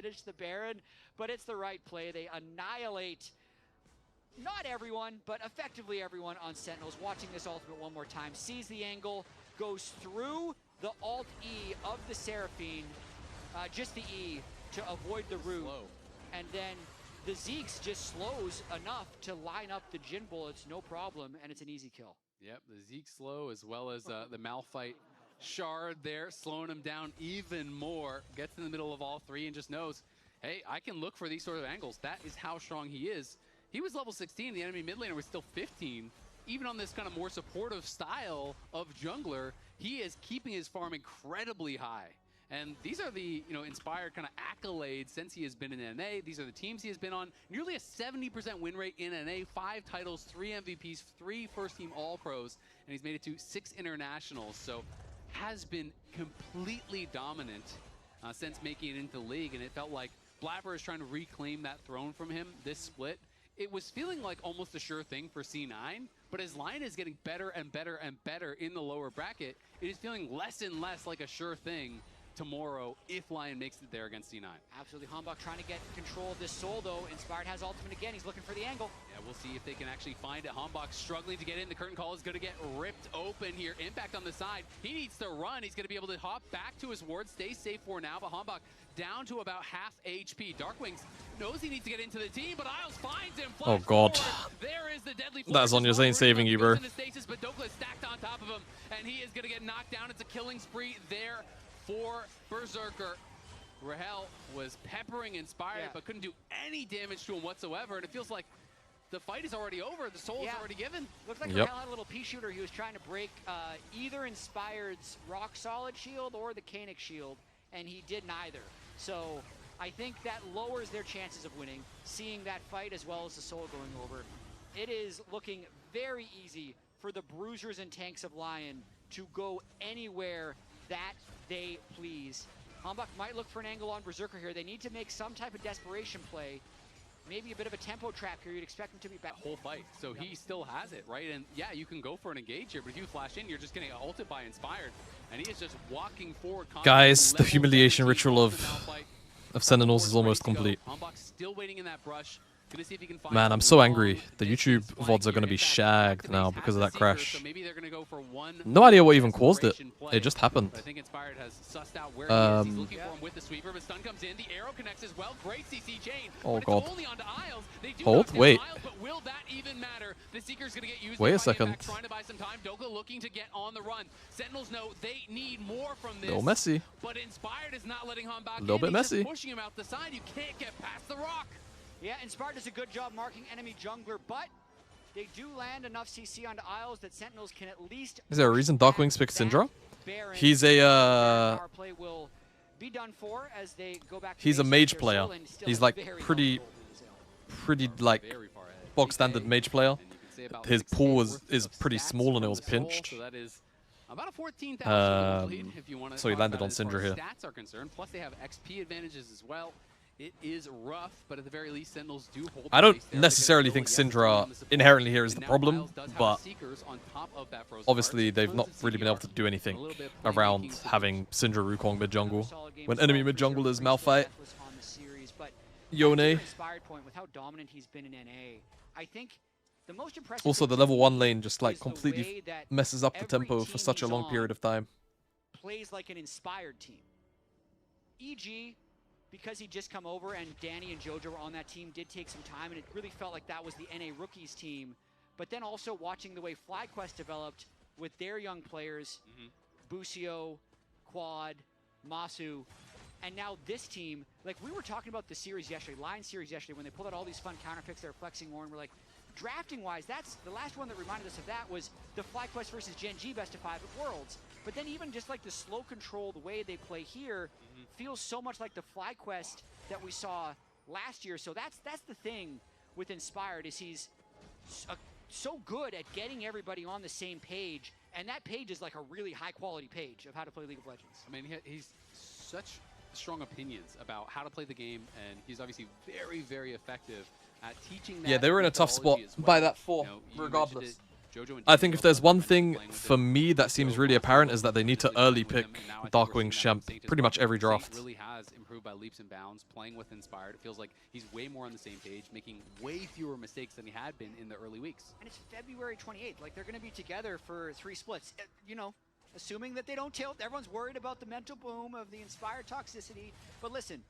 finish the Baron, but it's the right play. They annihilate not everyone, but effectively everyone on Sentinels. Watching this ultimate one more time, sees the angle, goes through the Alt-E of the Seraphine, just the E, to avoid the root. And then the Zeke's just slows enough to line up the Jhin bullets, no problem, and it's an easy kill. Yep, the Zeke slow as well as the Malphite shard there, slowing him down even more. Gets in the middle of all three and just knows, hey, I can look for these sort of angles. That is how strong he is. He was level 16, the enemy mid laner was still 15. Even on this kind of more supportive style of jungler, he is keeping his farm incredibly high. And these are the, inspired kind of accolades since he has been in NA. These are the teams he has been on. Nearly a 70% win rate in NA, 5 titles, 3 MVPs, 3 first-team All-Pros, and he's made it to 6 internationals. So has been completely dominant since making it into the league, and it felt like Blabber is trying to reclaim that throne from him this split. It was feeling like almost a sure thing for C9, but as LYON is getting better and better and better in the lower bracket, it is feeling less and less like a sure thing tomorrow if LYON makes it there against C9. Absolutely. Hanbok trying to get control of this soul, though. Inspired has ultimate again. He's looking for the angle. Yeah, we'll see if they can actually find it. Hanbok struggling to get in. The curtain call is going to get ripped open here. Impact on the side. He needs to run. He's going to be able to hop back to his ward. Stay safe for now, but Hanbok down to about half HP. Darkwings knows he needs to get into the team, but Isles finds him. Oh god. There is the deadly That's on your Zane saving you, bro. But Dokla is stacked on top of him, and he is going to get knocked down. It's a killing spree there for Berserker. Rahel was peppering Inspired, but couldn't do any damage to him whatsoever, and it feels like the fight is already over. The soul is already given. Looks like Rahel had a little pea shooter. He was trying to break either Inspired's rock solid shield or the Kanik shield, and he did neither. So I think that lowers their chances of winning, seeing that fight as well as the soul going over. It is looking very easy for the bruisers and tanks of LYON to go anywhere that they please. Hanbok might look for an angle on Berserker here. They need to make some type of desperation play. Maybe a bit of a tempo trap here. You'd expect him to be back. Whole fight. So he still has it, right? And yeah, you can go for an engage here, but if you flash in, you're just getting ulted by Inspired. And he is just walking forward. Guys, the humiliation ritual of Sentinels is almost complete. Hanbok still waiting in that brush. Gonna see if he can find Man, I'm so angry. The YouTube VODs are going to be shagged now because of that crash. So maybe they're gonna go for one. No idea what even caused it. It just happened. I think Inspired has sussed out where he is. He's looking for him with the sweeper, but stun comes in. The arrow connects as well. Great CC chain. Oh god. Only onto Isles. They do Hold. Wait. Isles, but will that even matter? The Seeker's gonna get used. Wait a second. Trying to buy some time. Dokla looking to get on the run. Sentinels know they need more from this. Little messy. But Inspired is not letting Hanbok in. Little bit messy. He's just pushing him out the side. You can't get past the rock. Yeah, Inspired does a good job marking enemy jungler, but they do land enough CC onto Isles that Sentinels can at least... Is there a reason Darkwings picked Syndra? He's a he's a mage player. He's like pretty like bog standard mage player. His pool is pretty small and it was pinched. About a 14,000 lead if you want to. So he landed on Syndra here. Stats are concerned. Plus they have XP advantages as well. It is rough, but at the very least, Sentinels do hold. I don't necessarily think Syndra inherently here is the problem, but obviously they've not really been able to do anything around having Syndra Wukong mid jungle when enemy mid jungle is Malphite, Yone. Also, the level 1 lane just like completely messes up the tempo for such a long period of time. Plays like an Inspired team. E.g., because he just come over and Danny and Jojo were on that team, did take some time, and it really felt like that was the NA Rookies team. But then also watching the way FlyQuest developed with their young players, Busio, Quad, Masu, and now this team, like we were talking about the series yesterday, LYON series yesterday, when they pulled out all these fun counter picks, they were flexing more, and we're like, drafting-wise, that's the last one that reminded us of that was the FlyQuest versus Gen G best of 5 at Worlds. But then even just like the slow control, the way they play here, feels so much like the FlyQuest that we saw last year. So that's the thing with Inspired, is he's so good at getting everybody on the same page, and that page is like a really high-quality page of how to play League of Legends. I mean, he's such strong opinions about how to play the game, and he's obviously very, very effective at teaching that. Yeah, they were in a tough spot by that 4, regardless. I think if there's one thing for me that seems really apparent is that they need to early pick Darkwing Champ pretty much every draft. Really has improved by leaps and bounds, playing with Inspired. It feels like he's way more on the same page, making way fewer mistakes than he had been in the early weeks. And it's February 28th. Like, they're going to be together for 3 splits. You know, assuming that they don't tilt. Everyone's worried about the mental boom of the Inspired toxicity. But listen,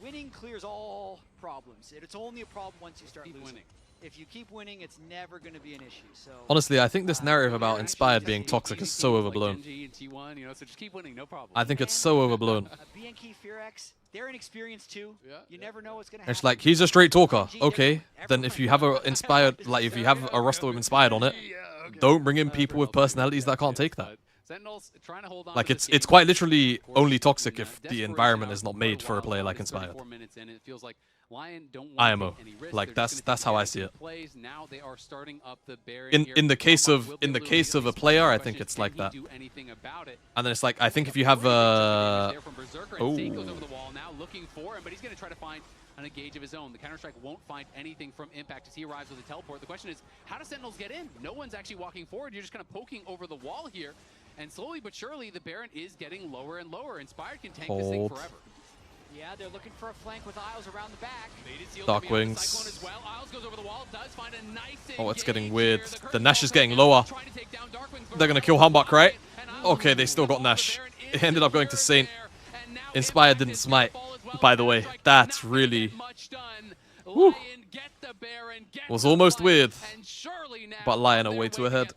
winning clears all problems. It's only a problem once you start losing. Winning. If you keep winning, it's never going to be an issue. So honestly, I think this narrative about Inspired being toxic is so overblown. So just keep winning, no problem. I think it's so overblown. BNK Fearex, they're inexperienced too. You never know what's going to happen. It's like, he's a straight talker. Okay, then if you have a Inspired, like if you have a roster with Inspired on it, don't bring in people with personalities that can't take that. Like, it's quite literally only toxic if the environment is not made for a player like Inspired. IMO, like that's how I see it. In the case of a player, I think it's like that. And then it's like, I think if you have on a gauge of his own. The Counter-Strike won't find anything from Impact as he arrives with a teleport. The question is, how do Sentinels get in? No one's actually walking forward. You're just kind of poking over the wall here. And slowly but surely, the Baron is getting lower and lower. Inspired can tank this thing forever. Yeah, they're looking for a flank with Isles around the back. Darkwings. Well. Isles goes over the wall, does find a nice oh, it's getting weird. The Nash is getting lower. They're going to kill Humbug, right? Okay, they still got Nash. It ended up going to Saint. Inspired didn't smite, by the way. That's really... Woo. Was almost weird, but Lion are way too ahead.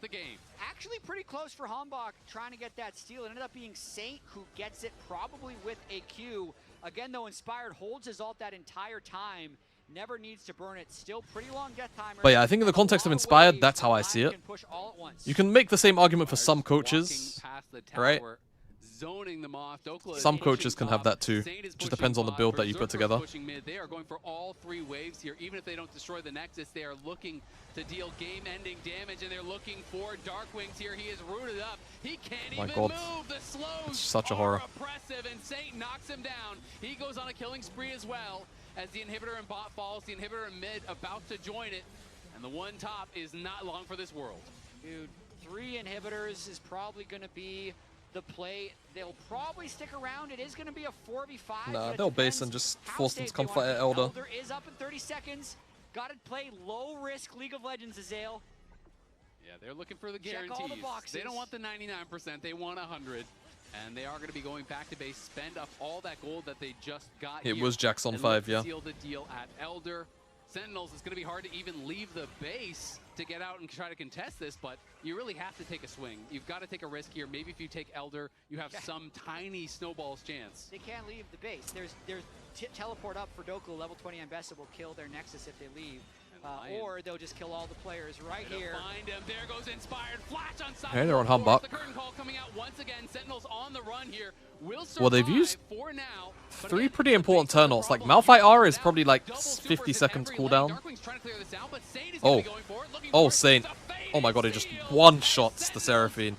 Actually pretty close for Humbug trying to get that steal. It ended up being Saint who gets it, probably with a Q. Again, though, Inspired holds his ult that entire time. Never needs to burn it. Still pretty long death timer. But yeah, I think in the context of Inspired, that's how I see it. You can make the same argument for some coaches, right? Zoning them off. Some coaches can have that too. Just depends on the build that you put together. They are going for all 3 waves here. Even if they don't destroy the Nexus, they are looking to deal game-ending damage, and they're looking for Darkwings here. He is rooted up. He can't even move. The slows it's such a horror. Oppressive, and Saint knocks him down. He goes on a killing spree as well as the inhibitor and bot falls. The inhibitor and mid about to join it, and the one top is not long for this world. Dude, 3 inhibitors is probably going to be the play. They'll probably stick around. It is going to be a 4v5. Nah, they'll base and just force them to come fight at Elder. Elder is up in 30 seconds. Got to play low-risk League of Legends, Azael. Yeah, they're looking for the guarantees. They don't want the 99%. They want 100. And they are going to be going back to base, spend up all that gold that they just got. It was Jax on 5, yeah. Seal the deal at Elder. Sentinels, it's going to be hard to even leave the base to get out and try to contest this, but you really have to take a swing. You've got to take a risk here. Maybe if you take Elder, you have some tiny snowball's chance. They can't leave the base. There's teleport up for Doku, level 20 Ambessa will kill their Nexus if they leave. Or they'll just kill all the players right here. Find him. There goes Inspired. Flash on side. Hey, they're on Humbug. The curtain call coming out once again. Sentinels on the run here. Well, they've used 3 pretty important turn-offs. Like, Malphite R is probably like 50 seconds cooldown. Oh. Oh, Saint. Oh my god, he just one-shots the Seraphine.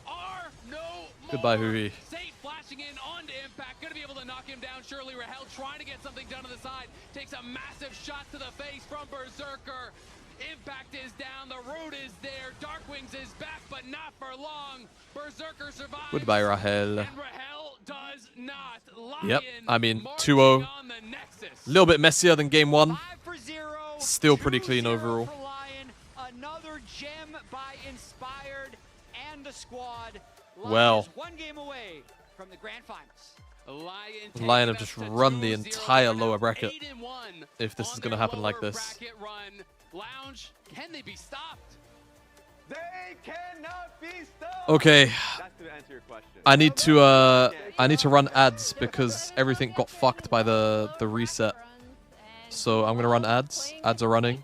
Goodbye, Hui. Saint flashing in onto Impact. Gonna be able to knock him down. Surely Rahel trying to get something done to the side. Takes a massive shot to the face from Berserker. Impact is down. The root is there. Darkwings is back, but not for long. Berserker survives. Goodbye, Rahel. And Rahel does not. Yep, I mean, 2-0. A little bit messier than game 1. Still pretty clean overall. Another gem by Inspired and the squad. Well, one game away from the grand finals. Lion have just run the entire lower bracket if this is going to happen like this. Lounge, can they be stopped? They cannot be stopped. Okay, That's to answer your question. I need to run ads because everything got fucked by the reset. So I'm gonna run ads. Ads are running.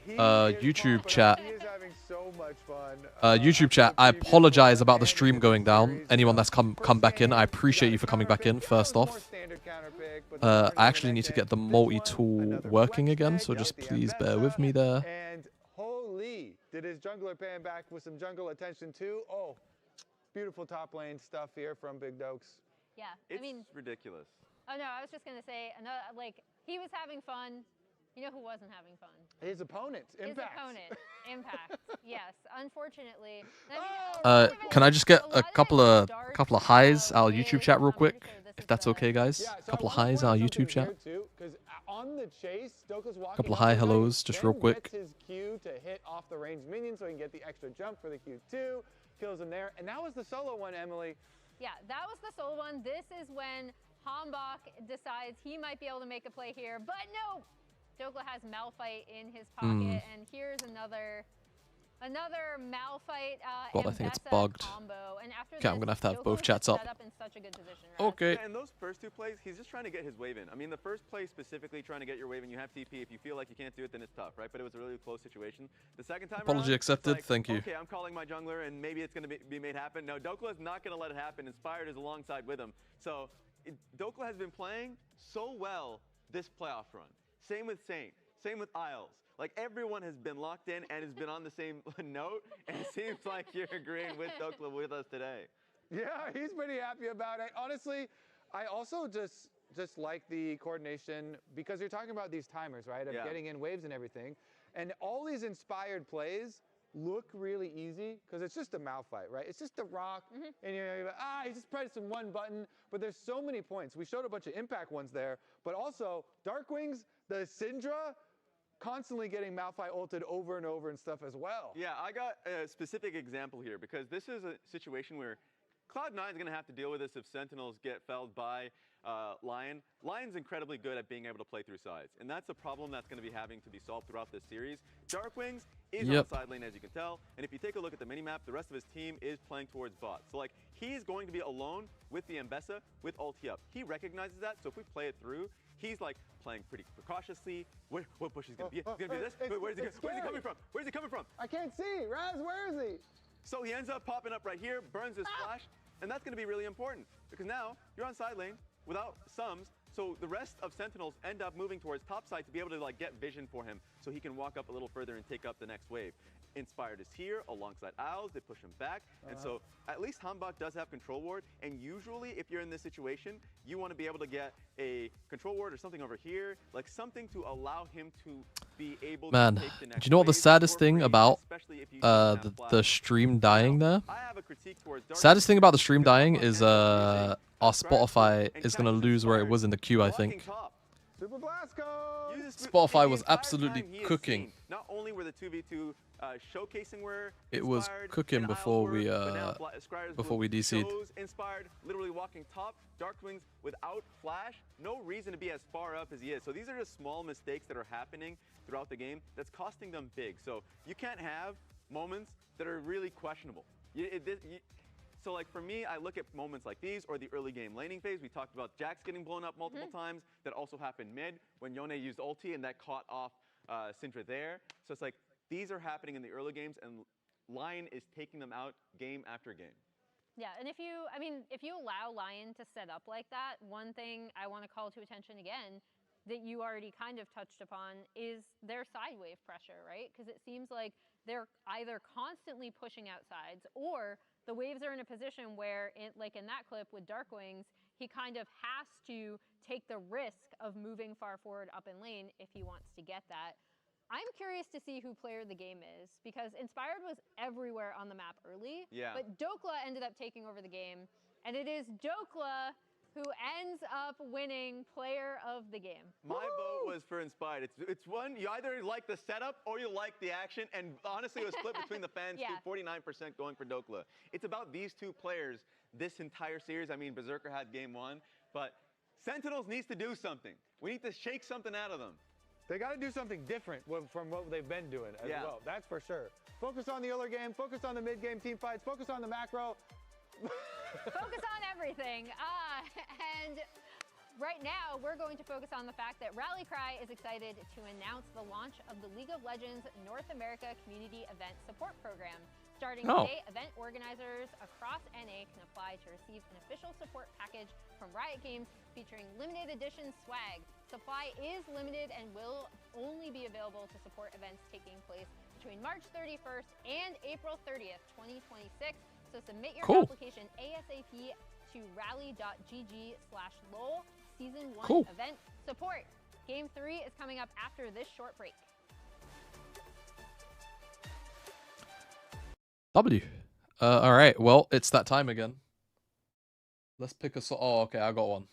YouTube chat. He is having so much fun. YouTube chat. I apologize about the stream going down. Anyone that's come back in, I appreciate you for coming back in. First off, I actually need to get the multi-tool working again, so just please bear with me there. And holy, did his jungler pan back with some jungle attention too? Oh, beautiful top lane stuff here from Big Dokes. Yeah, It's I mean, ridiculous. oh no, I was just gonna say, another, like, he was having fun. You know who wasn't having fun? His opponent, Impact. His opponent, Impact. Yes, unfortunately. Can I just get a couple of highs our YouTube chat real quick, if that's okay, guys? Yeah, A couple of highs our YouTube chat. Because on the chase, Doka's walking Couple of up hi the hellos, right, just real then quick. gets his Q to hit off the ranged minion so he can get the extra jump for the Q2, kills him there. And that was the solo one, Emily. Yeah, that was the solo one. This is when Hambach decides he might be able to make a play here, but no! Dokla has Malphite in his pocket, and here's another Malphite God, I think it's Ambessa bugged. combo. And after Okay, I'm gonna have to have Dokla both was chats up. set in such a good position, right? Okay. Yeah, and those first two plays, he's just trying to get his wave in. I mean, the first play specifically trying to get your wave in, you have TP. If you feel like you can't do it, then it's tough, right? But it was a really close situation. The second time Apology around, accepted, it's like, thank you. Okay, I'm calling my jungler, and maybe it's going to be made happen. No, Dokla is not going to let it happen. Inspired is alongside with him. So Dokla has been playing so well this playoff run. Same with Saint. Same with Isles. Like, everyone has been locked in and has been on the same note, and it seems like you're agreeing with Dokla with us today. Yeah, he's pretty happy about it. Honestly, I also just like the coordination because you're talking about these timers, right? Of getting in waves and everything. And all these inspired plays look really easy because it's just a Malphite, right? It's just a rock, and you're like, he's just pressing one button, but there's so many points. We showed a bunch of impact ones there, but also Darkwings, the Syndra, constantly getting Malphite ulted over and over and stuff as well. Yeah, I got a specific example here because this is a situation where Cloud9 is going to have to deal with this if Sentinels get felled by LYON. LYON's incredibly good at being able to play through sides, and that's a problem that's going to be having to be solved throughout this series. Darkwings is on side lane, as you can tell, and if you take a look at the minimap, the rest of his team is playing towards bot. So, like, he's going to be alone with the Ambessa with ulti up. He recognizes that, so if we play it through, he's like playing pretty precautiously. What bush is going to be? It's going to be this? Where's he coming from? Where's he coming from? I can't see. Raz, where is he? So he ends up popping up right here, burns his flash, and that's going to be really important because now you're on side lane without sums, so the rest of Sentinels end up moving towards top side to be able to like get vision for him so he can walk up a little further and take up the next wave. Inspired is here alongside Owls, they push him back, and so at least Hambach does have control ward, and usually if you're in this situation, you want to be able to get a control ward or something over here, like something to allow him to be able to take the next do you know what the wave saddest for thing free, about especially if you don't have the flash. stream dying there? I have a critique towards Dark Saddest thing about the stream because dying Hambach is ends up our using Spotify and is gonna catches lose where it Inspired, was in the queue, I blocking think. top. Super Blast Code! Uses Spotify the was entire absolutely time he is cooking. seen, not only were the 2v2 showcasing where It was Inspired cooking and before Isles we, were, but now Scryer's before Blue we DC'd. shows Inspired literally walking top, Darkwings without flash, no reason to be as far up as he is. So these are just small mistakes that are happening throughout the game that's costing them big. So you can't have moments that are really questionable. So like for me, I look at moments like these or the early game laning phase. We talked about Jax getting blown up multiple times. That also happened mid when Yone used ulti and that caught off Syndra there. So it's like these are happening in the early games and LYON is taking them out game after game. Yeah, and if you allow LYON to set up like that, one thing I want to call to attention again that you already kind of touched upon is their side wave pressure, right? Because it seems like they're either constantly pushing out sides or the waves are in a position where, like in that clip with Darkwings, he kind of has to take the risk of moving far forward up in lane if he wants to get that. I'm curious to see who player the game is because Inspired was everywhere on the map early, but Dokla ended up taking over the game, and it is Dokla who ends up winning player of the game. My vote was for Inspired. It's one, you either like the setup or you like the action, and honestly it was split between the fans, 49% going for Dokla. It's about these two players this entire series. I mean, Berserker had game one, but Sentinels needs to do something. We need to shake something out of them. They got to do something different from what they've been doing as well. That's for sure. Focus on the early game. Focus on the mid-game team fights. Focus on the macro. Focus on everything. And right now, we're going to focus on the fact that Rallycry is excited to announce the launch of the League of Legends North America Community Event Support Program. Starting today, event organizers across NA can apply to receive an official support package from Riot Games featuring limited edition swag. Supply is limited and will only be available to support events taking place between March 31st and April 30th, 2026. So submit your application ASAP to rally.gg/LOL Season 1 event support. Game 3 is coming up after this short break. W. All right. Well, it's that time again. Let's pick a song. Oh, okay. I got one.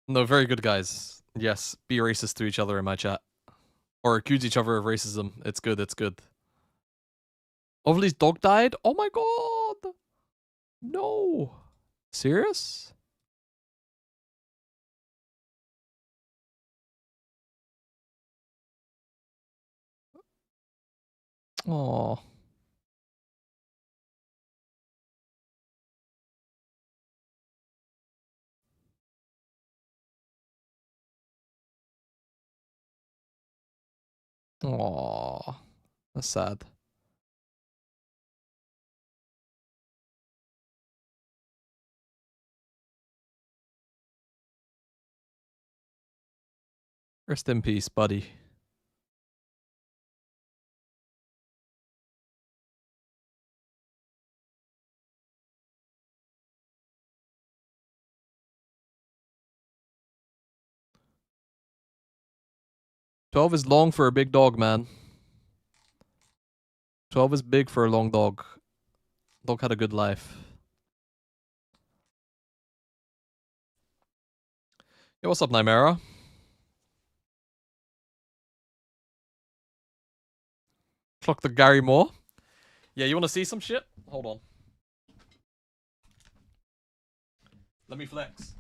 No, very good, guys. Yes, be racist to each other in my chat. Or accuse each other of racism. It's good, it's good. Overly's dog died? Oh my god! No! Serious? Oh. Oh. That's sad. Rest in peace, buddy. "12 is long for a big dog, man. 12 is big for a long dog. Dog had a good life." Yo, what's up, Nymera? Clock the Gary Moore. Yeah, you want to see some shit? Hold on. Let me flex.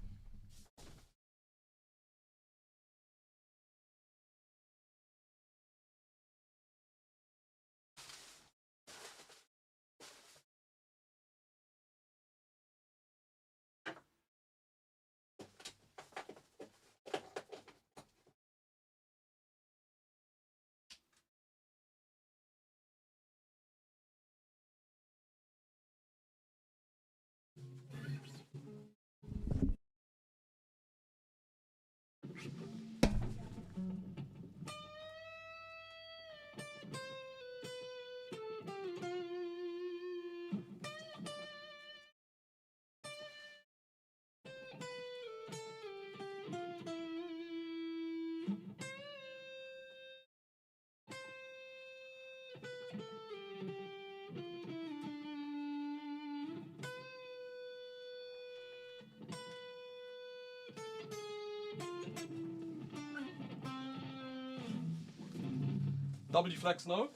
W flex, no?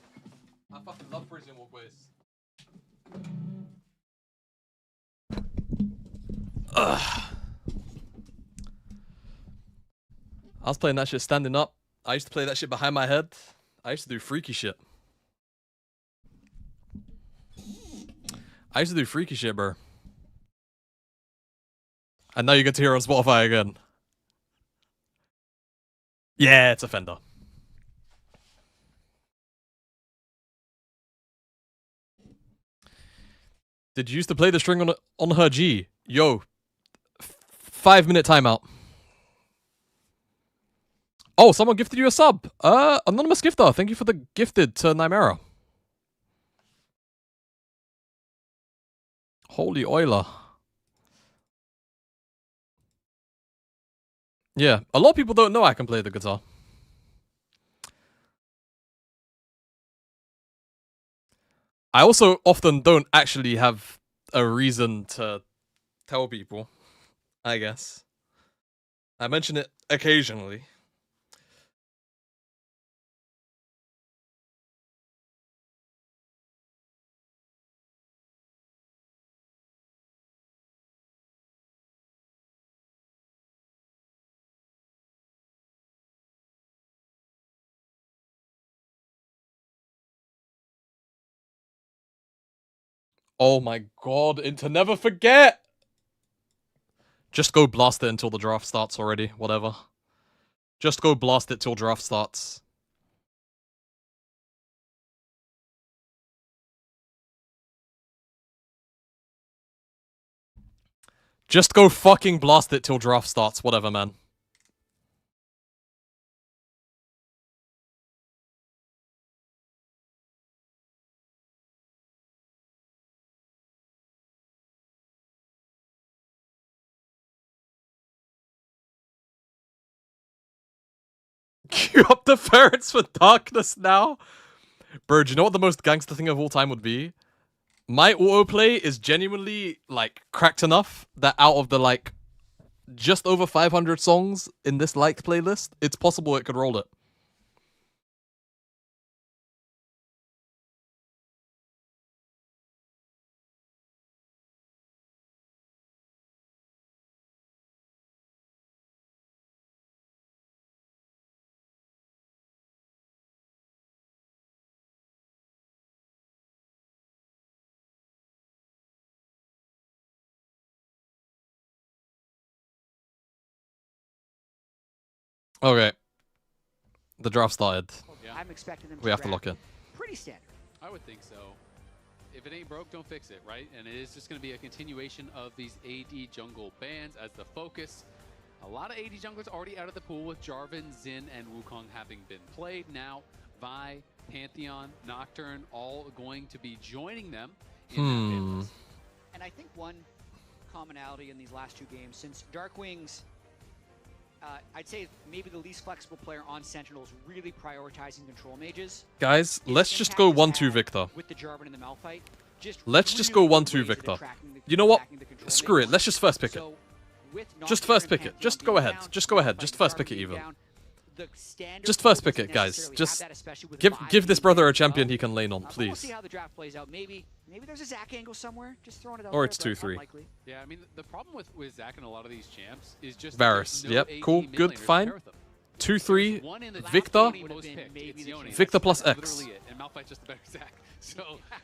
I fucking love Parisian walkways. Ugh. I was playing that shit standing up. I used to play that shit behind my head. I used to do freaky shit. Bro. And now you get to hear on Spotify again. Yeah, it's a Fender. Did you used to play the string on her G? Yo, 5-minute timeout. Oh, someone gifted you a sub. Anonymous gifter. Thank you for the gifted to Nymera. Holy oiler. Yeah, a lot of people don't know I can play the guitar. I also often don't actually have a reason to tell people, I guess. I mention it occasionally. Oh my god, into never forget! Just go blast it until the draft starts already, whatever. Just go blast it till draft starts. Just go fucking blast it till draft starts. Whatever, man. Queue up the ferrets for darkness now. Bro, do you know what the most gangster thing of all time would be? My autoplay is genuinely, like, cracked enough that out of the, like, just over 500 songs in this liked playlist, it's possible it could roll it. Okay. The draft started. Yeah. I'm expecting them we have to lock in. Pretty standard. I would think so. If it ain't broke, don't fix it, right? And it is just going to be a continuation of these AD jungle bans as the focus. A lot of AD junglers already out of the pool with Jarvan, Xin, and Wukong having been played. Now, Vi, Pantheon, Nocturne, all going to be joining them in that mid list. And I think one commonality in these last two games, since Darkwing's I'd say maybe the least flexible player on Sentinels, really prioritizing control mages. Guys, let's just go 1-2 Victor. With the Jarvan and the Malphite, let's just go 1-2 Victor. You know what? Screw it. Let's just first pick it. Just first pick it. Just go ahead. Just go ahead. Just first pick it even. Just first pick it, guys. Just give this brother a champion he can lane on, please. We'll see how the draft plays out. Maybe there's a Zac angle somewhere. Just throwing it out or there, it's 2-3. Yeah, I mean the problem with Zac and a lot of these champs is just Varus. No yep, AD cool, good, fine. 2-3. Victor. Victor plus X. And Malphite's just a better Zac.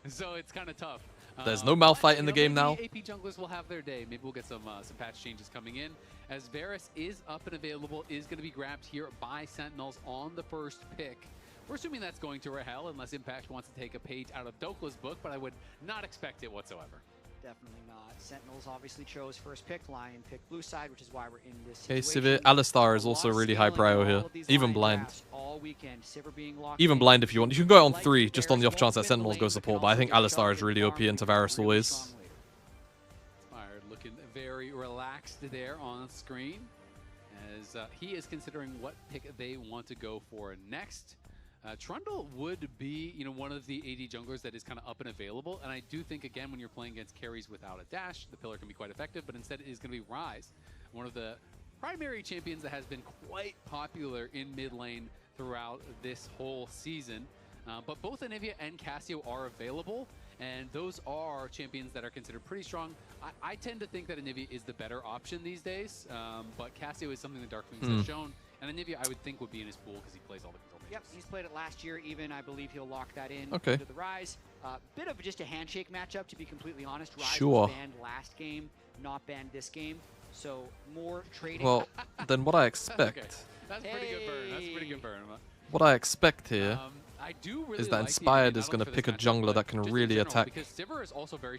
So it's kind of tough. There's no Malphite in the game now. AP junglers will have their day. Maybe we'll get some patch changes coming in. As Varus is up and available, is going to be grabbed here by Sentinels on the first pick. We're assuming that's going to Rahel, unless Impact wants to take a page out of Dokla's book, but I would not expect it whatsoever. Definitely not. Sentinels obviously chose first pick. Lion picked blue side, which is why we're in this Okay, situation. Sivir. Alistar is also really high prio here. Even blind. Even blind if you want. You can go on 3, just on the off chance that Sentinels go support, but I think Alistar is really OP into Varus always. Looking very relaxed there on screen, as he is considering what pick they want to go for next. Trundle would be, one of the AD junglers that is kind of up and available, and I do think, again, when you're playing against carries without a dash, the pillar can be quite effective, but instead it is going to be Ryze, one of the primary champions that has been quite popular in mid lane throughout this whole season. But both Anivia and Cassio are available, and those are champions that are considered pretty strong. I tend to think that Anivia is the better option these days, but Cassio is something that Darkwings has shown, and Anivia I would think would be in his pool because he plays all the control mages. Yep, he's played it last year even. I believe he'll lock that in okay. to the Ryze. Bit of just a handshake matchup, to be completely honest. Ryze sure. was banned last game, not banned this game, so more trading. Well, then what I expect... Okay. That's pretty good burn. That's a pretty good burn. What I expect here I do really is that like Inspired is going to pick a jungler that can really attack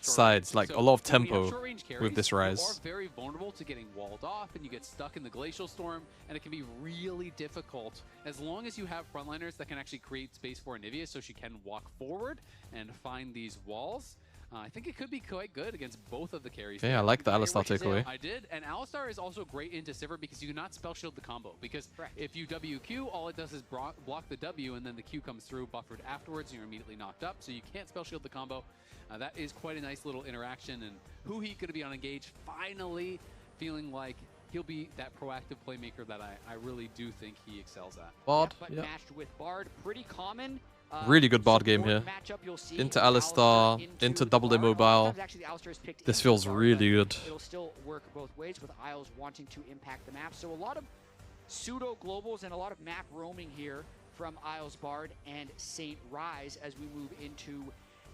sides, like a lot of tempo with this Ryze. You are very vulnerable to getting walled off, and you get stuck in the Glacial Storm, and it can be really difficult as long as you have frontliners that can actually create space for Anivia so she can walk forward and find these walls. I think it could be quite good against both of the carries. Yeah, I like the Alistar takeaway. I did, and Alistar is also great into Sivir because you cannot spell shield the combo. Because if you WQ, all it does is block the W, and then the Q comes through buffered afterwards, and you're immediately knocked up. So you can't spell shield the combo. That is quite a nice little interaction, and who he could be on engage, finally feeling like he'll be that proactive playmaker that I really do think he excels at. Bard, but matched with Bard, pretty common. Really good Bard game here. Into Alistar, into double immobile. This feels really good. It'll still work both ways with Isles wanting to impact the map. So a lot of pseudo globals and a lot of map roaming here from Isles, Bard, and Saint Ryze as we move into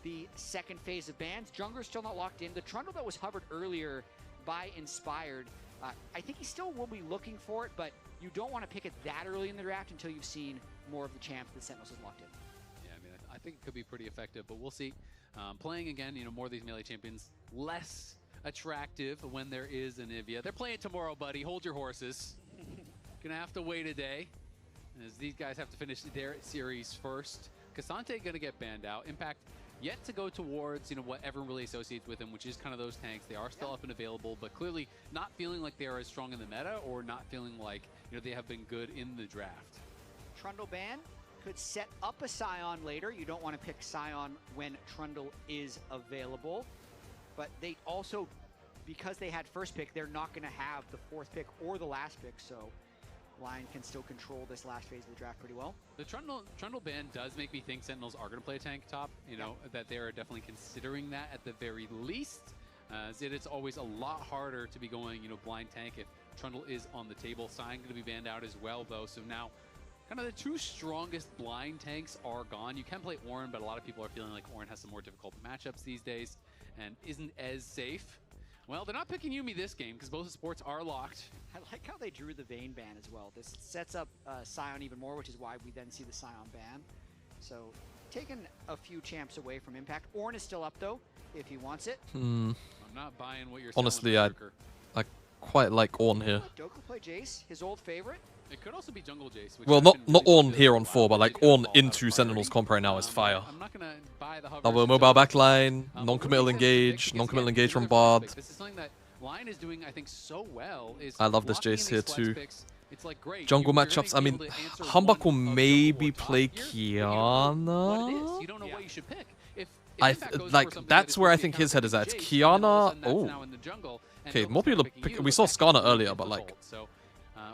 the second phase of bans. Jungler's still not locked in. The Trundle that was hovered earlier by Inspired, I think he still will be looking for it, but you don't want to pick it that early in the draft until you've seen more of the champs that Sentinels has locked in. I think it could be pretty effective, but we'll see. Playing again, more of these melee champions, less attractive when there is Anivia. They're playing tomorrow, buddy. Hold your horses. Gonna have to wait a day, as these guys have to finish their series first. Cassante gonna get banned out. Impact yet to go towards, what everyone really associates with him, which is kind of those tanks. They are still up and available, but clearly not feeling like they are as strong in the meta, or not feeling like, they have been good in the draft. Trundle ban could set up a Scion later. You don't want to pick Scion when Trundle is available. But they also, because they had first pick, they're not going to have the fourth pick or the last pick. So LYON can still control this last phase of the draft pretty well. The Trundle ban does make me think Sentinels are going to play a tank top. That they are definitely considering that at the very least. As it's always a lot harder to be going, blind tank if Trundle is on the table. Sign going to be banned out as well, though. So now, kind of the two strongest blind tanks are gone. You can play Ornn, but a lot of people are feeling like Ornn has some more difficult matchups these days and isn't as safe. Well, they're not picking Yuumi this game because both sports are locked. I like how they drew the Vayne ban as well. This sets up Scion even more, which is why we then see the Scion ban. So, taking a few champs away from Impact. Ornn is still up, though, if he wants it. I'm not buying what you're Honestly, selling, I quite like Ornn here. Doku play Jace, his old favorite. It could also be Jungle Jace. Which Well, I've not been really Ornn here on 4, but like Ornn Fall into out Sentinels priority. comp right now is fire. I'm not gonna buy the hover Double until mobile it's backline, but non-committal we're really engage, excited non-committal because, engage again, from Bard. This is something that LYON is doing, I think, so well. Is I love this locking in Jace these here flex too. picks. It's like great. Jungle You're gonna matchups, I be mean, able to answer Humbuck will one of maybe your top play tier, but you don't know what it is. Kiana. You don't know what you should pick. If I Impact goes for like something that's that is where I supposed to be think his head is at. It's Jace, and then all of a Kiana. sudden that's Oh, now in the jungle, and okay. Doku's More people are picking picking. you, We saw that's Skarner really earlier, but like, difficult. So,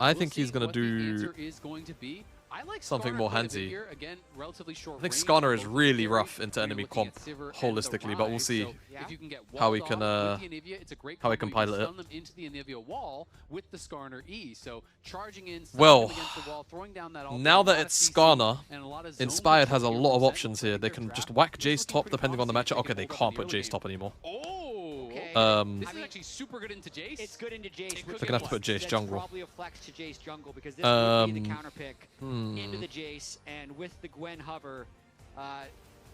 I we'll think he's see gonna what the do answer is going to be. I like something Skarner more quite a bit handsy. here. Again, relatively short I think range, Skarner is both really carry. rough into You're enemy looking comp at Sivir and the holistically, but we'll Rise, see so if you can get how we walled can, off with the Anivia, it's a great how we combo. can You pilot it. stun them into the Anivia wall with the Skarner E. So charging in, stunning Well, them against the wall, throwing down that ult, now a lot that of it's CC, Skarner, and a lot of zone Inspired has a control lot of here from options Sentinels here. They playing can their just draft. whack It's Jace looking top pretty depending on the promising matchup. if Okay, they they can can't hold put up in the Jace early top game. anymore. Oh! Okay. This I is mean, actually super good into Jace. It's good into Jace. They're which gonna have to is- put Jace that's jungle. Probably a flex to Jace jungle because this would be the counter pick Hmm. into the Jace, and with the Gwen hover,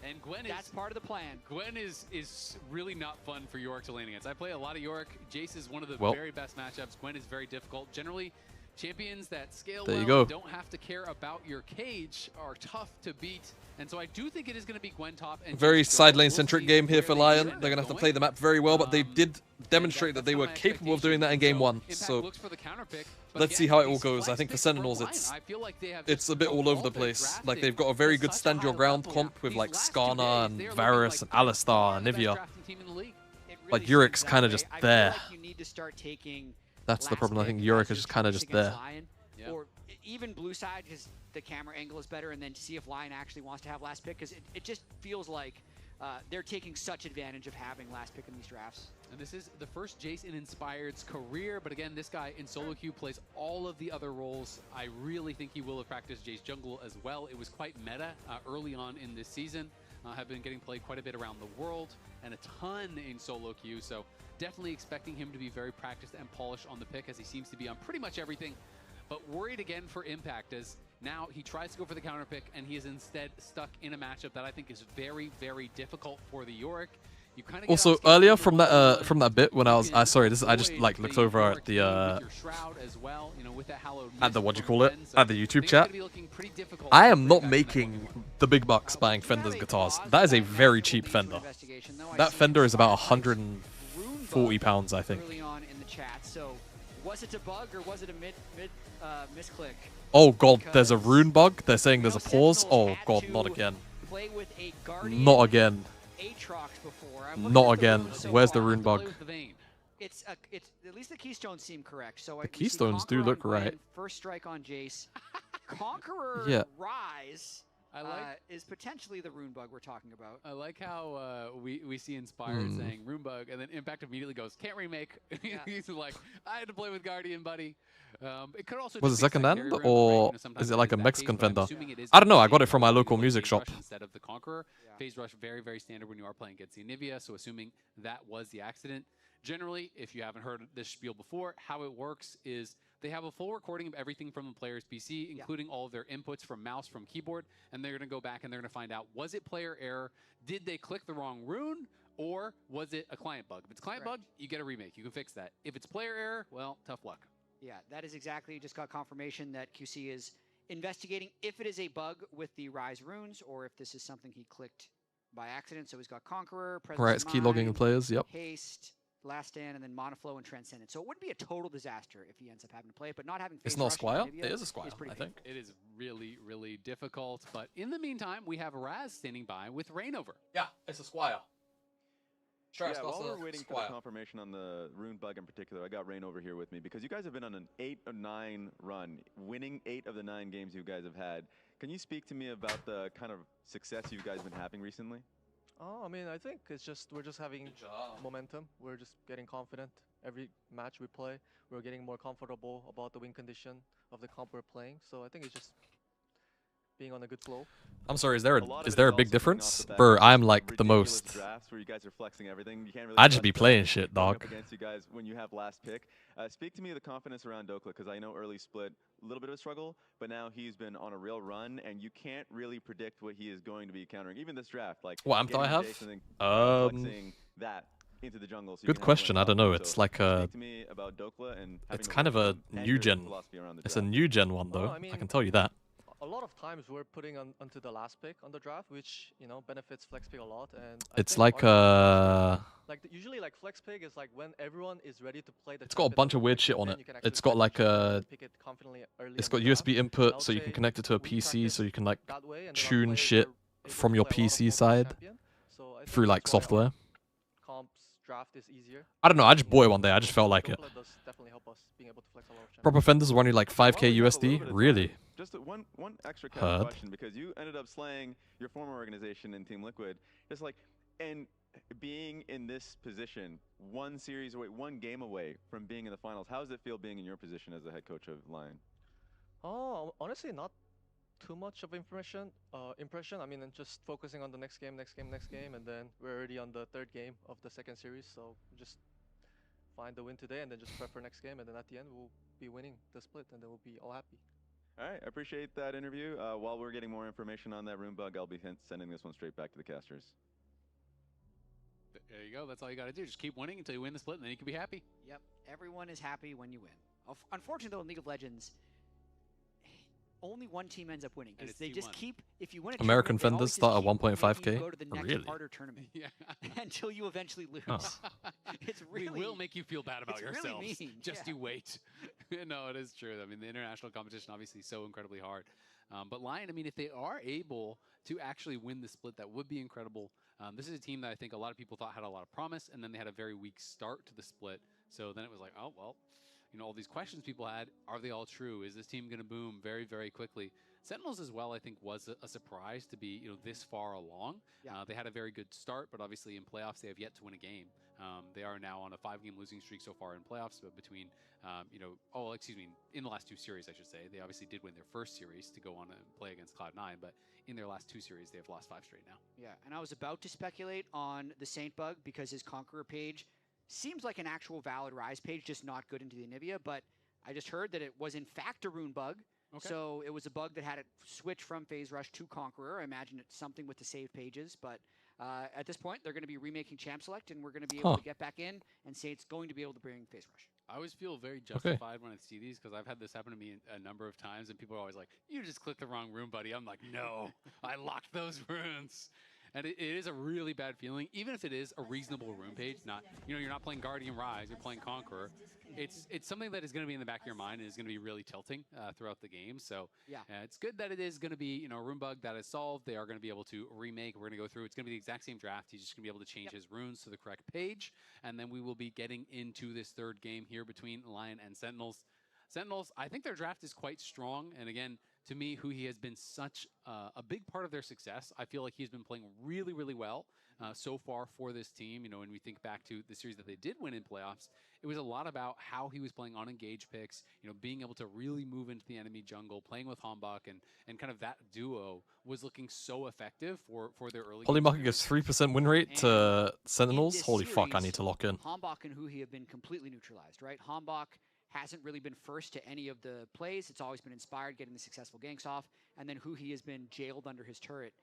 And Gwen that's is part of the plan. Gwen is really not fun for Yorick to lane against. I play a lot of Yorick. Jace is one of the Well. very best matchups. Gwen is very difficult. Generally, champions that scale There you well go. and don't have to care about your cage are tough to beat. And so I do think it is going to be Gwen top. And Very Jace side jungle. lane We'll centric see game here where for they LYON. end They're gonna up have to going. play the map very well, but they did And demonstrate that that's they not were my capable of doing that in expectation. game one. Impact So looks for the counter pick, but let's see again, how it all these goes. I flex think for picks Sentinels, LYON, it's I feel like they have it's just a bit all over the evolved their place. Like drafting they've got a very to good such a stand your high ground level. comp with These like last 2 Skarner days, and they are looking Varus like and by Alistar far and the best Nivea. drafting team in the league. It Like, really Yorick's seems that kinda way. just I there. feel like you need to start taking That's the last problem. I pick think Yorick as is your just kind of choice just against there. LYON, Yeah. or even blue side because the camera angle is better, and then to see if LYON actually wants to have last pick because it just feels like they're taking such advantage of having last pick in these drafts. And this is the first Jace in Inspired's career, but again, this guy in solo queue plays all of the other roles. I really think he will have practiced Jace jungle as well. It was quite meta early on in this season. Have been getting played quite a bit around the world and a ton in solo queue, so definitely expecting him to be very practiced and polished on the pick as he seems to be on pretty much everything. But worried again for Impact as now he tries to go for the counter pick and he is instead stuck in a matchup that I think is very, very difficult for the Yorick. You kind of Also, earlier from that bit when I was sorry, this I just like looked over at the what do you call it, at the YouTube chat. I am not making the big bucks buying Fender's guitars. That is a very cheap Fender. That Fender is about £140, I think. Early on in the chat, so was it a bug or was it a mid misclick? Oh god, there's a rune bug. They're saying there's a pause. Oh god, not again. Play with a Guardian Not again. Aatrox before. I'm looking Not at the again. runes so Where's the far. rune bug? It's at least the keystones seem correct. So The keystones do look right. First strike on Jace. Conqueror Yeah. Rise I like is potentially the rune bug we're talking about. I like how we see Inspired saying rune bug, and then Impact immediately goes, can't remake. He's like, I had to play with Guardian, buddy. It could also Was just it be second secondary hand, rune, right? or Sometimes is it it like a that Mexican case, but I'm Fender? assuming it is I don't know, I got the it from my same local with music Phase shop. Rush instead of the Conqueror. Phase Rush, very, very standard when you are playing against the Anivia, so assuming that was the accident. Generally, if you haven't heard this spiel before, how it works is they have a full recording of everything from the player's PC, including all of their inputs from mouse, from keyboard, and they're going to go back and they're going to find out, was it player error? Did they click the wrong rune? Or was it a client bug? If it's a client bug, you get a remake. You can fix that. If it's player error, well, tough luck. Yeah, that is exactly. Just got confirmation that QC is investigating if it is a bug with the Rise runes or if this is something he clicked by accident. So he's got Conqueror, Presence Right, it's of key logging the Mind, players. Yep. Haste, Last Stand, and then Monoflow and Transcendent. So it wouldn't be a total disaster if he ends up having to play it, but not having It's Phase not a Rush in Squire. Namibia It is a Squire, pretty I think. It is really, really difficult. But in the meantime, we have Raz standing by with Rain over. Yeah, it's a Squire. Yeah, while we're waiting for the confirmation on the Rune bug in particular, I got Rain over here with me because you guys have been on an 8 or 9 run, winning 8 of the 9 games you guys have had. Can you speak to me about the kind of success you guys been having recently? Oh, I mean, I think it's just we're just having momentum. We're just getting confident. Every match we play, we're getting more comfortable about the win condition of the comp we're playing. So I think it's just being on a good flow. I'm sorry, is there a big difference? Bro, I'm like the most. Drafts where you guys are flexing everything. You can't really I just be playing shit, dog. Up against you guys when you have last pick. Speak to me of the confidence around Dokla, because I know early split, a little bit of a struggle, but now he's been on a real run, and you can't really predict what he is going to be countering. Even this draft, like what amp do I have? Flexing that into the jungle. So good question. I don't know. It's like a. Speak to me about Dokla and it's kind of a new gen. It's a new gen one though. I can tell you that. A lot of times we're putting onto the last pick on the draft, which benefits flex pick a lot. And it's like usually like flex pick is like when everyone is ready to play the. It's got a bunch of weird shit on it. It's got like a. It's got USB input, so you can connect it to a PC, so you can like tune shit from your PC side through like software. Draft is easier. I don't know. I just bought it one day. I just felt like it. Proper fenders are only like 5k USD. Really? Just one extra question, because you ended up slaying your former organization in Team Liquid. Just like, and being in this position, one game away from being in the finals. How does it feel being in your position as the head coach of LYON? Oh, honestly, not too much of impression. I mean, just focusing on the next game, and then we're already on the 3rd game of the 2nd series. So just find the win today, and then just prep for next game, and then at the end we'll be winning the split, and then we'll be all happy. All right, I appreciate that interview. While we're getting more information on that Rune bug, I'll be sending this one straight back to the casters. There you go. That's all you got to do. Just keep winning until you win the split, and then you can be happy. Yep. Everyone is happy when you win. Unfortunately, though, in League of Legends, only one team ends up winning because they just keep. If you win a American tournament, Fenders start at you 1.5k. go to the next harder tournament until you eventually lose. Oh. It's really. We will make you feel bad about yourselves. Really mean. Just you wait. No, it is true. I mean, the international competition obviously is so incredibly hard. But LYON, I mean, if they are able to actually win the split, that would be incredible. This is a team that I think a lot of people thought had a lot of promise, and then they had a very weak start to the split. So then it was like, oh, well, all these questions people had, are they all true? Is this team going to boom very, very quickly? Sentinels as well, I think, was a surprise to be, this far along. Yeah. They had a very good start, but obviously in playoffs, they have yet to win a game. They are now on a 5-game losing streak so far in playoffs, but between, in the last 2 series, I should say. They obviously did win their first series to go on and play against Cloud9, but in their last 2 series, they have lost 5 straight now. Yeah, and I was about to speculate on the Saint bug because his Conqueror page seems like an actual valid Rise page, just not good into the Anivia, but I just heard that it was in fact a Rune bug. Okay. So it was a bug that had it switch from Phase Rush to Conqueror. I imagine it's something with the save pages, but at this point, they're going to be remaking Champ Select, and we're going to be able to get back in and say it's going to be able to bring Phase Rush. I always feel very justified when I see these, because I've had this happen to me a number of times, and people are always like, you just clicked the wrong rune, buddy. I'm like, no, I locked those runes. And it is a really bad feeling, even if it is a reasonable rune page. Not, you're not playing Guardian Rise, you're playing Conqueror. It's something that is going to be in the back of your mind and is going to be really tilting throughout the game. So yeah, it's good that it is going to be a rune bug that is solved. They are going to be able to remake. We're going to go through. It's going to be the exact same draft. He's just going to be able to change his runes to the correct page, and then we will be getting into this 3rd game here between LYON and Sentinels. Sentinels, I think their draft is quite strong, and again, to me, who he has been such a big part of their success. I feel like he's been playing really, really well so far for this team. When we think back to the series that they did win in playoffs, it was a lot about how he was playing on engage picks, being able to really move into the enemy jungle, playing with Hombok, and kind of that duo was looking so effective for their early. Polymarket gives 3% win rate to Sentinels. Holy fuck, I need to lock in. Hombok and Huhi have been completely neutralized, right? Hombok hasn't really been first to any of the plays. It's always been inspired, getting the successful ganks off. And then Huhi has been jailed under his turret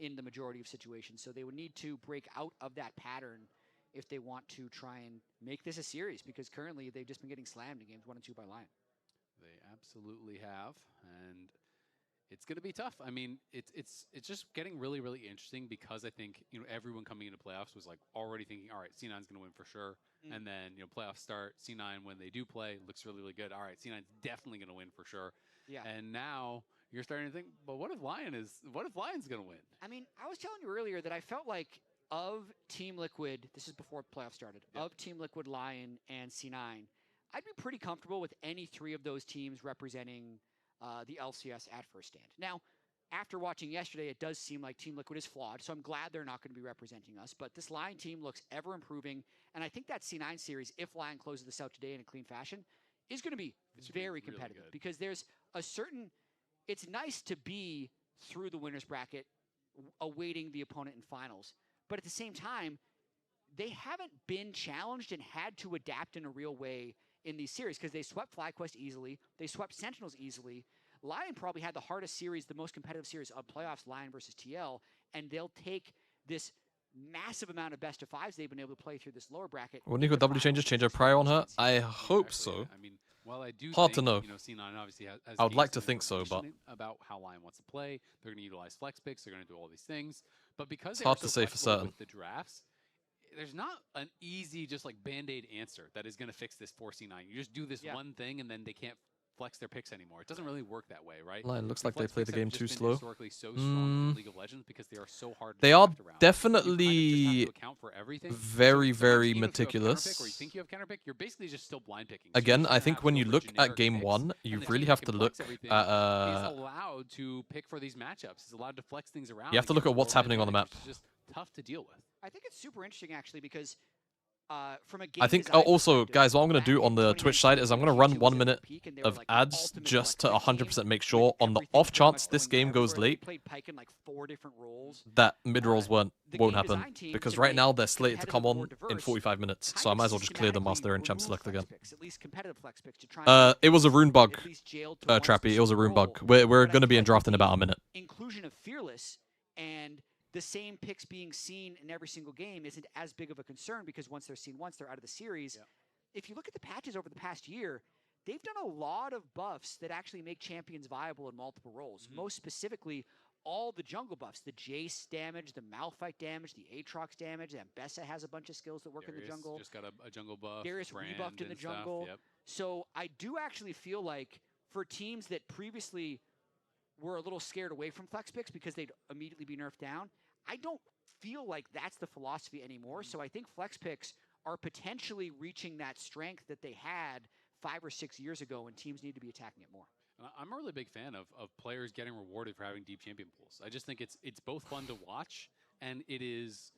in the majority of situations. So they would need to break out of that pattern if they want to try and make this a series, because currently they've just been getting slammed in games 1 and 2 by LYON. They absolutely have, and it's going to be tough. I mean, it's just getting really, really interesting, because I think, you know, everyone coming into playoffs was like already thinking, all right, C9's going to win for sure. And then, you know, playoffs start, C9, when they do play, looks really, really good. All right, C9's definitely going to win for sure. Yeah. And now you're starting to think, but what if LYON's going to win? I mean, I was telling you earlier that I felt like of Team Liquid, this is before playoffs started, of Team Liquid, LYON, and C9, I'd be pretty comfortable with any 3 of those teams representing the LCS at first stand. Now, after watching yesterday, it does seem like Team Liquid is flawed, so I'm glad they're not going to be representing us. But this LYON team looks ever improving, and I think that C9 series, if LYON closes this out today in a clean fashion, is going to be very competitive, really because there's a certain, it's nice to be through the winner's bracket awaiting the opponent in finals. But at the same time, they haven't been challenged and had to adapt in a real way in these series, because they swept FlyQuest easily. They swept Sentinels easily. LYON probably had the hardest series, the most competitive series of playoffs, LYON versus TL, and they'll take this massive amount of best of 5s they've been able to play through this lower bracket. Will Nico W change a prior on her? I hope so. I mean, while I do Hard think, to know. you know, C9 obviously has I would like gained to some think so, but information about how LYON wants to play. They're going to utilize flex picks. They're going to do all these things. But because it's hard so to say for flexible certain. with the drafts, there's not an easy just like band-aid answer that is going to fix this for C9. You just do this one thing, and then they can't flex their picks anymore. It doesn't really work that way, right? LYON looks The like they flex play the picks game have too just been slow. historically so strong in League of Legends because they are so hard to They are draft around. definitely You kind of just have to account for everything. very, So very sometimes even if you have meticulous. counterpick or you think you have counterpick, you're basically just still blind picking. So Again, you're just I gonna think have when to you go for look at generic game picks, 1, and you the really team have that to can look flex everything at is allowed to pick for these matchups. Is allowed to flex things around. you have to and look give at what's more happening on the map. advantage, which is just tough to deal with. I think it's super interesting, actually, because from a game I think design also, perspective, guys, what I'm going back to do in on the Twitch side is I'm going to run 1 minute Peak, and they of were, like, ads ultimate just to select great 100% make game sure with on the everything off pretty much chance this going game right, goes where they late played Pike in like 4 different roles. that mid-rolls the won't game happen, design team because to right make now they're slated to come competitive on more in diverse, 45 minutes, kind so I of might as well just clear the systematically master and champ remove select flex again. picks, at least competitive flex picks, to try and It was a rune bug, at least jailed to one Trappy. It was a specific rune bug. role. We're But I going to be feel in like draft with in about the a minute. inclusion of Fearless and the same picks being seen in every single game isn't as big of a concern, because once they're seen once, they're out of the series. Yeah. If you look at the patches over the past year, they've done a lot of buffs that actually make champions viable in multiple roles. Most specifically, all the jungle buffs, the Jace damage, the Malphite damage, the Aatrox damage. Ambessa has a bunch of skills that work in the jungle. Just got a jungle buff. Darius Brand rebuffed in the and stuff, jungle. Yep. So I do actually feel like for teams that previously were a little scared away from flex picks because they'd immediately be nerfed down, I don't feel like that's the philosophy anymore. So I think flex picks are potentially reaching that strength that they had 5 or 6 years ago, and teams need to be attacking it more. I'm a really big fan of players getting rewarded for having deep champion pools. I just think it's both fun to watch, and it is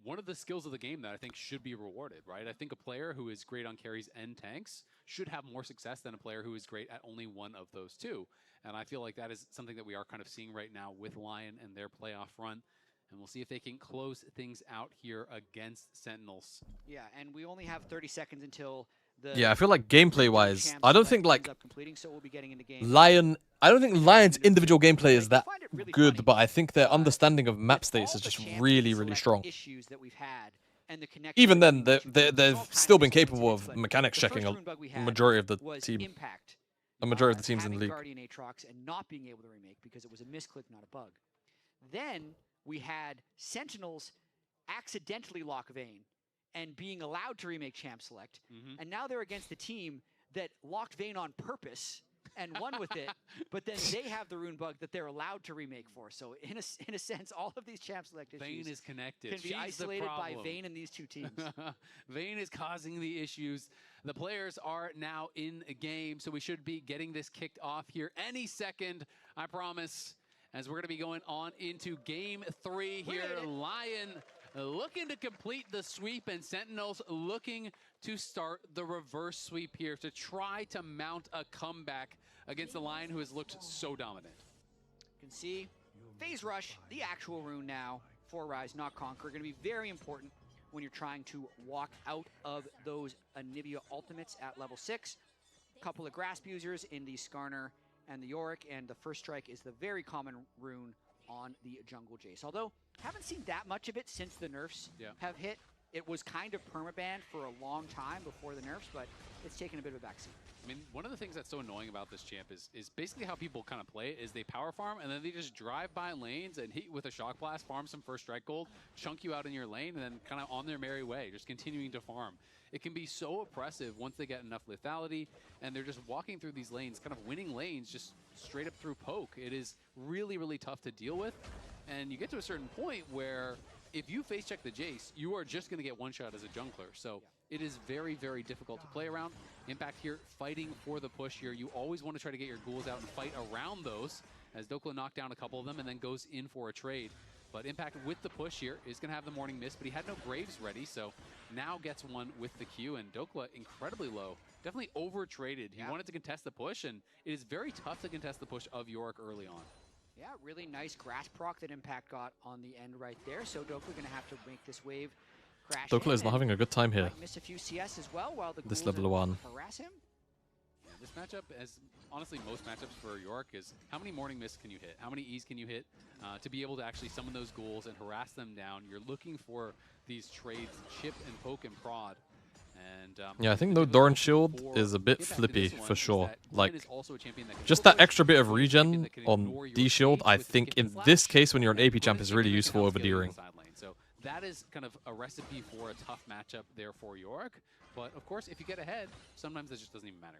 one of the skills of the game that I think should be rewarded, right? I think a player who is great on carries and tanks should have more success than a player who is great at only one of those two. And I feel like that is something that we are kind of seeing right now with LYON and their playoff run. And we'll see if they can close things out here against Sentinels. Yeah, and we only have 30 seconds until the... Yeah, I feel like gameplay-wise, I don't think like so we'll be getting into game. LYON. I don't think LYON's individual gameplay is that really good, funny, but I think their understanding of map with states all is the just champion really, really select strong. Issues that we've had and the connection Even then, between the two teams, they've all kinds still been experience capable in it, of but mechanics the first checking rune bug we a had majority of the was team, Impact, a majority of the teams in the having league. Guardian Aatrox and not being able to remake because it was a misclick, not a bug. Then we had Sentinels accidentally lock Vayne and being allowed to remake Champ Select, and now they're against the team that locked Vayne on purpose and won with it, but then they have the rune bug that they're allowed to remake for. So in a sense, all of these Champ Select issues Vayne is connected. can be isolated by Vayne and these two teams. Vayne is causing the issues. The players are now in a game, so we should be getting this kicked off here any second, I promise, as we're going to be going on into game 3 here. LYON looking to complete the sweep, and Sentinels looking to start the reverse sweep here to try to mount a comeback against the LYON, who has looked so dominant. You can see Phase Rush, the actual rune now for Rise, not Conquer, going to be very important when you're trying to walk out of those Anivia ultimates at level 6. A couple of grasp users in the Skarner and the Yorick, and the first strike is the very common rune on the jungle Jace. Although, haven't seen that much of it since the nerfs have hit. It was kind of permabanned for a long time before the nerfs, but it's taken a bit of a backseat. I mean, one of the things that's so annoying about this champ is basically how people kind of play it is they power farm and then they just drive by lanes and hit you with a shock blast, farm some first strike gold, chunk you out in your lane, and then kind of on their merry way, just continuing to farm. It can be so oppressive once they get enough lethality and they're just walking through these lanes, kind of winning lanes just straight up through poke. It is really, really tough to deal with. And you get to a certain point where if you face check the Jace, you are just going to get one shot as a jungler. So it is very, very difficult to play around. Impact here, fighting for the push here. You always want to try to get your ghouls out and fight around those, as Dokla knocked down a couple of them and then goes in for a trade. But Impact with the push here is going to have the morning mist, but he had no Graves ready, so now gets one with the Q, and Dokla incredibly low. Definitely over-traded. He wanted to contest the push, and it is very tough to contest the push of Yorick early on. Yeah, really nice grass proc that Impact got on the end right there. So Dokla going to have to make this wave crash. Dokla is not having a good time here. Miss a few CS as well while the This ghouls level one. harass him. Yeah, this matchup, as honestly most matchups for Yorick, is how many morning mists can you hit? How many E's can you hit to be able to actually summon those ghouls and harass them down? You're looking for these trades, chip and poke and prod. And, yeah, I think no Doran Shield is a bit flippy for sure. Like, just that extra bit of regen on D Shield, I think in this case when you're an AP champ is really useful over D-Ring. So that is kind of a recipe for a tough matchup there for Yorick. But of course, if you get ahead, sometimes that just doesn't even matter.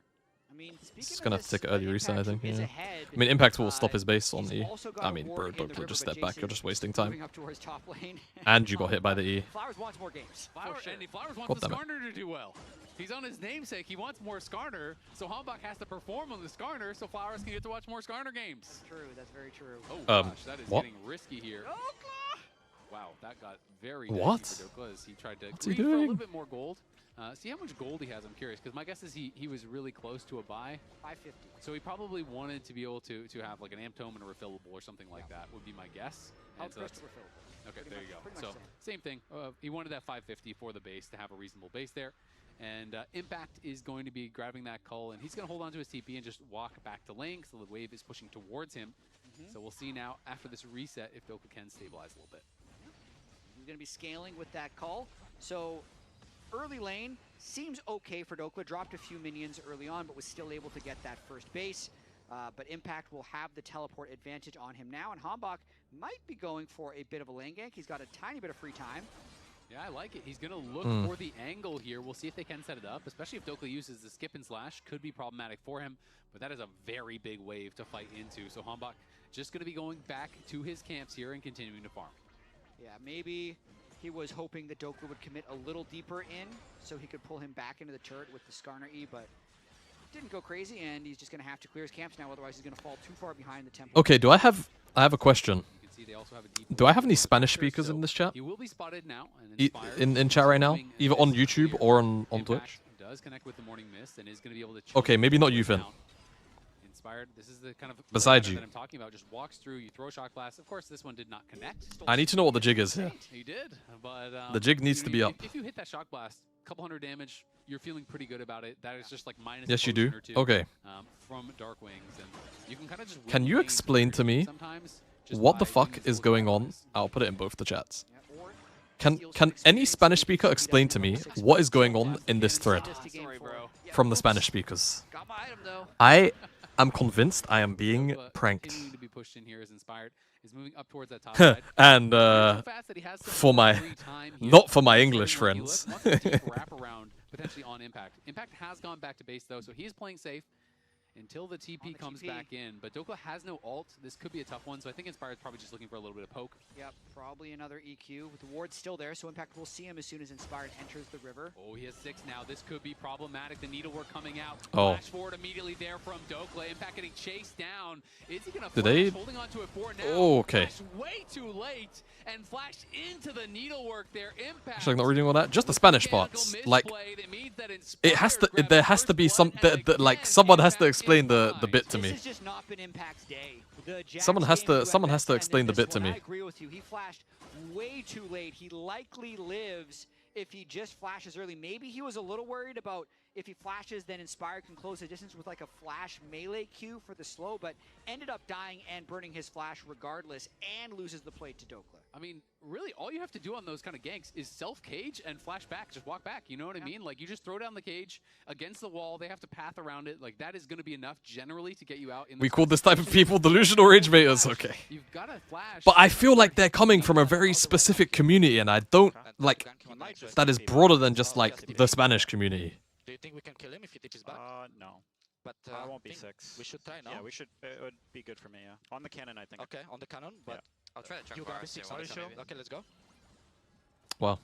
I mean, It's gonna have to take an early reset, I think. Yeah. I mean, Impact will stop his base on E. I mean, bro, Dokla, just step back. You're just wasting time. And you got hit by the E. Flowers wants more games. And Flowers wants the Skarner to do well. He's on his namesake. He wants more Skarner, so Hambach has to perform on the Skarner, so Flowers can get to watch more Skarner games. That's true. That's very true. Oh gosh, that is getting risky here. Wow, that got very dicey for Dokla as he tried to greed for a little bit more gold. See how much gold he has, I'm curious, because my guess is he was really close to a buy. 550. So he probably wanted to be able to have like an amp tome and a refillable or something like that, would be my guess. And so okay, there you go. So same thing. He wanted that 550 for the base to have a reasonable base there. And Impact is going to be grabbing that cull, and he's going to hold on to his TP and just walk back to lane, so the wave is pushing towards him. So we'll see now, after this reset, if Dokla can stabilize a little bit. He's going to be scaling with that cull. So early lane seems okay for Dokla. Dropped a few minions early on, but was still able to get that first base. But Impact will have the teleport advantage on him now, and Hambach might be going for a bit of a lane gank. He's got a tiny bit of free time. Yeah, I like it. He's going to look for the angle here. We'll see if they can set it up, especially if Dokla uses the skip and slash. Could be problematic for him, but that is a very big wave to fight into. So Hambach just going to be going back to his camps here and continuing to farm. Yeah, maybe he was hoping that Dokla would commit a little deeper in so he could pull him back into the turret with the Skarner E, but didn't go crazy, and he's just going to have to clear his camps now, otherwise he's going to fall too far behind the temple. Okay, I have a question. Do I have any Spanish speakers in this chat? He will be spotted now in chat right now, either on YouTube or on Twitch. Does connect with the morning mist and is going to be able to. Okay, maybe not you, Finn. Inspired. This is the kind of beside you that I'm talking about. Just walks through. You throw a shock blast. Of course, this one did not connect. I need to know what the jig is here. He did, but the jig needs to be up. If you hit that shock blast, a couple hundred damage, you're feeling pretty good about it. That is just like minus. Yes, you do. Okay. From Dark Wings, and you can kind of just. Can you explain to me what the fuck is going on? I'll put it in both the chats. Can any Spanish speaker explain to me what is going on in this thread from the Spanish speakers? I am convinced I am being pranked. And for my not for my English friends. Potentially on Impact. Impact has gone back to base though, so he's playing safe until the TP comes back in. But Dokla has no ult. This could be a tough one, so I think Inspired's probably just looking for a little bit of poke. Yep, probably another EQ. With the ward still there, so Impact will see him as soon as Inspired enters the river. Oh, he has 6 now. This could be problematic. The needlework coming out. Oh. Flash forward immediately there from Dokla. Impact getting chased down. Is he going to flash? Holding on to it for now. Oh, okay. Flash way too late and flashed into the needlework there. Impact. Actually, I'm not reading all that. Just the Spanish parts. Like, it has to. There has to be some. Like, someone has to explain the bit to me. This has just not been Impact's day. Someone has to explain the bit to me. I agree with you. He flashed way too late. He likely lives if he just flashes early. Maybe he was a little worried about if he flashes, then Inspired can close the distance with like a flash melee Q for the slow, but ended up dying and burning his flash regardless and loses the plate to Dokla. I mean, really, all you have to do on those kind of ganks is self-cage and flash back. Just walk back, you know what I mean? Like, you just throw down the cage against the wall. They have to path around it. Like, that is going to be enough generally to get you out. We call this type of people delusional rage baiters, okay. You've got to flash. But I feel like they're coming from a very specific community, and I don't, like, that is broader than just, like, the Spanish community. Do you think we can kill him if he teaches back? No. But I won't be 6. We should try now. Yeah, we should. It would be good for me, yeah. On the cannon, I think. Okay, on the cannon, but Yeah. I'll try to check you bar, gotta be see 6 what on it the is, cannon. maybe. Okay, let's go. Well.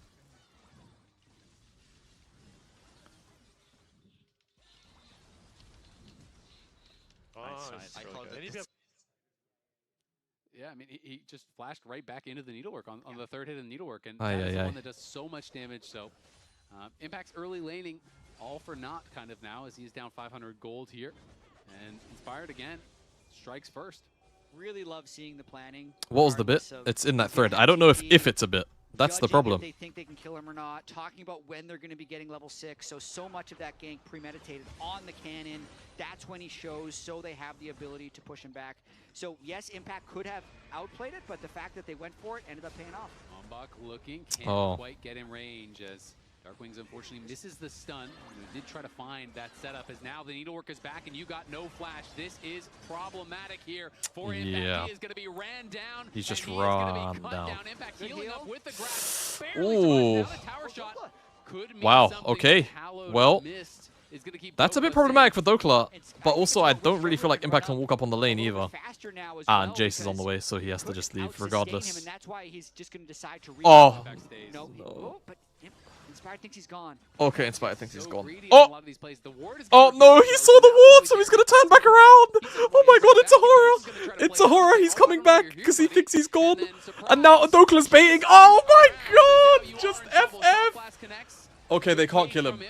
Nice. I Really called good. it. Yeah, I mean, he just flashed right back into the needlework on the third hit of the needlework, and Aye, that's the aye, one aye. that does so much damage. So, Impact's early laning, all for naught kind of now, as he's down 500 gold here. And Inspired again, strikes first. Really love seeing the planning. What was the bit? regardless of It's in that the thread. I don't know if team it's a bit. That's the judging problem. If they think they can kill him or not, talking about when they're going to be getting level 6. So much of that gank premeditated on the cannon. That's when he shows, so they have the ability to push him back. So yes, Impact could have outplayed it, but the fact that they went for it ended up paying off. Ombak looking, can't quite get in range as Darkwings unfortunately misses the stun. He did try to find that setup as now the needlework is back and you got no flash. This is problematic here for Impact. Yeah. He is going to be ran down. He's just and he is gonna be run cut down. Impact Good healing heal. up with the grab. Barely Ooh. survives. Now the tower shot could mean Wow, something, okay. but Hallowed Well, missed is gonna keep That's a bit Dokla problematic safe. for Dokla, It's- but think also it's I about don't really feel like whichever Impact run can walk up on the lane a little either. bit faster now as And well, Jace is on the because way, so he has to could just leave out-sustain regardless. Him, and that's why he's just going to decide to Oh. Impact stays. No, No. but Inspired thinks he's gone. Okay, Inspired thinks he's So gone. greedy on a lot Oh! of these plays. The ward is Oh gonna no, reveal he himself. saw the Now he's ward, so he's gonna turn back around! Oh my god, it's a horror! It's a horror, he's coming back because he thinks he's gone. And now Dokla's baiting. Oh my god! Just FF! Okay, they can't kill him.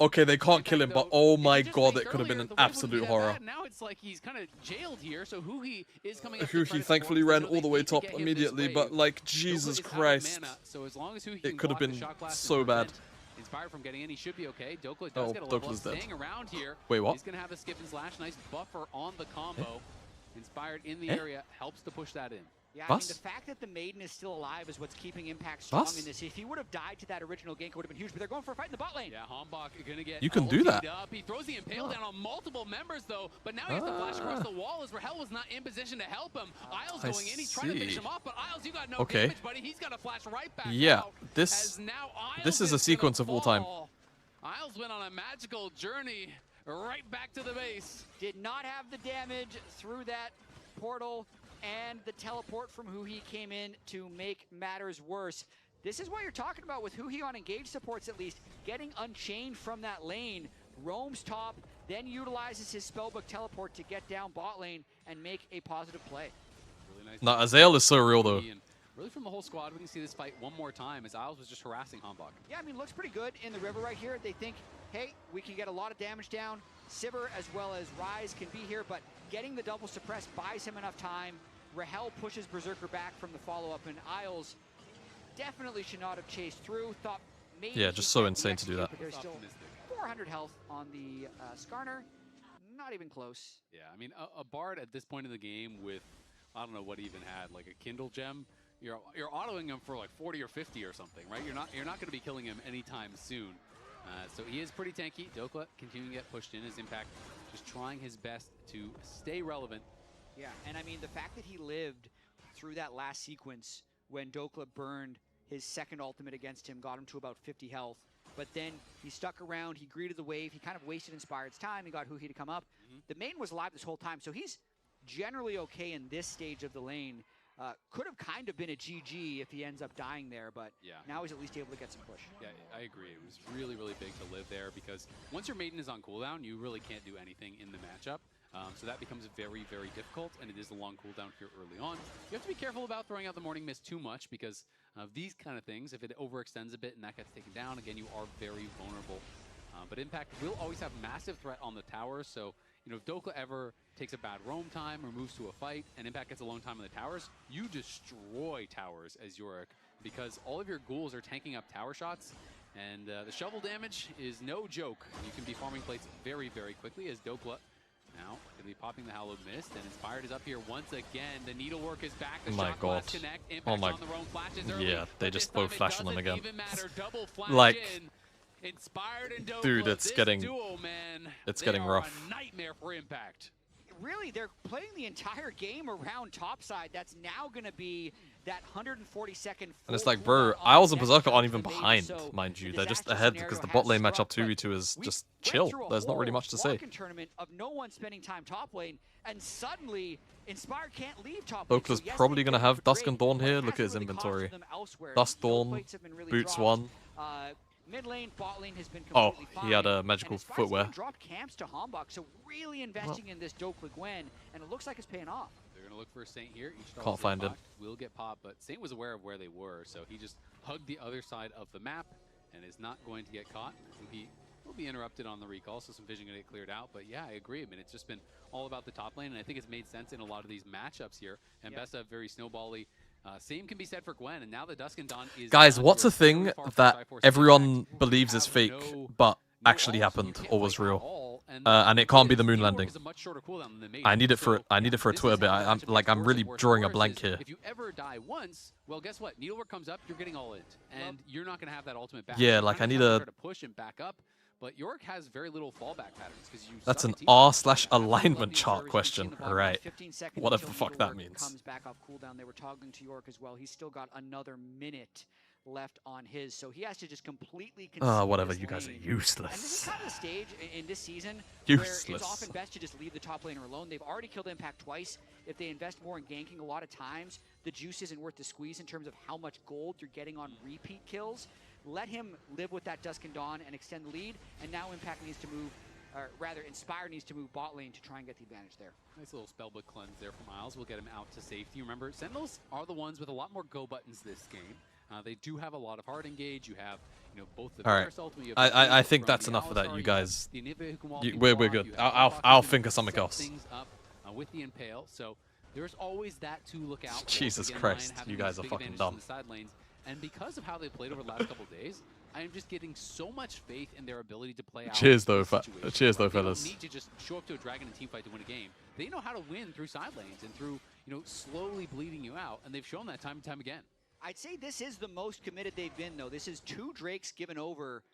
Okay, they can't kill him, but oh my god, it could have been an absolute horror. Now it's like he's kind of jailed here, so Huhi is coming up. Huhi thankfully ran all the way top immediately, but like, Jesus Christ. So as long as Huhi It could have been so bad. Inspired from getting in, he should be okay. Dokla Oh, does get a level Dokla's up, dead. staying around here. Wait, what? He's gonna have the skip and slash, nice buffer on the combo. Inspired in the area helps to push that in. Yeah, I mean, Was? the fact that the Maiden is still alive is what's keeping Impact strong Was? in this. If he would have died to that original gank, it would have been huge, but they're going for a fight in the bot lane. Yeah, Hombach gonna get You can do that. Up. He throws the impale down on multiple members though, but now he has to flash across the wall as Rahel was not in position to help him. Isles I going in, he's trying to finish see. him off, but Isles, you got no Okay. damage, buddy. He's got to flash right back Yeah, out. this as now this Isles is a gonna sequence of all time. fall. Isles went on a magical journey right back to the base. Did not have the damage through that portal, and the teleport from Huhi came in to make matters worse. This is what you're talking about with Huhi on engage supports, at least. Getting unchained from that lane, roams top, then utilizes his spellbook teleport to get down bot lane and make a positive play. Really nice. Nah, Azael is so real though. And really from the whole squad, we can see this fight one more time as Isles was just harassing Hombach. Yeah, I mean, looks pretty good in the river right here. They think, hey, we can get a lot of damage down. Sivir as well as Ryze can be here, but getting the double suppress buys him enough time. Rahel pushes Berserker back from the follow-up, and Isles definitely should not have chased through. Thought maybe Yeah, he just so could insane to do execute, that. But there's still Optimistic. 400 health on the Skarner. Not even close. Yeah, I mean, a Bard at this point in the game with, I don't know what he even had, like a Kindle gem, you're autoing him for like 40 or 50 or something, right? You're not going to be killing him anytime soon. So he is pretty tanky. Dokla continuing to get pushed in his Impact, just trying his best to stay relevant. Yeah, and I mean, the fact that he lived through that last sequence when Dokla burned his second ultimate against him, got him to about 50 health, but then he stuck around, he greeted the wave, he kind of wasted Inspired's time, he got Huhi to come up. The main was alive this whole time, so he's generally okay in this stage of the lane. Could have kind of been a GG if he ends up dying there, but Yeah. now he's at least able to get some push. Yeah, I agree. It was really, really big to live there because once your Maiden is on cooldown, you really can't do anything in the matchup. So that becomes very, very difficult, and it is a long cooldown here early on. You have to be careful about throwing out the Morning Mist too much because of these kind of things. If it overextends a bit and that gets taken down, again, you are very vulnerable. But Impact will always have massive threat on the towers, so you know, if Dokla ever takes a bad roam time or moves to a fight and Impact gets a long time on the towers, you destroy towers as Yorick because all of your ghouls are tanking up tower shots And the shovel damage is no joke. You can be farming plates very, very quickly as Dokla now going to be popping the Hallowed Mist, and Inspired is up here once again. The needlework is back. The My shot God. class connect. Oh Impacts my. on their own flashes early, Yeah, they but just this time both it flash on them doesn't again. even matter. Double flash Like, in. Inspired and Dokla. dude, it's This getting duo, man, it's they getting are rough. A nightmare for Impact. Really, they're playing the entire game around topside. That's now going to be that 140-second. And it's like, bro, Isles and Berserker aren't even behind, mind you. They're just ahead because the bot lane matchup 2v2 is just chill. There's not really much to say. Tournament of no one spending time top lane, and suddenly Inspired can't leave top lane. Dokla's probably going to have Dusk and Dawn here. Look at his inventory. Dusk, Dawn, Boots 1. Mid lane, bot lane has been Oh, completely fine. he had a magical footwear. Dropped camps to Hambach, so really investing in this Dokla Gwen, and it looks like it's paying off. They're going to look for Saint here. Each Can't find him. Will get popped, but Saint was aware of where they were, so he just hugged the other side of the map and is not going to get caught. I think he will be interrupted on the recall, so some vision going to get cleared out. But yeah, I agree. I mean, it's just been all about the top lane, and I think it's made sense in a lot of these matchups here. And Bessa very snowbally. Same can be said for Gwen, and now the Dusk and Dawn is... Guys, what's a thing that everyone believes is fake, but actually happened or was real? And it can't be the moon landing. I need it for a Twitter bit. I'm really drawing a blank here. If you ever die once, well, guess what? Needlework comes up, you're getting all in, and you're not going to have that ultimate back. Yeah, like I need a... to push and back up. But York has very little fallback patterns because you. That's an R/alignment chart question, right? Whatever the fuck that means. Comes back off cooldown. They were toggling to York as well. He's still got another minute left on his, so he has to just completely. Whatever. You guys are useless. And this is kind of the stage in this season useless. where it's often best to just leave the top laner alone. They've already killed Impact twice. If they invest more in ganking, a lot of times the juice isn't worth the squeeze in terms of how much gold you're getting on repeat kills. Let him live with that Dusk and Dawn and extend the lead, and now Impact needs to move, or rather Inspire needs to move bot lane to try and get the advantage there. Nice little spellbook cleanse there from Isles. We'll get him out to safety. Remember, Sentinels are the ones with a lot more go buttons this game. They do have a lot of hard engage. You have, both the Varus ultimate. I think that's enough of that, you guys. We're good. I'll think of something else. Things up with the Impale, so there's always that to look out for. Jesus Christ, you guys are fucking dumb. And because of how they played over the last couple of days, I am just getting so much faith in their ability to play out. Cheers though, fellas. They don't fellas. need to just show up to a dragon and teamfight to win a game. They know how to win through side lanes and through, slowly bleeding you out, and they've shown that time and time again. I'd say this is the most committed they've been, though. This is 2 Drakes given over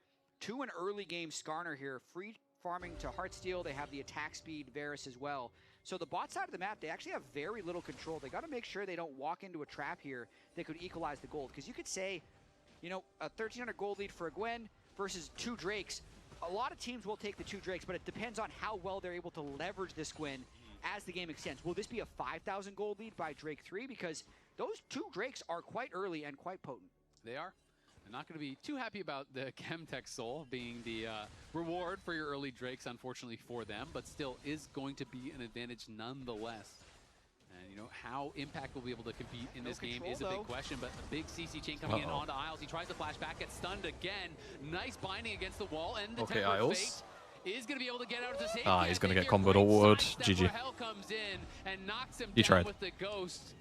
to an early game Skarner here, free farming to Heartsteel. They have the attack speed Varus as well. So the bot side of the map, they actually have very little control. They got to make sure they don't walk into a trap here that could equalize the gold. Because you could say, a 1,300 gold lead for a Gwen versus 2 Drakes. A lot of teams will take the 2 Drakes, but it depends on how well they're able to leverage this Gwen as the game extends. Will this be a 5,000 gold lead by Drake 3? Because those 2 Drakes are quite early and quite potent. They are. I'm not going to be too happy about the Chemtech Soul being the reward for your early Drakes, unfortunately for them, but still is going to be an advantage nonetheless. And how Impact will be able to compete in this game is a big question, but a big CC chain coming in onto Isles. He tries to flash back, gets stunned again. Nice binding against the wall, and the Tempered Fate is going to be able to get out of the safety. He's going to get comboed or ward. GG. Hell comes in and knocks him He down tried. with the Ghost.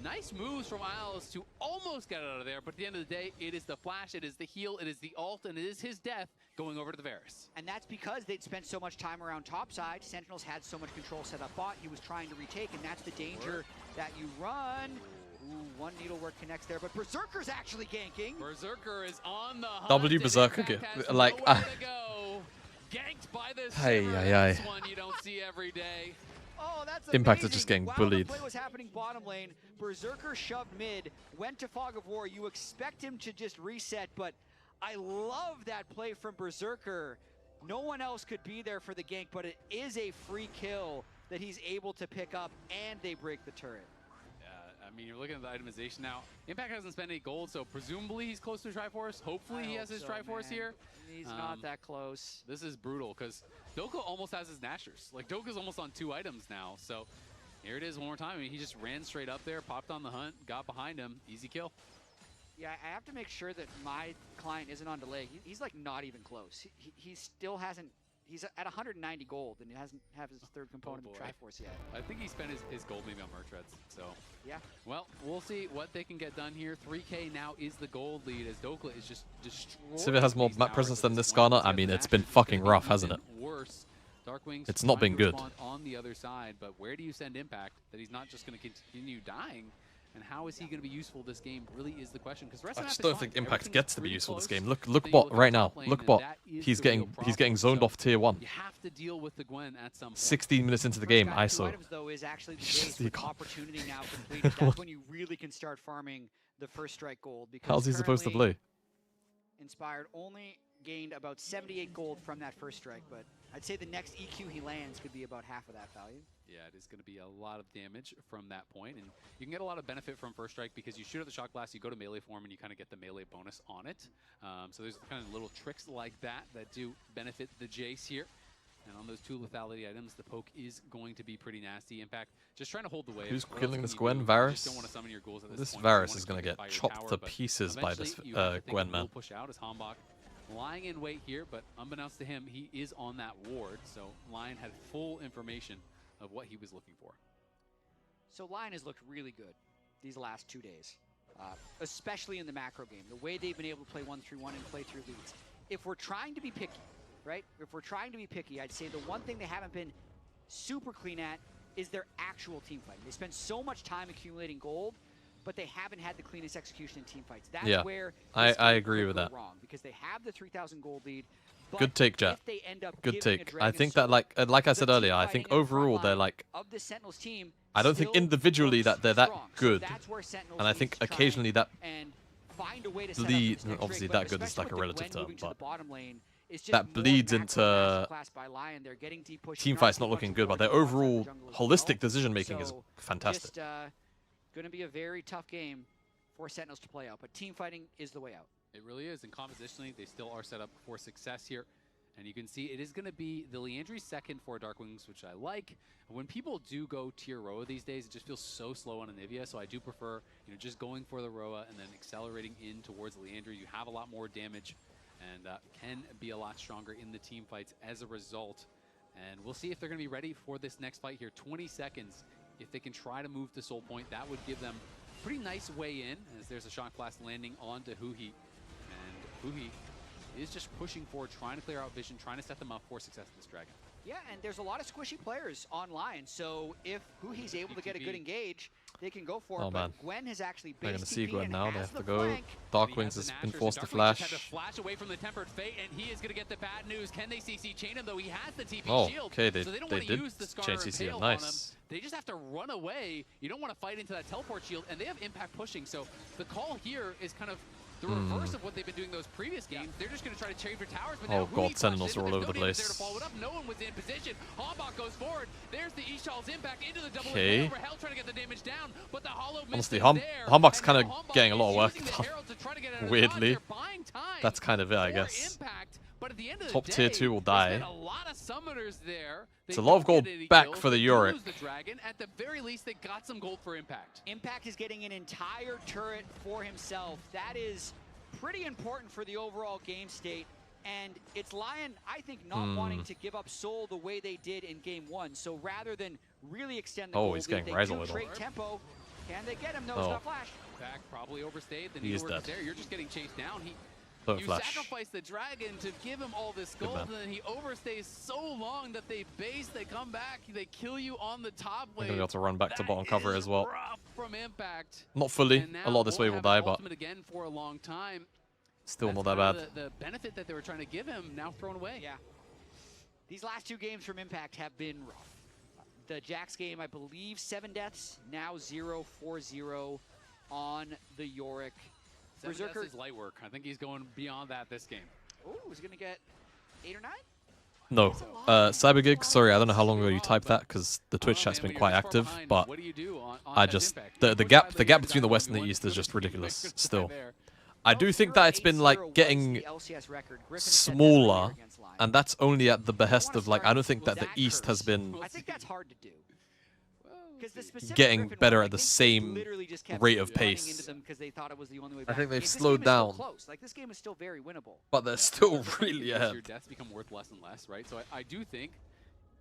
Nice moves from Isles to almost get out of there, but at the end of the day, it is the flash, it is the heal, it is the ult, and it is his death going over to the Varus. And that's because they'd spent so much time around topside. Sentinels had so much control set up bot, he was trying to retake, and that's the danger that you run. Ooh, 1 needlework connects there, but Berserker's actually ganking. Berserker is on the hunt. W Berserker, like, ganked by this This one you don't see every day. Oh, that's Impact is amazing. just getting While bullied. the play was happening bottom lane, Berserker shoved mid, went to Fog of War. You expect him to just reset, but I love that play from Berserker. No one else could be there for the gank, but it is a free kill that he's able to pick up, and they break the turret. I mean, you're looking at the itemization now. Impact hasn't spent any gold, so presumably he's close to Triforce. Hopefully he has his Triforce here. He's not that close. This is brutal, because Doka almost has his Nashers. Like, Doka's almost on 2 items now, so here it is one more time. I mean, he just ran straight up there, popped on the hunt, got behind him. Easy kill. Yeah, I have to make sure that my client isn't on delay. He's like not even close. He still hasn't He's at 190 gold, and he hasn't have his third component of Triforce yet. I think he spent his gold maybe on Mertreads. So yeah. Well, we'll see what they can get done here. 3K now is the gold lead as Dokla is just destroying. Civ has more map presence than this Skarner. I mean, it's been fucking rough, hasn't it? Worse. Darkwing's it's not been good. On the other side, but where do you send Impact that he's not just going to continue dying? And how is he going to be useful this game really is the question. Because I just don't think Impact gets to be useful this game. Look bot right now. Look bot. He's getting zoned off tier 1. You have to deal with the Gwen at some point. 16 minutes into the game, ISO. Items, though, is actually the case with opportunity now completed. That's when you really can start farming the first strike gold. How's he supposed to play? Inspired only gained about 78 gold from that first strike, but I'd say the next EQ he lands could be about half of that value. Yeah, it is going to be a lot of damage from that point, and you can get a lot of benefit from first strike because you shoot at the shock blast, you go to melee form, and you kind of get the melee bonus on it. So there's kind of little tricks like that that do benefit the Jace here. And on those 2 lethality items, the poke is going to be pretty nasty. Impact just trying to hold the wave. Who's killing this Gwen? Varus? This Varus is going to get chopped to pieces by this Gwen, man. Push out as Hambach lying in wait here, but unbeknownst to him, he is on that ward. So Lion had full information of what he was looking for. So Lion has looked really good these last 2 days, especially in the macro game. The way they've been able to play 1-3-1 and play through leads. If we're trying to be picky, right? If we're trying to be picky, I'd say the one thing they haven't been super clean at is their actual team fighting. They spend so much time accumulating gold, but they haven't had the cleanest execution in team fights. That's where I agree with that. Wrong, because they have the 3,000 gold lead. Good take, Jet. Good take. I think that, like I said earlier, I think overall they're like, I don't think individually that they're that good, and I think occasionally that bleed. Obviously, that good is like a relative term, but that bleeds into team fights not looking good. But their overall holistic decision making is fantastic. Going to be a very tough game for Sentinels to play out, but team fighting is the way out. It really is, and compositionally, they still are set up for success here. And you can see it is going to be the Liandry's second for Darkwings, which I like. And when people do go tier Roa these days, it just feels so slow on Anivia, so I do prefer just going for the Roa and then accelerating in towards Liandry. You have a lot more damage and can be a lot stronger in the team fights as a result. And we'll see if they're going to be ready for this next fight here. 20 seconds. If they can try to move to Soul Point, that would give them a pretty nice way in, as there's a shock blast landing onto Huhi. And Huhi is just pushing forward, trying to clear out vision, trying to set them up for success with this dragon. Yeah, and there's a lot of squishy players online, so if Huhi's able to get a good engage, they can go for it. But Gwen has actually they're going to see Gwen now. They have to go. Darkwings has been forced to flash. Had to flash away from the Tempered Fate, and he is going to get the bad news. Can they CC chain him, though? He has the TP shield. Okay, they so they don't did use the chain CC him. Nice. They just have to run away. You don't want to fight into that teleport shield, and they have Impact pushing. So the call here is kind of the reverse of what they've been doing those previous games. They're just going to try to trade for towers, but now God, Sentinels are all over the place. There to follow it up. No one was in position. Hambach goes forward. There's the Ishal's impact into the double okay. overheld, trying to get the damage down, but the hollow honestly, Hambach's kind of getting a lot of work done. Weirdly. That's kind of it, I guess. But at the end of Top the tier day, 2 will die. a lot of summoners there. It's a lot of gold back for the Yorick. The dragon. At the very least, they got some gold for Impact. Impact is getting an entire turret for himself. That is pretty important for the overall game state. And it's Lion, I think, not wanting to give up Soul the way they did in game 1. So rather than really extend the gold, he's getting they do Razzle trade tempo. Can they get him? No, it's not flash. Back probably overstayed. The he is dead. There. You're just getting chased down. You flash. sacrifice the dragon to give him all this gold, and then he overstays so long that they base, they come back, they kill you on the top wave. They're going to be able to run back to bottom cover as well. Rough from Impact. Not fully. A lot of this wave will die, but again for a long time. Still not that bad. The benefit that they were trying to give him now thrown away. Yeah. These last 2 games from Impact have been rough. The Jax game, I believe, 7 deaths. Now 0-4-0 on the Yorick. Berserker is light work. I think he's going beyond that this game. Oh, he's going to get 8 or 9? No. Cybergig, sorry, I don't know how long ago you typed that because the Twitch chat's been quite active, but I just the gap between the West and the East is just ridiculous still. I do think that it's been like getting smaller, and that's only at the behest of like I don't think that the East has been. I think that's hard to do. getting better at the same rate of pace. I think they've slowed down. Like, this game is still very winnable. But they're still really ahead. Your deaths become worth less and less, right? So I do think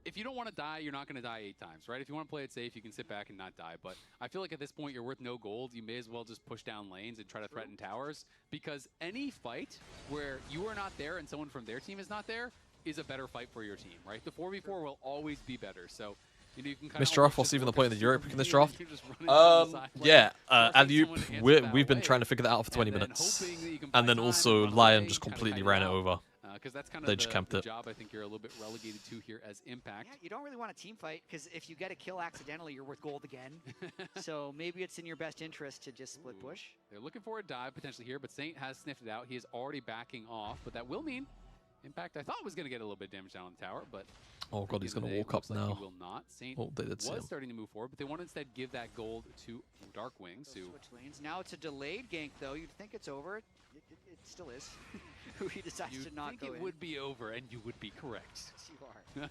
if you don't want to die, you're not going to die 8 times, right? If you want to play it safe, you can sit back and not die. But I feel like at this point, you're worth no gold. You may as well just push down lanes and try to threaten towers, because any fight where you are not there and someone from their team is not there is a better fight for your team, right? The 4v4 will always be better. So you can kind Mr. Off, what's even the point of the Europe picking this draft? Yeah, alley-oop, we've been trying to figure that out for 20 minutes. And then also LYON just completely ran it over. Because that's kind They of just camped the it. job I think you're a little bit relegated to here as Impact. Yeah, you don't really want a team fight, because if you get a kill accidentally, you're worth gold again. So maybe it's in your best interest to just split push. They're looking for a dive potentially here, but Saint has sniffed it out. He is already backing off, but that will mean Impact, I thought, was going to get a little bit of damage down on the tower, but Oh god, he's going to walk up like now. He will not. Saint Oh, they did see was him. starting to move forward, but they want to instead give that gold to Darkwings, who Switch lanes. Now it's a delayed gank, though. You'd think it's over. It still is. He decides to not go in. it would be over, and you would be correct. Yes, you are.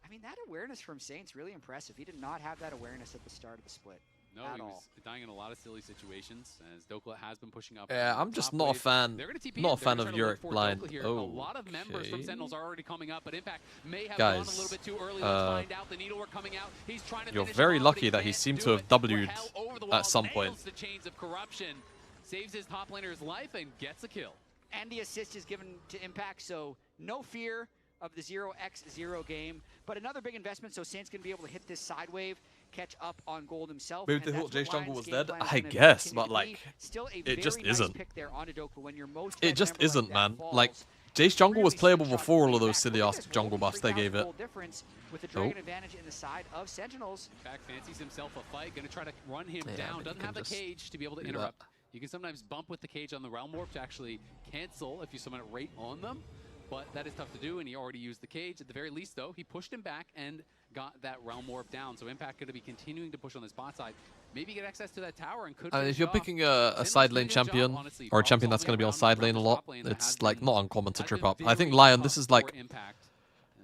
I mean, that awareness from Saint's really impressive. He did not have that awareness at the start of the split. No, he was dying in a lot of silly situations, as Dokla has been pushing up. Yeah, I'm just not a fan. Not a fan of Europe blind. A lot of members from Sentinels are already coming up, but Impact may have Guys, gone a little bit too early. Let's find out. The needlework coming out. He's trying to you're finish very him off, lucky but that he can't seemed do to have it. W'd Hell over the wall, at some point. nails the chains of corruption, saves his top laner's life, and gets a kill. And the assist is given to Impact, so no fear of the 0x0 game. But another big investment, so Saint's going to be able to hit this side wave, catch up on gold himself. Maybe they and thought that's Jace what Jungle Lion's was game dead. plan is I gonna guess, continue but to like, be. Still a it very just nice isn't. pick there on Dokla when your most It just member like isn't, that man. falls. Like, Jace Jungle was Really playable shot before way all of those back. silly Look at ass this, jungle buffs they 3,000 gave it. gold difference with the Dragon advantage in the side of Sentinels. Back fancies himself a fight, going to try to run him Yeah, down. but Doesn't you have the can just cage to be able to do interrupt. that. You can sometimes bump with the cage on the Realm Warp to actually cancel if you summon it right on them, but that is tough to do, and he already used the cage. At the very least, though, he pushed him back and got that Realm Warp down, so Impact going to be continuing to push on the spot side. Maybe get access to that tower and could And if finish you're off. picking a Sentinels side did lane a good job, champion, honestly, or a champion problem that's going to be on solving side around lane a the lot, top lane that it's has like been- not uncommon to has trip been up. I think very LYON, tough this is for like, Impact.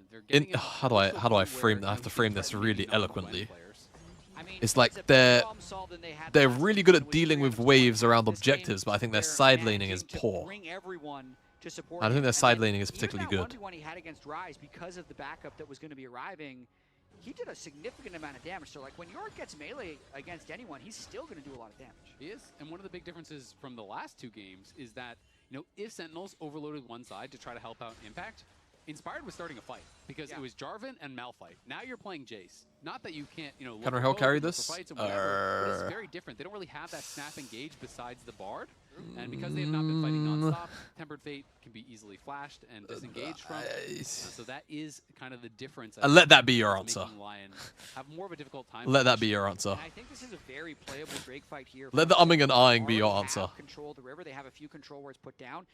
They're getting how do I frame that? I have to frame this really eloquently. It's like a better problem solved than they had they're last really game good when at it was dealing 3 with on 20. waves around This game, objectives, but I think their they're side laning is managing to poor. bring everyone to support I don't think him. their And side then laning is even particularly that good. 1v1 he had against Rise, because of the backup that was going to be arriving, he did a significant amount of damage. So like when York gets melee against anyone, he's still going to do a lot of damage. He is, and one of the big differences from the last 2 games is that, if Sentinels overloaded one side to try to help out Impact, Inspired was starting a fight because it was Jarvan and Malphite. Now you're playing Jace. Not that you can't, look Can at Rahel both carry and look this? for fights and whatever, but it's very different. They don't really have that snap engage besides the Bard, and because they have not been fighting nonstop, Tempered Fate can be easily flashed and disengaged from. So that is kind of the difference. Let that be your answer. Making LYON have more of a difficult time. Let that be your answer. And I think this is a very playable Drake fight here. Let the umming and ahhing be your Already answer. have control of the river. They have a few control wards put down.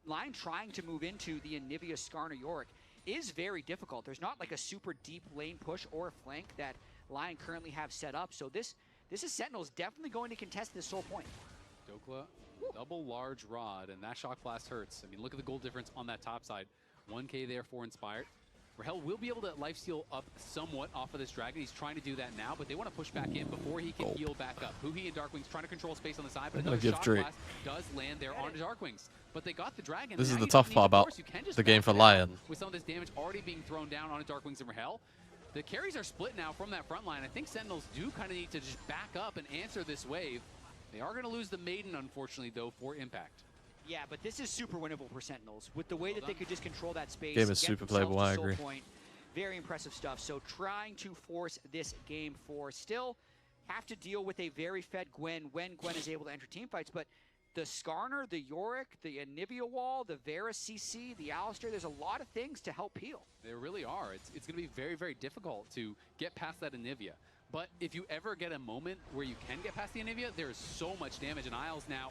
LYON trying to move into the Anivia Skarner Yorick is very difficult. There's not like a super deep lane push or flank that LYON currently have set up. So this is Sentinels definitely going to contest this sole point. Dokla, double large rod, and that shock blast hurts. I mean, look at the gold difference on that top side. 1k there for Inspired. Rahel will be able to lifesteal up somewhat off of this dragon. He's trying to do that now, but they want to push back in before he can heal back up. Huhi and Darkwings trying to control space on the side, but another shock blast does land there onto Darkwings. But they got the dragon. This is Now the you tough don't need part to about force. You can just the game back for it out LYON. with some of this damage already being thrown down onto Darkwings and Rahel. The carries are split now from that front line. I think Sentinels do kind of need to just back up and answer this wave. They are going to lose the Maiden, unfortunately, though, for Impact. Yeah, but this is super winnable for Sentinels. With the way that they could just control that space. Game is get super themselves playable, to I soul agree. Point. Very impressive stuff. So trying to force this game for still have to deal with a very fed Gwen when Gwen is able to enter team fights. But the Skarner, the Yorick, the Anivia Wall, the Varus CC, the Alistair, there's a lot of things to help heal. There really are. It's going to be very, very difficult to get past that Anivia. But if you ever get a moment where you can get past the Anivia, there's so much damage. And Isles now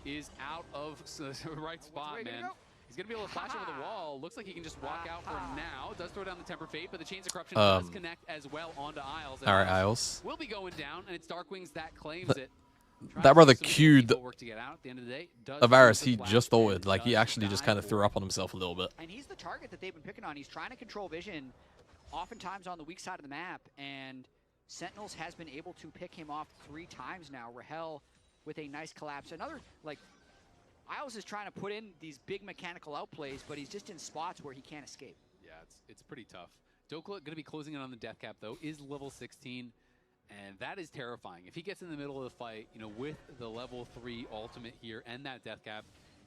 is out of the right spot, man. He's going to be able to flash over the wall. Looks like he can just walk out for now. Does throw down the Temper Fate, but the Chains of Corruption does connect as well onto Isles. All right, Isles. Will be going down, and it's Darkwings that claims it. That rather cued Avaris, he just ulted. Like, he actually just kind of threw up on himself a little bit. And he's the target that they've been picking on. He's trying to control vision, oftentimes on the weak side of the map, and Sentinels has been able to pick him off 3 times now. Rahel with a nice collapse. Another, like, Isles is trying to put in these big mechanical outplays, but he's just in spots where he can't escape. Yeah, it's pretty tough. Dokla going to be closing in on the death cap, though, is level 16, and that is terrifying. If he gets in the middle of the fight, you know, with the level 3 ultimate here and that death cap,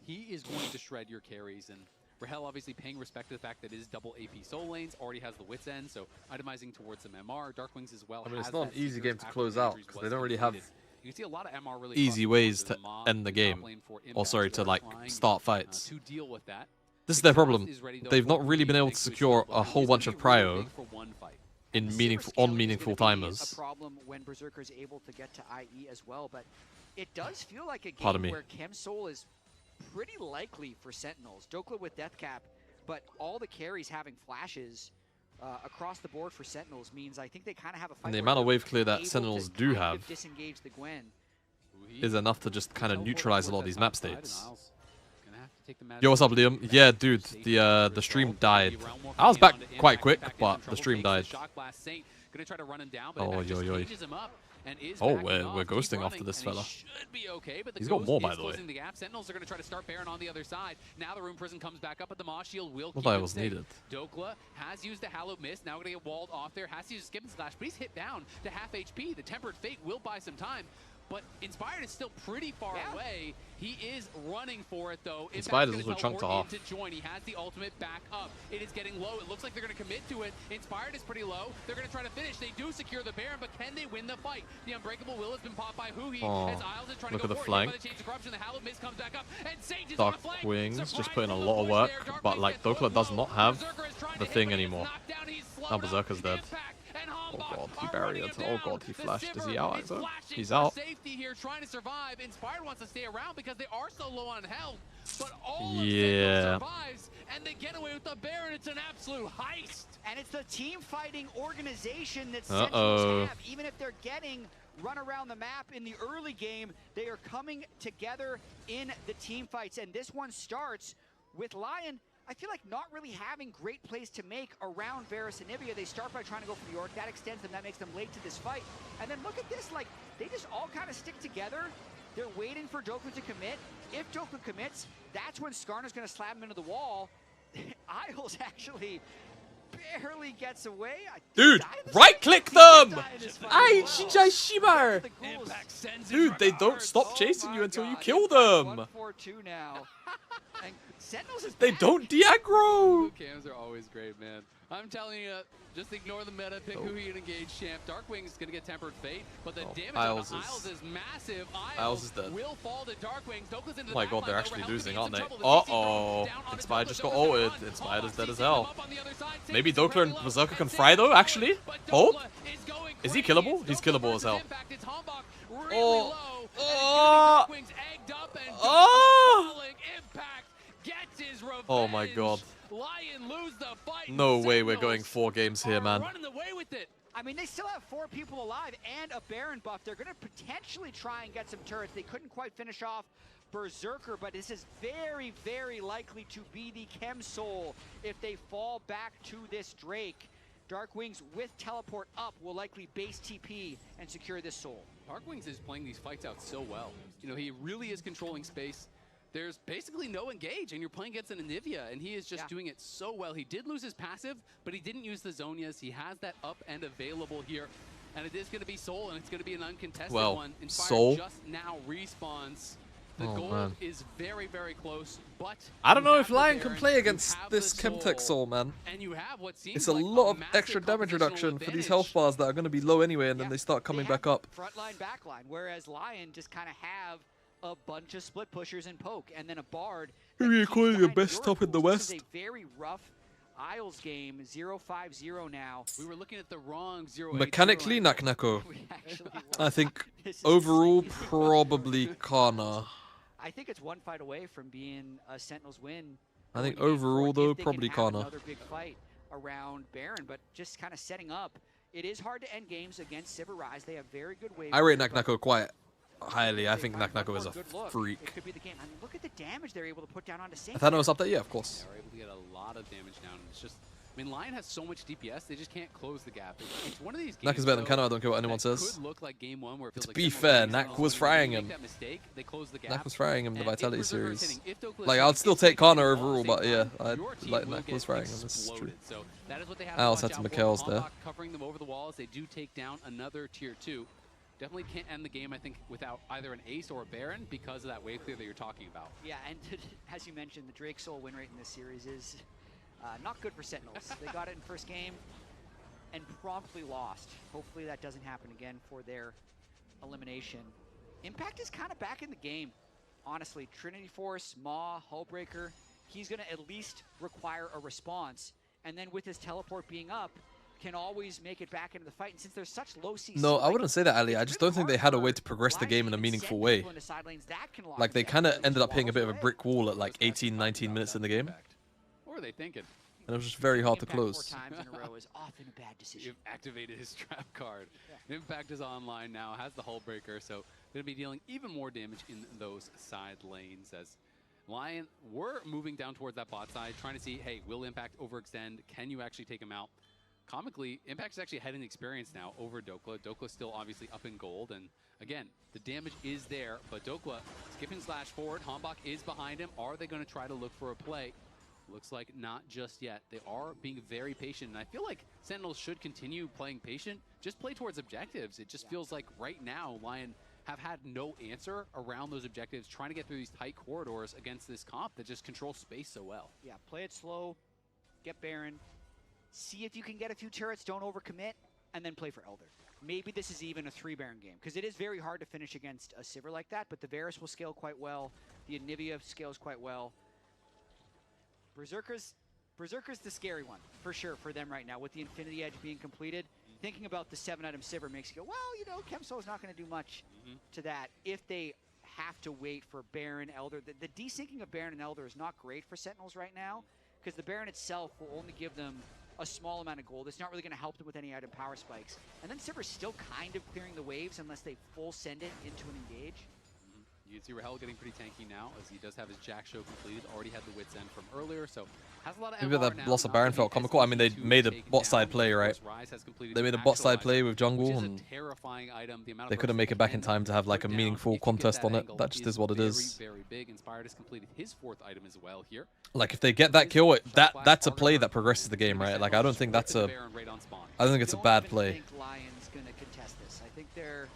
he is going to shred your carries. And Rahel obviously paying respect to the fact that it is double AP soul lanes, already has the wits end, so itemizing towards some MR. Darkwings as well. I mean, it's not an easy game to close out because they don't really have you can see a lot of MR really easy ways to end the game. Or sorry, to like start fights. To deal with that. This is their problem. They've not really been able to secure a whole bunch of prio in meaningful timers. A problem when Berserker is able to get to IE as well, but it does feel like a game where Chemsoul is pretty likely for Sentinels. Dokla with death cap, but all the carries having flashes across the board for Sentinels means I think they kind of have a fight. And the amount of wave clear that Sentinels do have disengage the Gwen is enough to just kind of neutralize a lot of these map states. Yo, what's up, Liam? Yeah, dude, the stream died. I was back quite quick, but the stream died. Oh, yo, yo. Oh, we're ghosting after this fella. He's got more, by the way. Sentinels are going to try to start Baron on the other side. Now the Rune Prison comes back up, but the Maw Shield will keep it was needed. Dokla has used the Hallowed Mist. Now going to get walled off there. Has to use Skip and Slash, but he's hit down to half HP. The Tempered Fate will buy some time. But Inspired is still pretty far away. He is running for it, though. Inspired is also chunked off. To join. He has the ultimate back up. It is getting low. It looks like they're going to commit to it. Inspired is pretty low. They're going to try to finish. They do secure the Baron, but can they win the fight? The Unbreakable Will has been popped by Huhi. As Isles is trying look to go at the for flank. it. The Corruption, the Hallowed Mist comes back up, and Sage is on the flank. Darkwings just putting a lot of work, but like Dokla does not have the thing anymore. Now Berserker's dead. Oh god, he barriered. Oh god, he flashed. Is he out? He's out. Safety here, trying to survive. Inspired wants to stay around because they are so low on health. But all survives, and they get away with the Baron. It's an absolute heist. And it's the team fighting organization that Sentinels have. Even if they're getting run around the map in the early game, they are coming together in the team fights. And this one starts with LYON. I feel like not really having great plays to make around Varus and Nivea. They start by trying to go for the Orc. That extends them. That makes them late to this fight. And then look at this. Like, they just all kind of stick together. They're waiting for Dokla to commit. If Dokla commits, that's when Skarner's going to slap him into the wall. Isles actually barely gets away. Dude, right-click them! Dude, they don't stop chasing you until you kill them. 1-4-2 now. And Sentinels is they don't de-aggro! Cams are always great, man. I'm telling you, just ignore the meta, pick who you engage champ. Darkwing is going to get Tempered Fate, but the damage on Isles is massive. Isles is dead. Will fall to Darkwing. Dokla's into oh my god, they're actually losing, aren't they? Uh-oh. Inspired just got ulted. Inspired is dead as hell. Maybe Dokla and Berserker can fry though, actually? Hope? Is he killable? He's killable as hell. Oh. Oh my god. No way we're going 4 games here, man. I mean, they still have 4 people alive and a Baron buff. They're going to potentially try and get some turrets. They couldn't quite finish off Berserker, but this is very, very likely to be the Chemsoul if they fall back to this Drake. Darkwings with teleport up will likely base TP and secure this soul. Darkwings is playing these fights out so well. You know, he really is controlling space. There's basically no engage, and you're playing against an Anivia, and he is just doing it so well. He did lose his passive, but he didn't use the Zonias. He has that up end available here, and it is going to be Soul, and it's going to be an uncontested one. Inspired Soul just now respawns. The goal is very, very close, but I don't know if LYON can play against this Chemtech Soul, man. And you have what seems it's a lot of extra damage reduction for these health bars that are going to be low anyway, and then they start coming back up. Frontline, backline, whereas LYON just kind of have a bunch of split pushers and poke, and then a Bard. Who are you calling the best top in the West? This is a very rough Isles game, 0-5-0 now. We were looking at the wrong 0-8. Mechanically, Naknako. I think overall, probably Kana. I think it's one fight away from being a Sentinels win. I think overall, though, probably Kana. Another big fight around Baron, but just kind of setting up. It is hard to end games against Sivir Rise. They have very good waves. I rate Naknako quite highly. I think Naknako is a freak. It could be the game. I mean, look at the damage they're able to put down onto Saint. Thanos up there? Yeah, of course. They're able to get a lot of damage down. It's just I mean, Lion has so much DPS, they just can't close the gap. It's one of these games. Nak is better than Kano, I don't care what anyone says. Could look like game 1 where it feels To like be fair, Nak was frying him. Mistake, they close the gap. Nak was frying him in the And if Vitality Berserker is series. hitting, if Dokla is Like, I'd hitting, still if take they hit Kana all at the overall, same but yeah, time, I'd your team like will Nak get was frying him. This is true. exploded. So that is what they have I to also watch had some out for. Mikhails there. Hambach covering them over the walls. They do take down another tier 2. Definitely can't end the game, I think, without either an ace or a Baron because of that wave clear that you're talking about. Yeah, and as you mentioned, the Drake Soul win rate in this series is not good for Sentinels. They got it in first game and promptly lost. Hopefully that doesn't happen again for their elimination. Impact is kind of back in the game, honestly. Trinity Force, Maw, Hullbreaker, he's going to at least require a response. And then with his teleport being up, can always make it back into the fight. And since there's such low CC, No, I wouldn't say that, Ali. I just don't think they had a way to progress the game in a meaningful way. Like, they kind of ended up hitting a bit of a brick wall at like 18, 19 minutes in the game. What were they thinking? And it was just very hard to Impact close. 4 times in a row is often a bad decision. You've activated his trap card. Impact is online now, has the Hullbreaker, so going to be dealing even more damage in those side lanes as Lion were moving down towards that bot side, trying to see, hey, will Impact overextend? Can you actually take him out? Comically, Impact is actually ahead in experience now over Dokla. Dokla's still obviously up in gold, and again, the damage is there, but Dokla skipping slash forward. Hambach is behind him. Are they going to try to look for a play? Looks like not just yet. They are being very patient, and I feel like Sentinels should continue playing patient. Just play towards objectives. It just feels like right now, Lion have had no answer around those objectives, trying to get through these tight corridors against this comp that just controls space so well. Yeah, play it slow, get Baron, see if you can get a few turrets, don't overcommit, and then play for Elder. Maybe this is even a 3 Baron game, because it is very hard to finish against a Sivir like that, but the Varus will scale quite well, the Anivia scales quite well. Berserker's the scary one, for sure, for them right now, with the Infinity Edge being completed. Thinking about the 7-item Sivir makes you go, well, you know, Chemsoul's not going to do much to that if they have to wait for Baron, Elder. The desyncing of Baron and Elder is not great for Sentinels right now, because the Baron itself will only give them a small amount of gold. It's not really going to help them with any item power spikes. And then Sivir's still kind of clearing the waves unless they full send it into an engage. You can see Rahel getting pretty tanky now, as he does have his Jack show completed. Already had the Wits End from earlier, so has a lot of Maybe MR that now, loss of not Baron gonna felt be comical. I mean, they as made a easy to bot take side down. play, right? Rise has completed They the made a bot side actual play item, with jungle, which is a and terrifying item. The amount of they couldn't make it back in time to have like a down meaningful if you get contest on it. angle That just is what it is. Very big. Inspired has completed his 4th item as well here. Like, if they get that kill, that's a play that progresses the game, right? Like, I don't think that's a, I don't think it's a bad play. Think Lion's going to contest this. I think they're...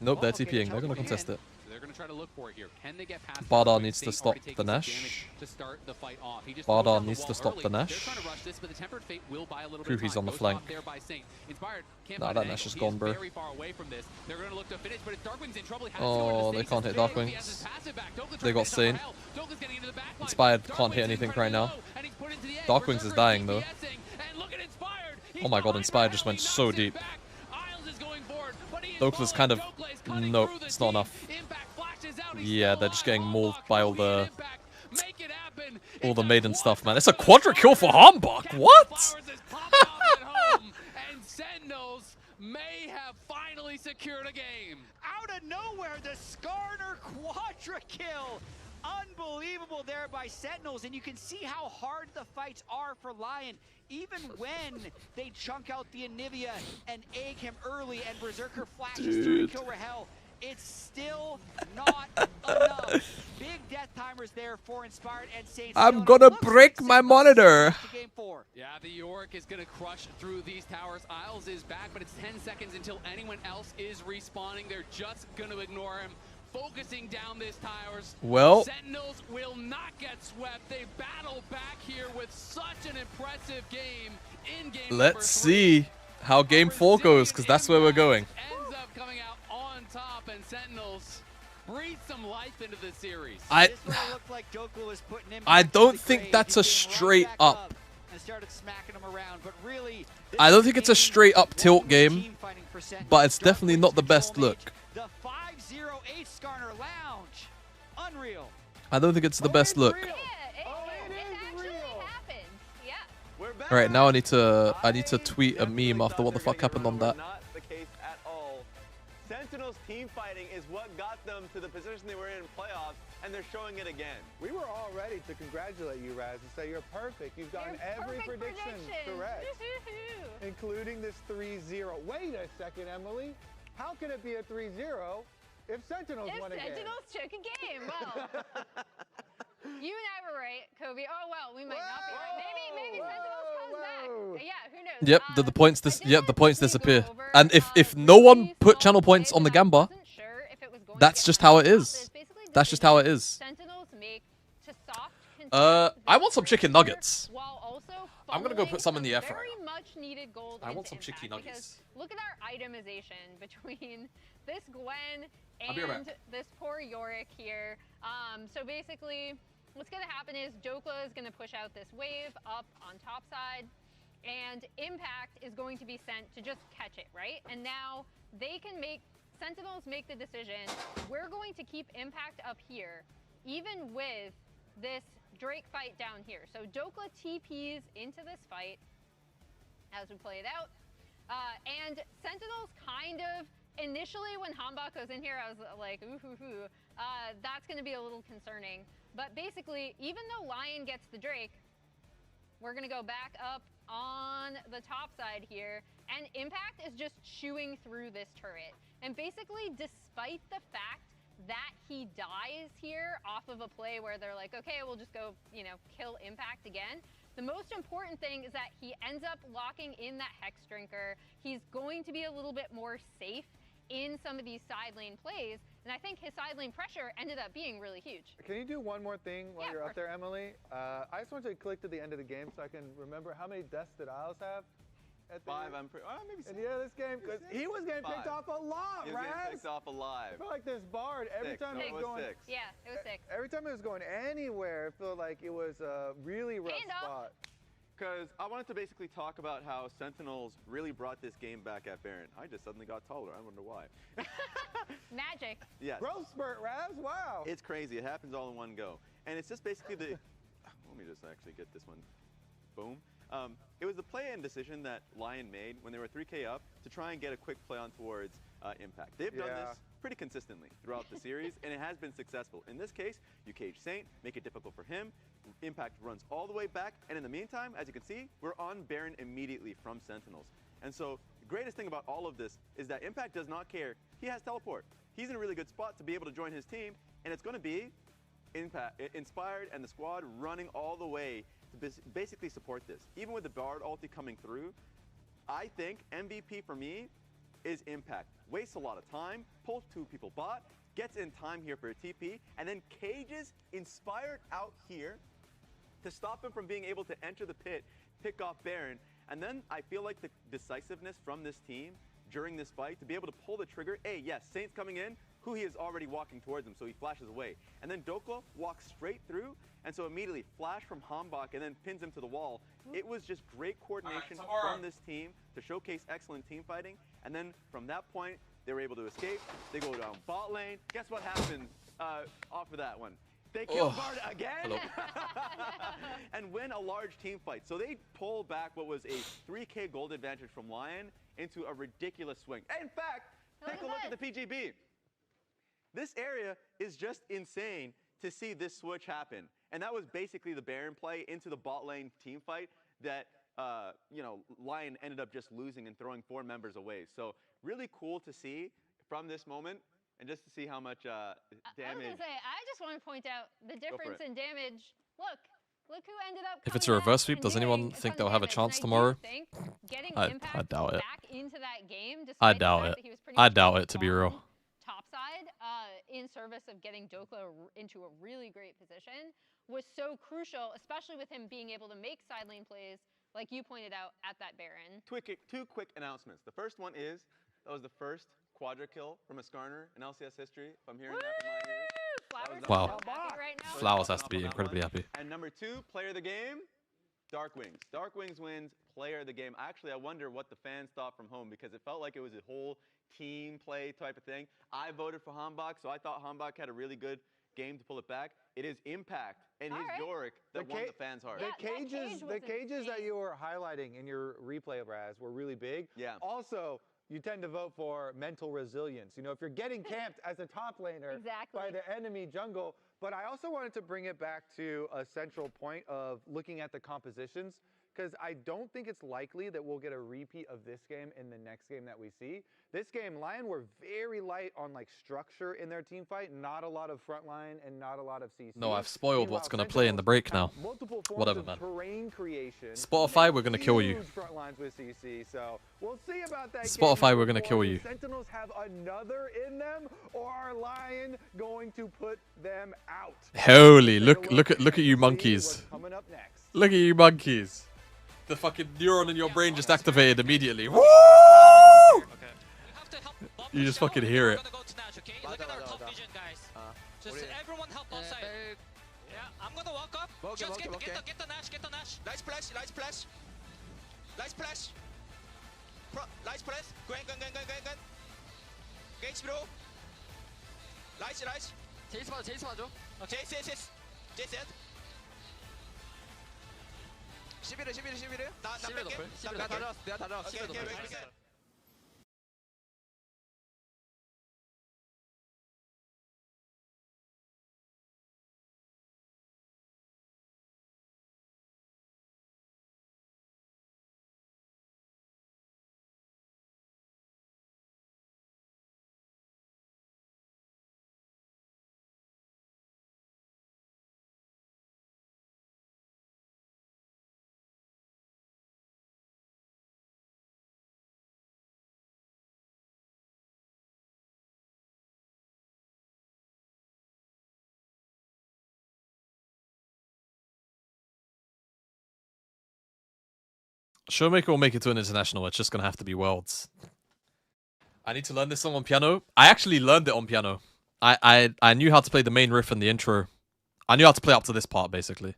Nope, they're okay, TPing. They're going to teleporting contest in. it. They're going to try to look for it here. Can they get past Bardar Saint needs to already stop taking the some Nash. damage to start the fight off. He just Bardar throws down the needs to wall stop early. the Nash. They're trying to rush this, but the Tempered Fate will buy a little Prove bit of he's time. on the Goes flank. off there by Saint. Inspired can't Nah, find that an Nash angle. is He gone, bro. very far away from this. They're going to look to finish, but it's Darkwing's in trouble. He has Oh, to go into they stasis. can't hit Big. Darkwing. He has his passive back. Dokla They trying got to Saint. hit Dokla's getting into the back line. Inspired can't hit Darkwing's anything incredibly right now. low, and he's put into the edge. Darkwing's is dying, though. And look at Inspired. He's Oh my god, behind Inspired Rahel. just He went knocks so it deep. back. Isles is going forward, but he is Dokla's falling. kind of, Dokla is cutting nope, through the it's not team. enough. Impact flashes out. He's Yeah, still they're just alive. getting mauled by all the Impact. Make it happen. all the It's a maiden stuff, man. quadra It's a quadra kill for Hambach. Captain What? Flowers is popping off at home, and Sentinels may have finally secured a game. Out of nowhere, the Skarner quadra kill. Unbelievable there by Sentinels, and you can see how hard the fights are for Lion. Even when they chunk out the Anivia and egg him early and Berserker flashes through to kill Rahel, it's still not enough. Big death timers there for Inspired and Saints. I'm gonna break my monitor. Game 4. Yeah, the Yorick is going to crush through these towers. Isles is back, but it's 10 seconds until anyone else is respawning. They're just going to ignore him. Focusing down these towers. Well, Sentinels will not get swept. They battle back here with such an impressive game in game let's see how game 4 goes, because that's where we're going. Ends up coming out on top, and Sentinels breathe some life into the series. This one looked like Dokla was putting him I back don't to the think grave. that's He a came right straight back up. And started smacking him around, but really, I don't think it's a straight up tilt game, team fighting for Sentinels. but it's definitely not the best Control look. Mage, the 508 Skarner Lounge. Unreal. I don't think it's the best look. Yeah, it actually happened. Yeah. We're back. All right, now I need to tweet a meme after what the fuck happened on that. Not the case at all. Sentinels team fighting is what got them to the position they were in playoffs. and they're showing it again. We were all ready to congratulate you, Raz, and say you're perfect. You've gotten every prediction correct, including this 3-0. Wait a second, Emily. How can it be a 3-0 if Sentinels won a game? If Sentinels took a game, well, you and I were right, Kobe. Oh well, we might not be right. Maybe Sentinels comes back. Yeah, who knows? Yep, the points the points disappear. And if no one put channel points on the Gamba, that's just how it is. That's just how it is. Sentinels make to soft I want some chicken nuggets. while also I'm gonna go put some in the air fryer. very much needed gold I want into some chicken Impact, nuggets. because look at our itemization between this Gwen I'll be right and this poor Yorick here. So basically, what's gonna happen is Dokla is gonna push out this wave up on top side, and Impact is going to be sent to just catch it, right? And now they can make, Sentinels make the decision, we're going to keep Impact up here, even with this Drake fight down here. So Dokla TPs into this fight as we play it out. And Sentinels kind of, initially when Hambak goes in here, I was like, ooh, that's gonna be a little concerning. But basically, even though LYON gets the Drake, we're gonna go back up on the top side here, and Impact is just chewing through this turret. And basically, despite the fact that he dies here off of a play where they're like, okay, we'll just go, you know, kill Impact again, the most important thing is that he ends up locking in that Hex Drinker. He's going to be a little bit more safe in some of these side lane plays, and I think his side lane pressure ended up being really huge. Can you do one more thing while you're up there, Emily? I just want you to click to the end of the game so I can remember how many deaths did Isles have? At the 5, I'm pretty, maybe 6. At the end of this game, because he was getting picked off a lot, He was getting Raz. picked off alive. I feel like this Bard, every time No, it was going... 6. Yeah, it was 6. Every time it was going anywhere, it felt like it was a really rough spot. Because I wanted to basically talk about how Sentinels really brought this game back at Baron. I just suddenly got taller. I wonder why. Magic. Yes. Growth spurt, Raz. Wow. It's crazy. It happens all in one go. And it's just basically the... Let me just actually get this one. Boom. It was the play-in decision that LYON made when they were 3K up to try and get a quick play on towards Impact. They've done this pretty consistently throughout the series, and it has been successful. In this case, you cage Saint, make it difficult for him. Impact runs all the way back, and in the meantime, as you can see, we're on Baron immediately from Sentinels. And so the greatest thing about all of this is that Impact does not care. He has teleport. He's in a really good spot to be able to join his team, and it's going to be Inspired and the squad running all the way to basically support this. Even with the Bard ulti coming through, I think MVP for me is Impact. Wastes a lot of time, pulls 2 people bot, gets in time here for a TP, and then cages Inspired out here to stop him from being able to enter the pit, pick off Baron. And then I feel like the decisiveness from this team during this fight to be able to pull the trigger. Yes, Saint's coming in, who he is already walking towards him, so he flashes away. And then Dokla walks straight through, and so immediately flash from Hambak and then pins him to the wall. It was just great coordination from this team to showcase excellent team fighting. And then from that point, they were able to escape. They go down bot lane. Guess what happened off of that one? They kill Bard again and win a large team fight. So they pull back what was a 3K gold advantage from LYON into a ridiculous swing. In fact, take a look at the PGB. This area is just insane to see this switch happen. And that was basically the Baron play into the bot lane team fight that, you know, LYON ended up just losing and throwing 4 members away. So really cool to see from this moment. And just to see how much damage. I was gonna say, I just want to point out the difference in damage. Look who ended up. If it's a reverse sweep, does anyone think they'll have a chance tomorrow? I doubt it. Back into that game, I doubt it. I doubt it, to be real. Topside, in service of getting Dokla into a really great position, was so crucial, especially with him being able to make side lane plays, like you pointed out, at that Baron. 2 quick announcements. The first one is, that was the first quadra kill from a Skarner in LCS history, if I'm hearing that from my ears. Wow. Right now. Flowers has to be incredibly happy. And number 2, player of the game, Dark Wings. Dark Wings wins player of the game. Actually, I wonder what the fans thought from home, because it felt like it was a whole team play type of thing. I voted for Hambak, so I thought Hambak had a really good game to pull it back. It is Impact and his Yorick that won the fans' heart. The cages that you were highlighting in your replay, Raz, were really big. Yeah. Also, you tend to vote for mental resilience. You know, if you're getting camped as a top laner by the enemy jungle, But I also wanted to bring it back to a central point of looking at the compositions, because I don't think it's likely that we'll get a repeat of this game in the next game that we see. This game, LYON were very light on like structure in their team fight, not a lot of front line and not a lot of CC. No, I've spoiled Meanwhile, what's going to play in the break now. multiple forms Whatever, of man. terrain creation. Spotify, we're going to kill you. Huge front lines with CC, so we'll see about that. Spotify, game we're gonna before kill the you. Sentinels have another in them, or are LYON going to put them out? Holy, look at you monkeys. What's coming up next? Look at you monkeys. The fucking neuron in your brain just activated immediately. Woo! You just fucking hear it. Look at our top vision, guys. Just everyone help both sides. Yeah, I'm gonna walk up. Just get the Nash, get the Nash. Nice splash, nice splash. Nice splash. Nice splash. Gwen. Gage bro. Nice. 제이스 맞아. 제이스. 11. 나 뺄게. 내가 다 잡았어. 오케이. Showmaker will make it to an international. It's just going to have to be Worlds. I need to learn this song on piano. I actually learned it on piano. I knew how to play the main riff and the intro. I knew how to play up to this part, basically.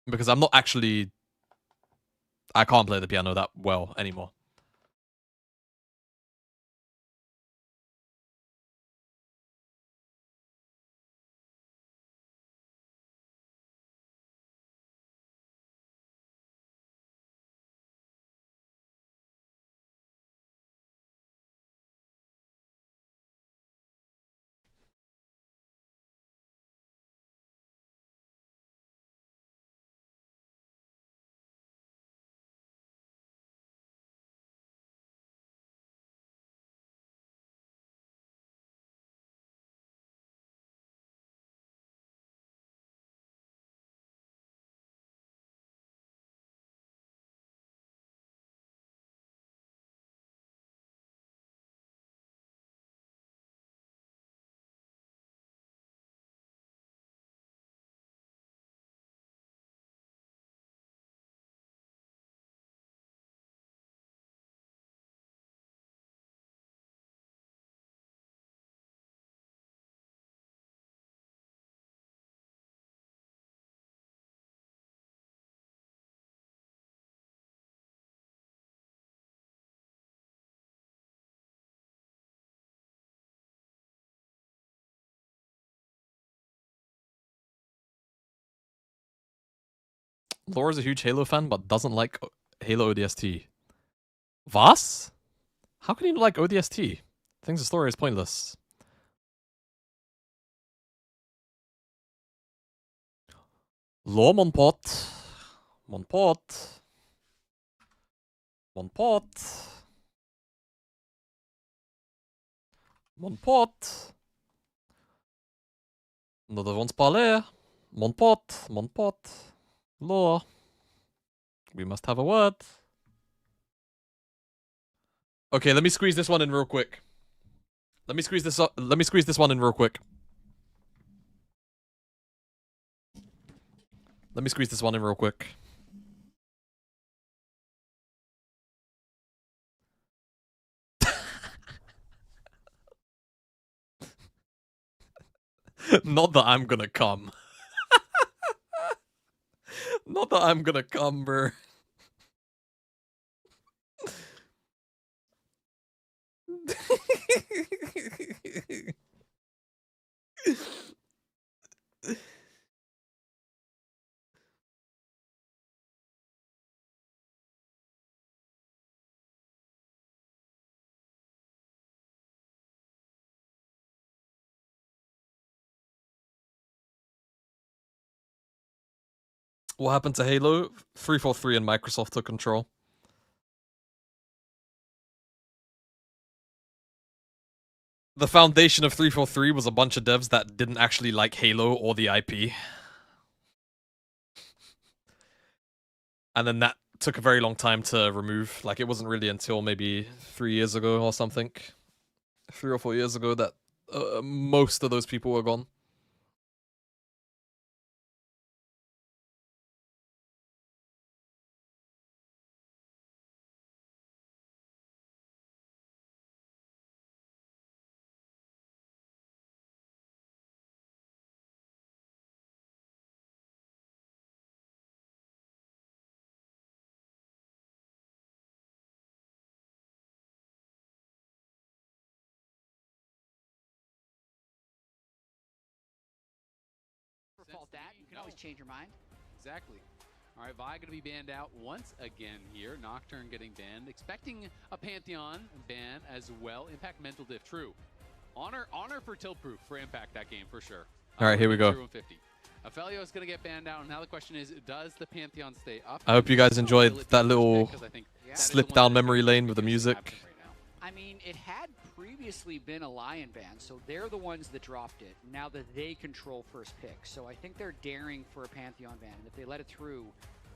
Because I'm not actually... I can't play the piano that well anymore. Laura's a huge Halo fan, but doesn't like Halo ODST. Was? How can you not like ODST? Thinks the story is pointless. Law Monpot. Monpot. Nous devons parler. Monpot. Law. We must have a word. Okay, let me squeeze this one in real quick. Let me squeeze this one in real quick. Not that I'm gonna come. Not that I'm gonna come, bro. What happened to Halo? 343 and Microsoft took control. The foundation of 343 was a bunch of devs that didn't actually like Halo or the IP. And then that took a very long time to remove. Like, it wasn't really until maybe 3 years ago or something. 3 or 4 years ago that most of those people were gone. Fault that. You can always change your mind. Exactly. All right, Vi going to be banned out once again here. Nocturne getting banned. Expecting a Pantheon ban as well. Impact Mental Diff, true. Honor for Tilt Proof for Impact that game for sure. All right, here we go. 150. Aphelios is going to get banned out. And now the question is, does the Pantheon stay up? I hope you guys enjoyed that little slip down memory lane with the music. I mean, it had previously been a LYON ban, so they're the ones that dropped it, now that they control first pick. So I think they're daring for a Pantheon ban, and if they let it through,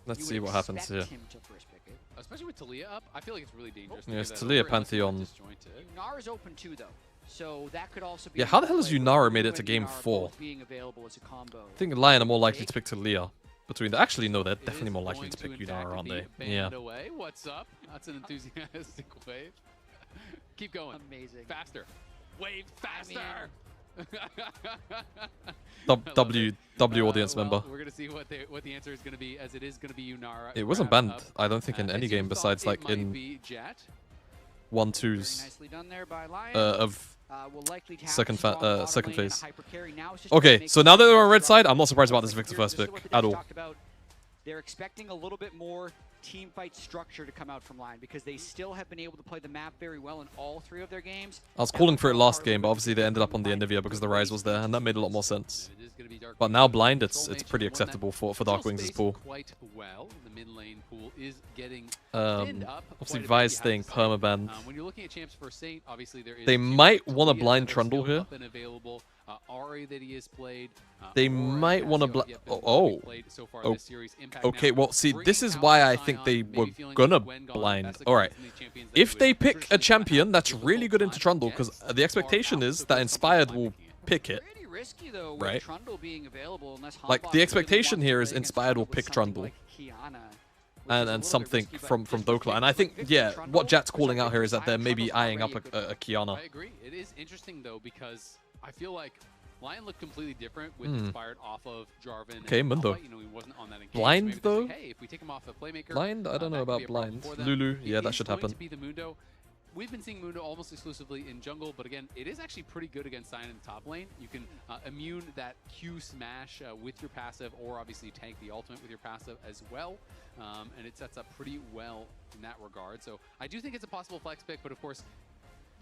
let's see what happens here. Him to first pick it. Especially with Talia up, I feel like it's really dangerous. Yeah, it's Talia Pantheon. Yunara's open too, though, so that could also be... Yeah, how the hell has Yunara made it to game 4? Being available as a combo. I think LYON are more likely to pick Talia. Actually, no, they're definitely more likely to pick Yunara, aren't they? Yeah. Away. What's up? That's an enthusiastic wave. Keep going. Amazing. Faster. Wave faster. W audience member. We're gonna see what the answer is gonna be, as it is gonna be Yunara. It wasn't banned, I don't think, in any game besides like in 1-2s Nicely done there by LYON. of second second phase. Okay, so now that they're on red side, I'm not surprised about this Victor first pick at all. They're expecting a little bit more team fight structure to come out from LYON, because they still have been able to play the map very well in all 3 of their games. I was calling for it last game, but obviously they ended up on the Endivia because the Rise was there, and that made a lot more sense. But now blind, it's pretty acceptable for Dark Wings' pool. Quite well. The mid lane pool is getting obviously Vi is staying permaban. When you're looking at champs for Saint, obviously there is. They might want to blind Trundle here. Ari that he has played. They might want to okay, well, see, this is why I think they were gonna blind. Alright, if they pick a champion that's really good into Trundle, because the expectation is that Inspired will pick it, right? Like, the expectation here is Inspired will pick Trundle. And something from Dokla. And I think, yeah, what Jat's calling out here is that they're maybe eyeing up a Kiana. I agree. It is interesting, though, because I feel like LYON looked completely different with Inspired off of Jarvan. Okay, Mundo. You know, he wasn't on that engagement. Blind, though? Like, hey, if we take him off a playmaker, Blind? I don't know about Blind. Lulu, yeah, that should happen. To be the Mundo. We've been seeing Mundo almost exclusively in jungle, but again, it is actually pretty good against Sion in the top lane. You can immune that Q smash with your passive, or obviously tank the ultimate with your passive as well. And it sets up pretty well in that regard. So I do think it's a possible flex pick, but of course,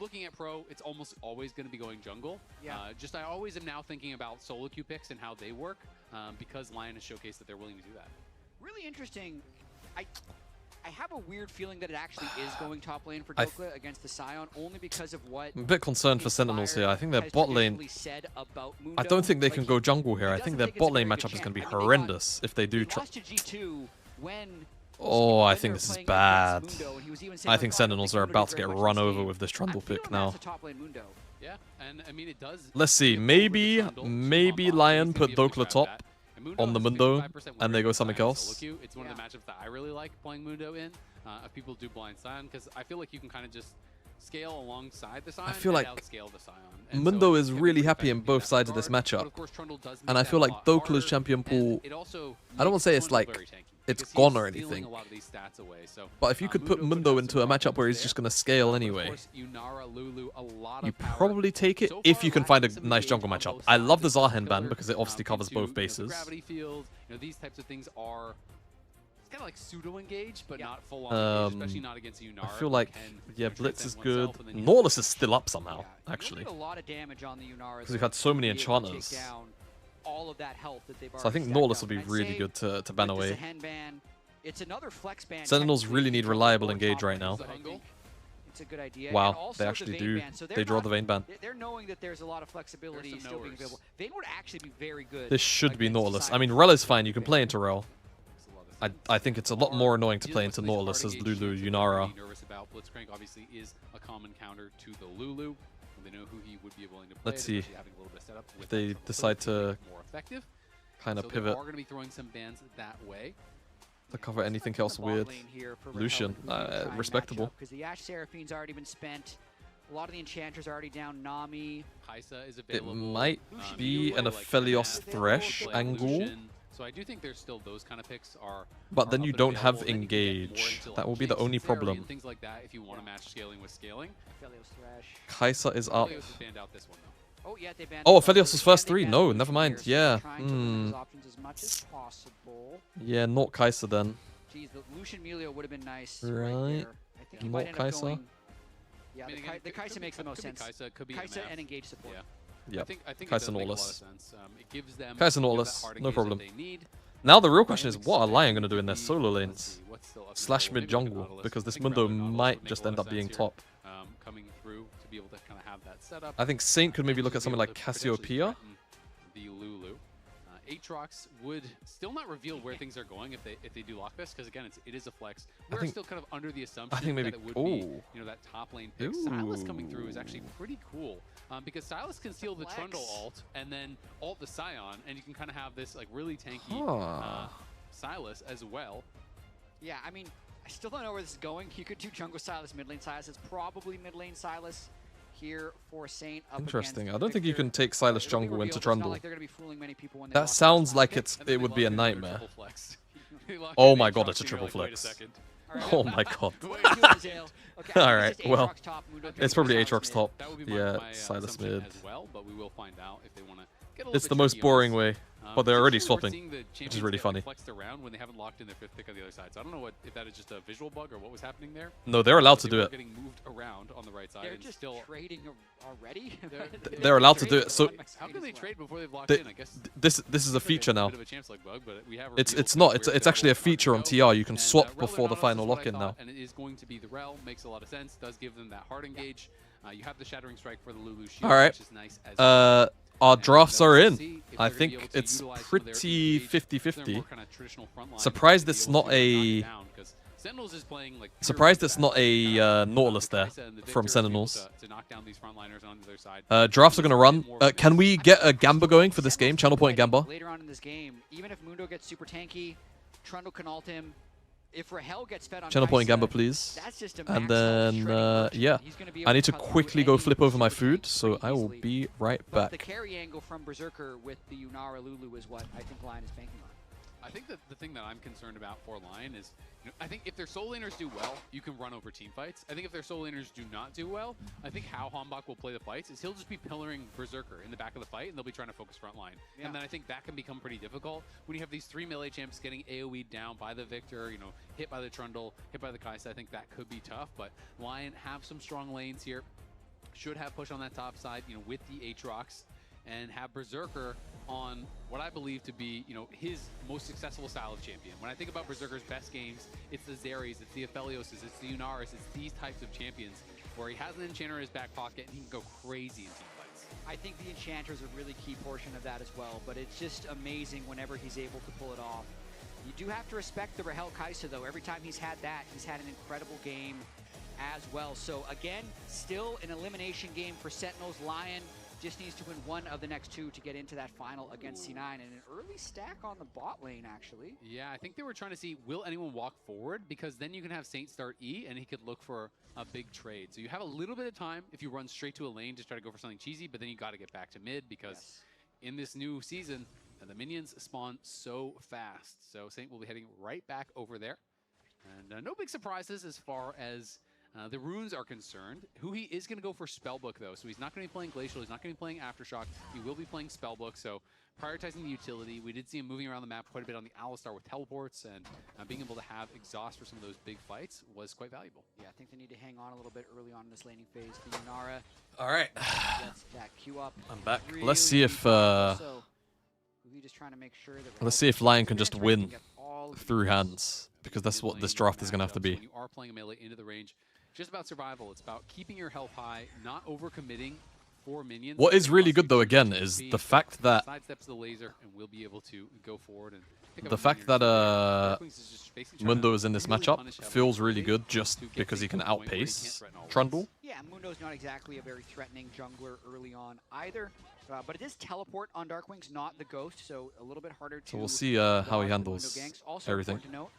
looking at pro, it's almost always going to be going jungle. Yeah. I always am now thinking about solo queue picks and how they work, because LYON has showcased that they're willing to do that. Really interesting. I have a weird feeling that it actually is going top lane for Dokla against the Sion, only because of what... I'm a bit concerned for Sentinels here. I think their bot lane... I don't think they can go jungle here. I think their bot lane matchup is going to be horrendous if they do try... Oh, I think this is bad. I think Sentinels are about to get run over with this Trundle pick now. Yeah, and I mean, it does... Let's see. Maybe LYON put Dokla top on the Mundo, and they go something else. It's one of the matchups that I really like playing Mundo in. If people do blind Sion, because I feel like you can kind of just scale alongside the Sion. I feel like outscale the Sion. Mundo is really happy in both sides of this matchup, and I feel like Dokla's champion pool, I don't want to say it's like it's gone or anything, but if you could put Mundo into a matchup where he's just going to scale anyway, you probably take it if you can find a nice jungle matchup. I love the Zarhen ban because it obviously covers both bases. These types of things are kind of like pseudo-engaged, but not full-on, especially not against Yunara. I feel like, yeah, Blitz is good. Nautilus is still up somehow, actually. A lot of damage on the Yunara because we've had so many enchanters. all of that health that they've So I think Nautilus will be really good to ban away. It's another flex ban. Sentinels really need reliable engage right now. It's a good idea. Wow, they actually do. They draw the Vayne ban. They're knowing that there's a lot of flexibility still being available. Vayne would actually be very good. This should be Nautilus. I mean, Rel is fine. You can play into Rel. I think it's a lot more annoying to play into Nautilus as Lulu, Yunara. Nervous about Blitzcrank obviously is a common counter to the Lulu. They know who he would be willing to play. Let's see having a little bit of setup if they decide to kind of pivot. They are going to be throwing some bans that way. To cover anything else weird. Lucian, respectable. Because the Ash Seraphine's already been spent. A lot of the enchanters are already down. Nami. Kaisa is It available. might be an Aphelios Thresh angle. So I do think there's still those kind of picks are. But then you don't have engage. That will be the only problem. Things like that if you want to match scaling with scaling. Kaisa is up. Aphelios has banned out this one, though. Oh, yeah, they banned. Oh, Aphelios was first 3. No, never mind. Yeah. Yeah, not Kaisa then. Geez, the Lucian Melio would have been nice. Right. I think he might end up Kaisa. going. Yeah, the Kaisa makes the most sense. Kaisa and engage support. Yeah. I think Kaisa it does make a lot of Nautilus. sense. It gives them Kaisa that Nautilus, hard no engage problem. that they need. Now the real question is, what are LYON going to do in their solo lanes? Slash Slash mid jungle, because this Mundo might just end up being top. Coming through to be able to kind of have that setup. I think Saint could maybe look at something like Cassiopeia. The Lulu. Aatrox would still not reveal where things are going if they do lock this, because again it is a flex. We're still kind of under the assumption maybe, that it would be that top lane pick. Silas coming through is actually pretty cool, because Silas can steal the Trundle ult and then ult the Scion, and you can kind of have this like really tanky Silas as well. Yeah, I mean, I still don't know where this is going. You could do jungle Silas, mid lane Silas. It's probably mid lane Silas here for Saint. Interesting. I don't think you can take Silas jungle into Trundle. Like they're gonna be fooling many people when they That sounds like it would be a nightmare. Oh my god, it's a triple flex. Oh my god. Alright, well, it's probably Aatrox top. Yeah, Silas mid. It's the most boring way, but they're already swapping, which is really funny. Flexed around when they haven't locked in their 5th pick on the other side. So I don't know if that is just a visual bug or what was happening there. No, they're allowed to do it. Getting moved around on the right side. They're just trading already. They're allowed to do it. So how can they trade before they've locked in? I guess this is a feature now. Bit of a chance like bug, but we have It's not. It's actually a feature on TR. You can swap before the final lock-in now. And it is going to be the Rel. Makes a lot of sense. Does give them that hard engage. You have the Shattering Strike for the Lulu shield, which is nice as well. Our drafts are in. I think it's pretty 50-50. Surprised it's not a... Surprised it's not a Nautilus there from Sentinels. Drafts are going to run. Can we get a Gamba going for this game? Channel point Gamba. Later on in this game, even if Mundo gets super tanky, Trundle can ult him. If Rahel gets fed on Channel point Kaisa, Gamba, please. that's just a And max health then, shredding yeah. He's gonna be able I need to cut through quickly go any flip over my super food, tank so pretty I will easily. be right But the back. carry angle from Berserker with the Yunara Lulu is what I think LYON is banking on. I think that the thing that I'm concerned about for LYON is, I think if their soul laners do well, you can run over team fights. I think if their soul laners do not do well, I think how Hanbok will play the fights is he'll just be pillaring Berserker in the back of the fight, and they'll be trying to focus front line. Yeah. And then I think that can become pretty difficult when you have these 3 melee champs getting AoE'd down by the Victor, hit by the Trundle, hit by the Kaisa. I think that could be tough, but LYON have some strong lanes here. Should have push on that top side, with the Aatrox, and have Berserker on what I believe to be, his most successful style of champion. When I think about Berserker's best games, it's the Zeres, it's the Aphelioses, it's the Yunaras, it's these types of champions where he has an enchanter in his back pocket and he can go crazy in team fights. I think the enchanters are a really key portion of that as well, but it's just amazing whenever he's able to pull it off. You do have to respect the Rahel Kaisa though. Every time he's had that, he's had an incredible game as well. So again, still an elimination game for Sentinels. LYON just needs to win one of the next 2 to get into that final against C9, and an early stack on the bot lane, actually. Yeah, I think they were trying to see, will anyone walk forward? Because then you can have Saint start E, and he could look for a big trade. So you have a little bit of time if you run straight to a lane to try to go for something cheesy, but then you got to get back to mid, because in this new season, the minions spawn so fast. So Saint will be heading right back over there. And no big surprises as far as the runes are concerned. He is going to go for Spellbook, though, so he's not going to be playing Glacial, he's not going to be playing Aftershock, he will be playing Spellbook, so prioritizing the utility. We did see him moving around the map quite a bit on the Alistar with teleports, and being able to have exhaust for some of those big fights was quite valuable. Yeah, I think they need to hang on a little bit early on in this laning phase. The Yunara All right. gets that queue up. I'm back. Really Let's see if Just trying to make sure that Let's see if Lion can just win through hands, because that's what this draft is going to have to be. When you are playing a melee into the range, it's just about survival. It's about keeping your health high, not overcommitting for minions. What is really good though, again, is the fact that sidesteps the laser and we'll be able to go forward and pick up the fact that Mundo is in this matchup feels really good just because he can outpace Trundle. Yeah, Mundo's not exactly a very threatening jungler early on either, but it is teleport on Darkwings, not the Ghost, so a little bit harder to. So we'll see how he handles everything. To note,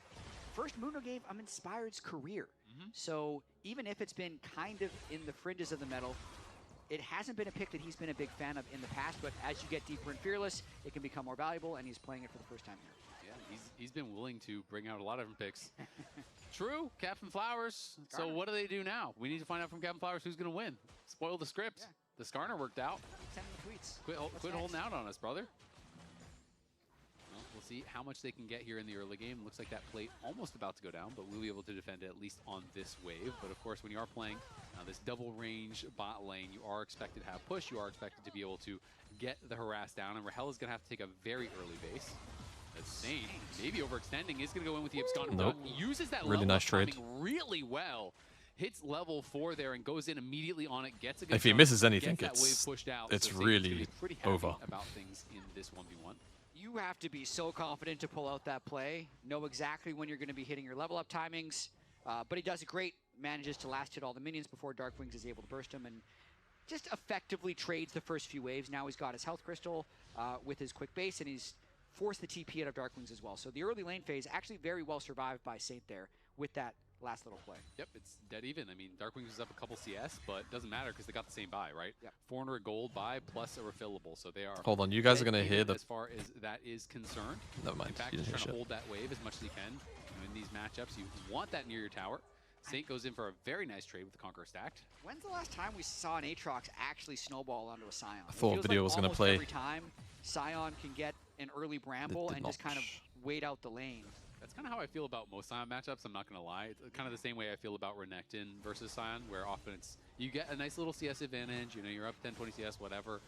first Mundo game Inspired's career, so even if it's been kind of in the fringes of the metal, it hasn't been a pick that he's been a big fan of in the past, but as you get deeper in Fearless, it can become more valuable, and he's playing it for the first time here. Yeah, he's been willing to bring out a lot of different picks. True, Captain Flowers. So what do they do now? We need to find out from Captain Flowers who's going to win. Spoil the script. Yeah. The Skarner worked out. Send him the tweets. Quit holding out on us, brother. Well, we'll see how much they can get here in the early game. Looks like that plate almost about to go down, but we'll be able to defend it at least on this wave. But of course, when you are playing this double range bot lane, you are expected to have push. You are expected to be able to get the harass down, and Rahel is going to have to take a very early base. Saint, maybe overextending, is going to go in with the Abscond. Nope. Uses that really nice trade. Really well. Hits level 4 there and goes in immediately on it. Gets a good if he jump, misses anything, it's so really over. About things in this 1v1. You have to be so confident to pull out that play. Know exactly when you're going to be hitting your level up timings. But he does a great, manages to last hit all the minions before Darkwings is able to burst him, and just effectively trades the first few waves. Now he's got his health crystal with his quick base, and he's forced the TP out of Darkwings as well. So the early lane phase actually very well survived by Saint there with that last little play. Yep, it's dead even. I mean, Darkwings is up a couple CS, but it doesn't matter because they got the same buy, right? Yep. 400 gold buy plus a refillable, so they are. Hold on, you guys are gonna hear the. As far as that is concerned. Never mind. In fact, just trying to hold that wave as much as you can. In these matchups, you want that near your tower. Saint goes in for a very nice trade with the Conqueror stacked. When's the last time we saw an Aatrox actually snowball onto a Scion? I thought video was going to play. Every time Scion can get an early bramble and just kind of wait out the lane. That's kind of how I feel about most Scion matchups, I'm not going to lie. It's kind of the same way I feel about Renekton versus Scion, where often it's you get a nice little CS advantage, you know, you're up 10, 20 CS, whatever.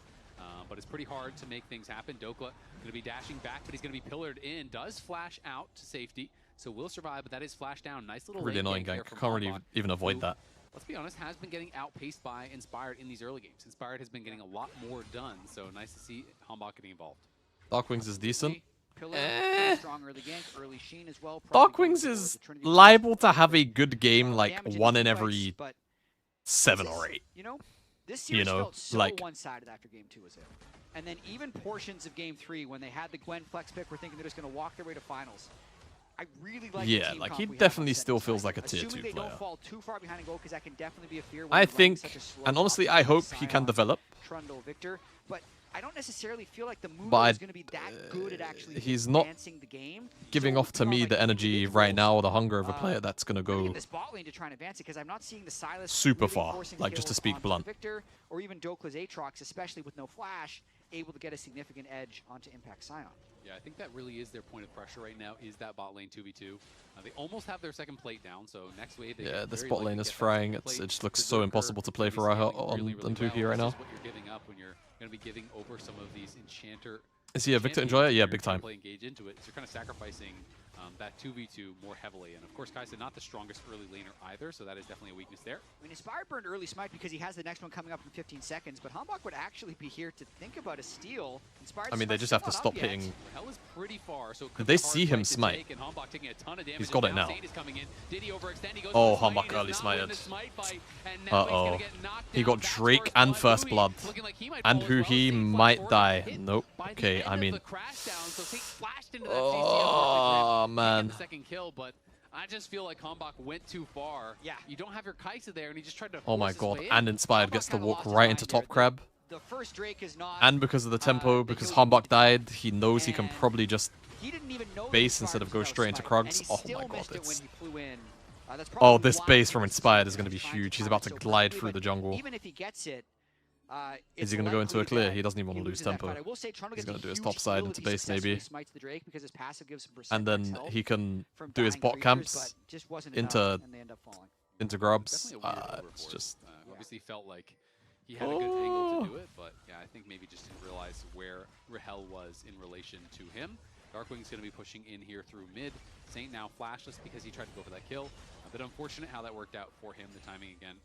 But it's pretty hard to make things happen. Dokla going to be dashing back, but he's going to be pillared in. Does flash out to safety, so will survive, but that is flash down. Nice little really annoying gank. Can't really even avoid that. Let's be honest, has been getting outpaced by Inspired in these early games. Inspired has been getting a lot more done, so nice to see Hambach getting involved. Darkwings is decent. Strong early gank, early Sheen as well. Darkwings is liable to have a good game like 1 in every 7 or 8. You know, this series felt so one-sided after game 2 was it. And then even portions of game 3 when they had the Gwen flex pick, we're thinking they're just going to walk their way to finals. I really like the team like he definitely still feels like a tier 2 player. They player. don't fall too far behind and go, because that can definitely be a fear. I think, and honestly, I hope he can develop. Trundle, Victor, but I don't necessarily feel like the Mundo is going to be that good at actually advancing the game. Giving off to me the energy right now or the hunger of a player that's going to go this bot lane to try and advance it, because I'm not seeing the Silas super far, like just to speak blunt. Victor, or even Dokla's Aatrox, especially with no flash, able to get a significant edge onto Impact Scion. Yeah, I think that really is their point of pressure right now, is that bot lane 2v2. They almost have their second plate down, so next wave... this bot lane is frying. It just looks so impossible to play for Rahel on them 2 here right now. What you're giving up when you're going to be giving over some of these enchanter... Is he a Victor Enjoyer? Yeah, big time. Engage into it, so you're kind of sacrificing that 2v2 more heavily. And of course, Kaisa not the strongest early laner either, so that is definitely a weakness there. I mean, Inspired burned early smite because he has the next one coming up in 15 seconds, but Hambach would actually be here to think about a steal. Inspired, I mean, they just have to stop hitting. Hell is pretty far, so did they see him smite? He's got it now. Oh, Hambach early smited. Uh-oh. He got Drake and First Blood. And who he might die. Nope. Okay, I mean... Oh, man. Second kill, but I just feel like Hambach went too far. Yeah. You don't have your Kaisa there, and he just tried to... Oh my god, and Inspired gets to walk right into top crab. The first Drake is not... And because of the tempo, because Hambach died, he knows he can probably just base instead of go straight into Krugs. Oh my god, it's... Oh, this base from Inspired is going to be huge. He's about to glide through the jungle. Even if he gets it, is he going to go into a clear? He doesn't even want to lose tempo. He's going to do his top side into base maybe. And then he can do his bot camps into grubs. It's just... Obviously felt like He had a good angle to do it, but yeah, I think maybe just didn't realize where Rahel was in relation to him. Darkwing's going to be pushing in here through mid. Saint now flashless because he tried to go for that kill. A bit unfortunate how that worked out for him. The timing again.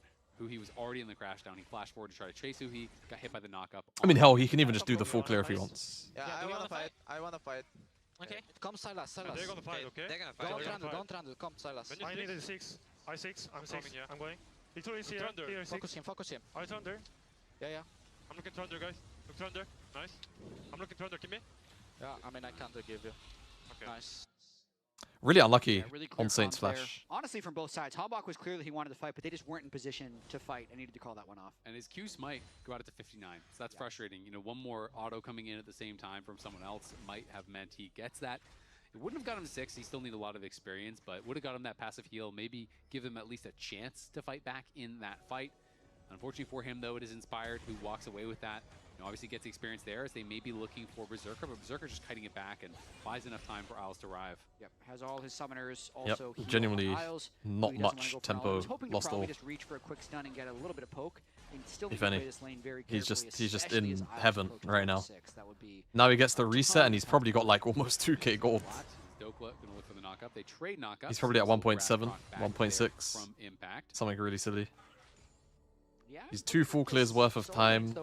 Huhi was already in the crash down. He flashed forward to try to chase Huhi. Got hit by the knockup. I mean, hell, he can even just do the full clear if he wants. Yeah, I wanna fight. I wanna fight. Okay, come Silas, Silas. They're gonna fight, okay? They're gonna fight. Don't run, come Silas. I need a 6. I 6. I'm 6. I'm going. Victor is here. Here, 6. Focus him. I thunder. Yeah. I'm looking thunder, guys. Look thunder. Nice. I'm looking thunder. Give me. Yeah, I mean, I can't give you. Okay. Nice. Really unlucky really clear on Saint's comms there. flash. Honestly, from both sides. Hobok was clear that he wanted to fight, but they just weren't in position to fight and needed to call that one off. And his Q's might go out to 59, so that's frustrating. You know, one more auto coming in at the same time from someone else might have meant he gets that. It wouldn't have got him 6, he still needs a lot of experience, but would have got him that passive heal, maybe give him at least a chance to fight back in that fight. Unfortunately for him, though, it is Inspired who walks away with that. You know, obviously gets the experience there as they may be looking for Berserker, but Berserker's just kiting it back and buys enough time for Isles to arrive. Yep, has all his summoners also. Yep, genuinely not much tempo, lost all. Just reach for a quick stun and get a little bit of poke. And still If any, this lane very he's carefully, just in heaven right now. That would be Now he gets the reset and he's probably got like almost 2k gold. Dokla gonna look for the knockup. They trade knockup. He's probably at 1.7, 1.6, from Impact. something really silly. Yeah, He's 2 full clears worth of time,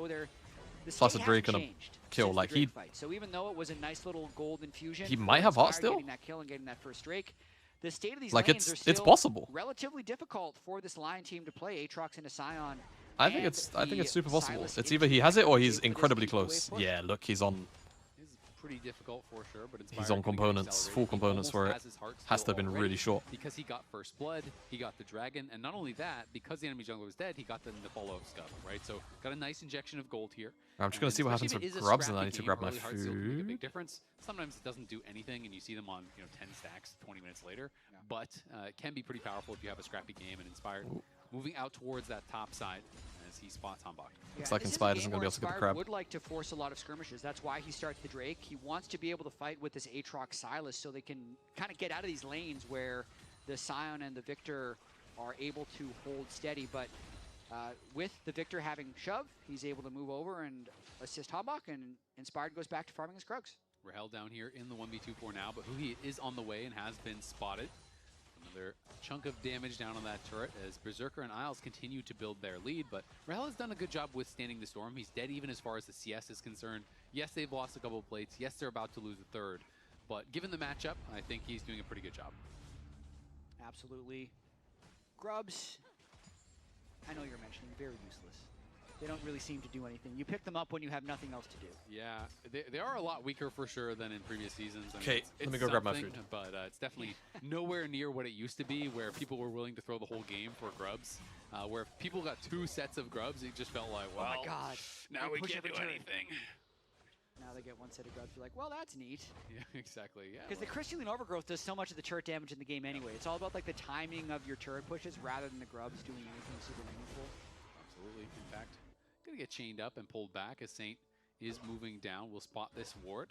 plus a Drake and a kill. Like he, so even though it was a nice little gold infusion, he might have heart still. Getting that kill and getting that first Drake. The state of these like lanes it's possible. Relatively difficult for this Lion team to play Aatrox into Scion. I think it's super possible. It's either he has it or he's incredibly close. Yeah, look, he's on. Pretty difficult for sure, but he's on components, full components for it. Has to have been really short. Because he got first blood, he got the dragon, and not only that, because the enemy jungler was dead, he got the follow-up stuff, right? So got a nice injection of gold here. I'm just gonna see what happens with grubs, and I need to grab my food. Make a big difference. Sometimes it doesn't do anything, and you see them on 10 stacks 20 minutes later. Yeah. But it can be pretty powerful if you have a scrappy game and Inspired. Ooh. Moving out towards that top side as he spots Hambach. Looks like Inspired isn't going to be able to get the crab. Would like to force a lot of skirmishes. That's why he starts the Drake. He wants to be able to fight with this Aatrox Silas so they can kind of get out of these lanes where the Scion and the Victor are able to hold steady. But with the Victor having shove, he's able to move over and assist Hambach, and Inspired goes back to farming his Krugs. Rahel down here in the 1v2 now, but Huhi is on the way and has been spotted. Another chunk of damage down on that turret as Berserker and Isles continue to build their lead, but Rahel has done a good job withstanding the storm. He's dead even as far as the CS is concerned. Yes, they've lost a couple of plates. Yes, they're about to lose a third, but given the matchup, I think he's doing a pretty good job. Absolutely. Grubs, I know you're mentioning, very useless. They don't really seem to do anything. You pick them up when you have nothing else to do. Yeah, they are a lot weaker for sure than in previous seasons. Okay, let me go grab my food. But it's definitely nowhere near what it used to be, where people were willing to throw the whole game for grubs. Where if people got 2 sets of grubs, it just felt like, well, oh my God, now we can't do anything. Now they get 1 set of grubs. You're like, well, that's neat. Yeah, exactly. Yeah. Because the crystalline overgrowth does so much of the turret damage in the game anyway. It's all about like the timing of your turret pushes rather than the grubs doing anything super meaningful. Absolutely. In fact, gonna get chained up and pulled back as Saint is moving down. We'll spot this ward.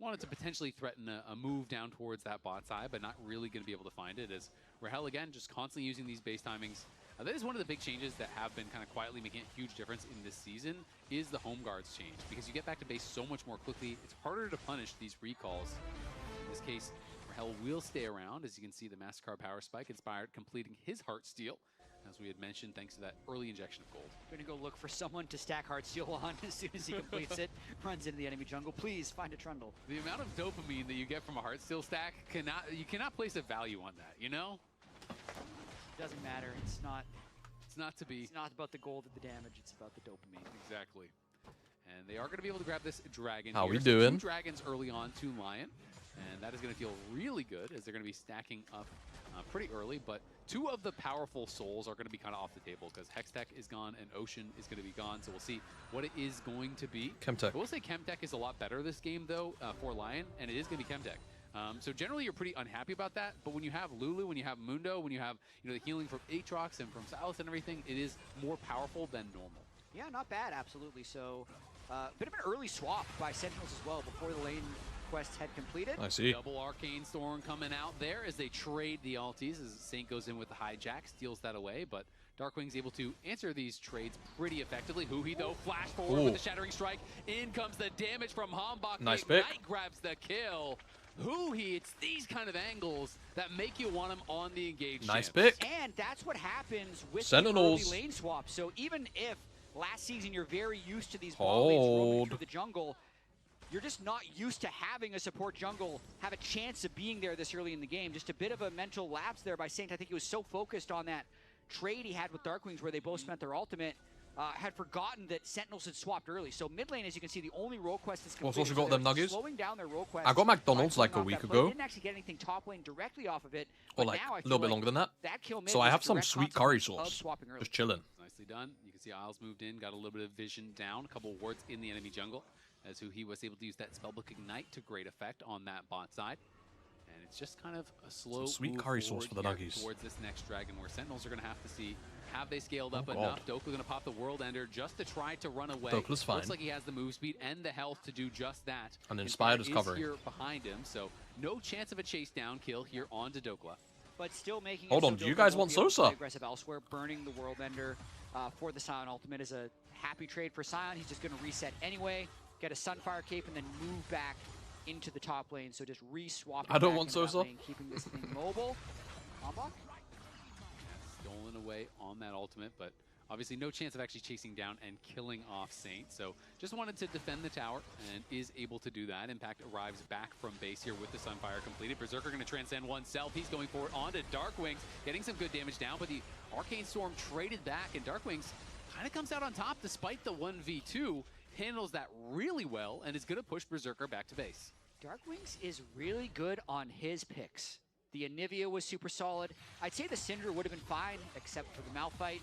Wanted to potentially threaten a move down towards that bot side, but not really going to be able to find it as Rahel, again, just constantly using these base timings. That is one of the big changes that have been kind of quietly making a huge difference in this season is the home guards change, because you get back to base so much more quickly. It's harder to punish these recalls. In this case, Rahel will stay around. As you can see, the Mastercard power spike, Inspired completing his Heartsteel, as we had mentioned, thanks to that early injection of gold. Going to go look for someone to stack Heartsteel on as soon as he completes it. Runs into the enemy jungle. Please find a Trundle. The amount of dopamine that you get from a Heartsteel stack, you cannot place a value on that, you know? Doesn't matter. It's not to be. It's not about the gold or the damage. It's about the dopamine. Exactly. And they are going to be able to grab this dragon. How here. we doing? 2 dragons early on to Lion, and that is going to feel really good as they're going to be stacking up pretty early. But 2 of the powerful souls are going to be kind of off the table because Hextech is gone and Ocean is going to be gone. So we'll see what it is going to be. Chemtech. I will say Chemtech is a lot better this game though for Lion, and it is going to be Chemtech. So generally you're pretty unhappy about that, but when you have Lulu, when you have Mundo, when you have the healing from Aatrox and from Silas and everything, it is more powerful than normal. Yeah, not bad, absolutely. So bit of an early swap by Sentinels as well before the lane quests had completed. I see. Double Arcane Storm coming out there as they trade the alties, as Saint goes in with the hijack, steals that away, but Darkwing's able to answer these trades pretty effectively. Huhi, though, flash forward with the Shattering Strike. In comes the damage from Hambach. Nice pick. Ignite grabs the kill. Huhi, it's these kind of angles that make you want him on the engaged Nice champs. pick. And that's what happens with Sentinels. the early lane swap. So even if last season you're very used to these bot lanes roaming through the jungle, you're just not used to having a support jungle have a chance of being there this early in the game. Just a bit of a mental lapse there by Saint. I think he was so focused on that trade he had with Darkwings where they both spent their ultimate, had forgotten that Sentinels had swapped early. So mid lane, as you can see, the only role quest is completed. Also got them nuggies. Slowing down their role quest. I got McDonald's like a week ago. Didn't actually get anything top lane directly off of it. Or But like now I a feel little bit like longer than that. that kill mid So I was have a some direct sweet curry consequence of sauce. swapping early. Just chilling. Nicely done. You can see Isles moved in, got a little bit of vision down, a couple wards in the enemy jungle, as Huhi was able to use that Spellbook Ignite to great effect on that bot side. And it's just kind of a slow Some sweet move curry sauce forward for the here nuggies. towards this next dragon, where Sentinels are going to have to see, have they scaled up God. enough? Doku going to pop the World Ender just to try to run away. Doku's fine. Looks like he has the move speed and the health to do just that. And Inspired is is covering. here behind him, so no chance of a chase down kill here on Dokla. But still making Hold it on, so do you Doku guys won't want be able to Sosa? play aggressive elsewhere. Burning the World Ender for the Sion ultimate is a happy trade for Sion. He's just going to reset anyway, get a Sunfire Cape, and then move back into the top lane. So just re-swapping I don't back want into that Sosa. lane, keeping this thing mobile. Hambach? Stolen away on that ultimate, but obviously no chance of actually chasing down and killing off Saint. So just wanted to defend the tower and is able to do that. Impact arrives back from base here with the Sunfire completed. Berserker going to transcend oneself. He's going forward onto Darkwings, getting some good damage down, but the Arcane Storm traded back, and Darkwings kind of comes out on top despite the 1v2. Handles that really well and is going to push Berserker back to base. Darkwings is really good on his picks. The Anivia was super solid. I'd say the Syndra would have been fine, except for the Malphite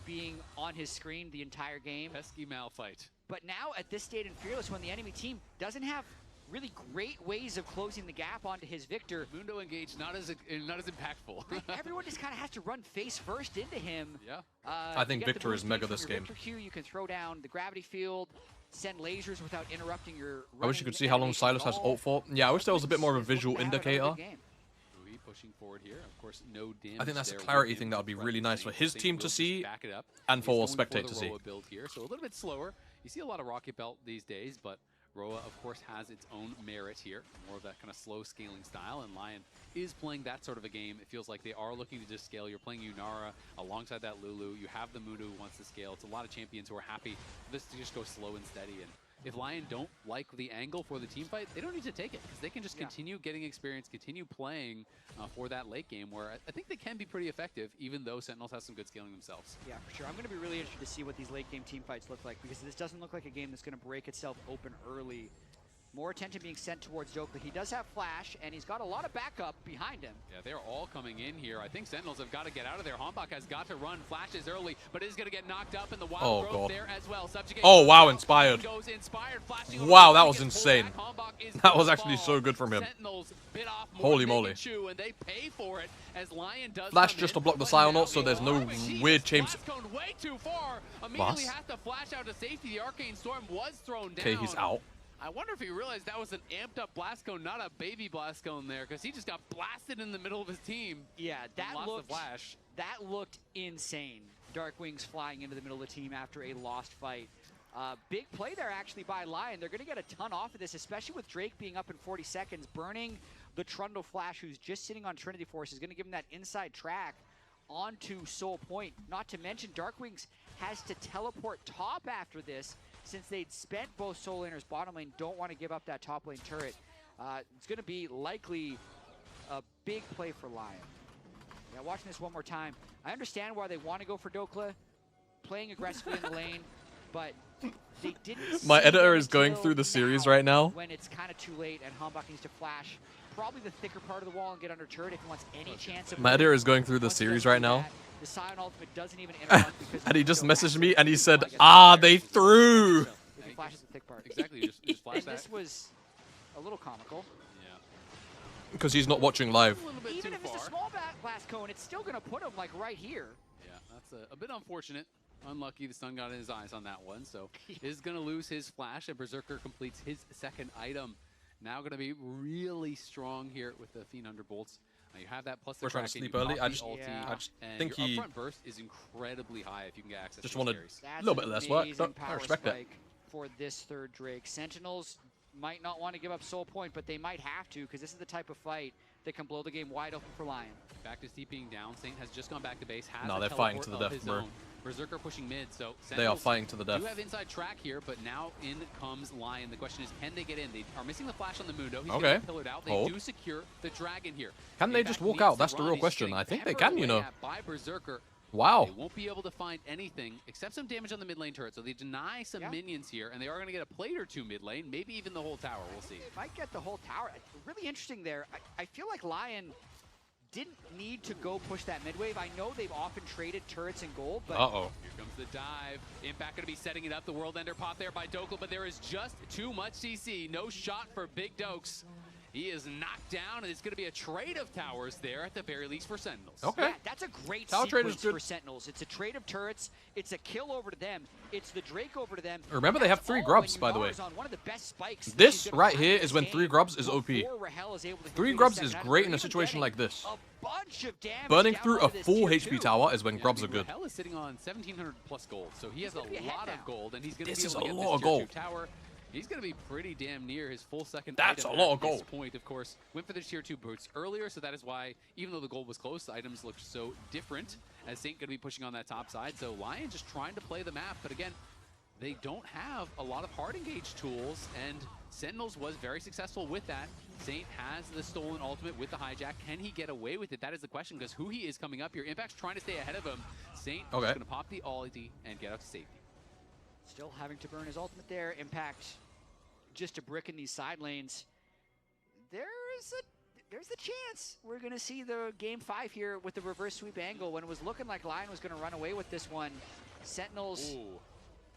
being on his screen the entire game. Pesky Malphite. But now, at this state in Fearless, when the enemy team doesn't have really great ways of closing the gap onto his Victor, Mundo engaged, not as impactful. right, everyone just kind of has to run face first into him. Yeah. I think you get the Victor is boost mega from this your game. Victor Q, you can throw down the gravity field, send lasers without interrupting your. I wish you could see how long animation Silas at has all. ult for. Yeah, I wish there was a bit more of a visual Look to have another indicator. good game. Huhi pushing forward here. Of course, no damage. I think that's a there clarity with thing him that would be with really nice for Saint. his Saint team will to just see back it up. and He's for going spectate the to see. Roa build here, so a little bit slower. You see a lot of Rocket Belt these days, but Roa, of course, has its own merit here. More of that kind of slow scaling style, and Lion is playing that sort of a game. It feels like they are looking to just scale. You're playing Yunara alongside that Lulu. You have the Mudu who wants to scale. It's a lot of champions who are happy for this to just go slow and steady. And if Lion don't like the angle for the team fight, they don't need to take it, because they can just continue getting experience, continue playing for that late game, where I think they can be pretty effective, even though Sentinels has some good scaling themselves. Yeah, for sure. I'm going to be really interested to see what these late game team fights look like, because this doesn't look like a game that's going to break itself open early. More attention being sent towards Dokla. He does have flash, and he's got a lot of backup behind him. Yeah, they're all coming in here. I think Sentinels have got to get out of there. Hambach has got to run. Flashes early, but is going to get knocked up in the wild growth there as well. Subjugate Oh, wow, Inspired. goes Inspired. Wow, that was insane. That was actually so good from him. Sentinels bit off more Holy than moly. they can chew, and they pay for it as Lion does Flash come just in. to block the But Sion now ult, so there's no Jesus, weird chains. Blast Cone way too far. Immediately Blast? has to flash out to safety. The Arcane Storm was thrown down. Okay, he's out. I wonder if he realized that was an amped up blast cone, not a baby blast cone there, because he just got blasted in the middle of his team. Yeah, that lost the looked flash. That looked insane. Darkwings flying into the middle of the team after a lost fight. Big play there actually by Lion. They're going to get a ton off of this, especially with Drake being up in 40 seconds. Burning the Trundle Flash, who's just sitting on Trinity Force, is going to give him that inside track onto Soul Point. Not to mention, Darkwings has to teleport top after this, since they'd spent both soul laners bottom lane, don't want to give up that top lane turret. It's going to be likely a big play for Lion. Yeah, watching this one more time, I understand why they want to go for Dokla, playing aggressively in the lane, but they didn't. My see editor them is going until through the series now, right now. when it's kind of too late and Hambach needs to flash probably the thicker part of the wall and get under turret if he wants any chance of. My editor is going through the series right now. The Sion ultimate doesn't even interrupt because And he just so messaged passive. me and he said, So I guess "Ah, it's they fair. threw." If he flashes the thick part. Exactly, just flash And that. this was a little comical. Yeah. Because he's not watching live. A little bit Even too if it's a far. small blast cone, it's still going to put him like right here. Yeah, that's a bit unfortunate. Unlucky the sun got in his eyes on that one, so is going to lose his flash, and Berserker completes his second item. now going to be really strong here with the Fiend Underbolts. You have that plus the We're trying to Kraken, sleep you early. pop I the just and think your he upfront burst is incredibly high if you can get access just to wanted carries. a little bit less work. I respect that. For this third Drake. Sentinels might not want to give up Soul Point, but they might have to, because this is the type of fight that can blow the game wide open for LYON. Back to TPing down. Saint has just gone back to base. Has No, a they're fighting to the teleport death, of bro. his own. Berserker pushing mid, so They are fighting to the death. do have inside track here, but now in comes LYON. The question is, can they get in? They are missing the flash on the Mundo. He's Okay. pillared out. They Hold. do secure the dragon here. Can they just walk out? That's the real question. I think they can, you know. By Berserker. Wow. They won't be able to find anything except some damage on the mid lane turret, so they deny some minions here, and they are going to get a plate or two mid lane, maybe even the whole tower. We'll see. They might get the whole tower. Really interesting there. I feel like LYON didn't need to go push that mid wave. I know they've often traded turrets and gold, but here comes the dive. Impact going to be setting it up. The World Ender pop there by Dokla, but there is just too much CC. No shot for Big Dokes. He is knocked down, and it's going to be a trade of towers there at the very least for Sentinels. Okay. Yeah, that's a great Tower trade is sequence good for Sentinels. It's a trade of turrets. It's a kill over to them. It's the Drake over to them. Remember, they have 3 grubs, by the way. On one of the best spikes This right here is when 3 grubs is OP. 3 grubs is great in a situation like this. Bunch of damage Burning down through low a to this full tier HP 2. tower is when grubs are good. Hell is sitting on 1,700 plus gold, so he has a lot of gold, and he's going to be This able is to a get lot this of tier 2 gold. tower. He's going to be pretty damn near his full second That's item a lot at of this gold. point, of course. Went for the tier 2 boots earlier, so that is why, even though the gold was close, the items looked so different, as Saint going to be pushing on that top side. So LYON just trying to play the map, but again, they don't have a lot of hard engage tools, and Sentinels was very successful with that. Saint has the stolen ultimate with the hijack. Can he get away with it? That is the question, because who he is coming up here. Impact's trying to stay ahead of him. Saint is going to pop the ulti and get out to safety. Still having to burn his ultimate there. Impact just a brick in these side lanes. There's a chance we're going to see the game 5 here with the reverse sweep angle when it was looking like LYON was going to run away with this one. Sentinels.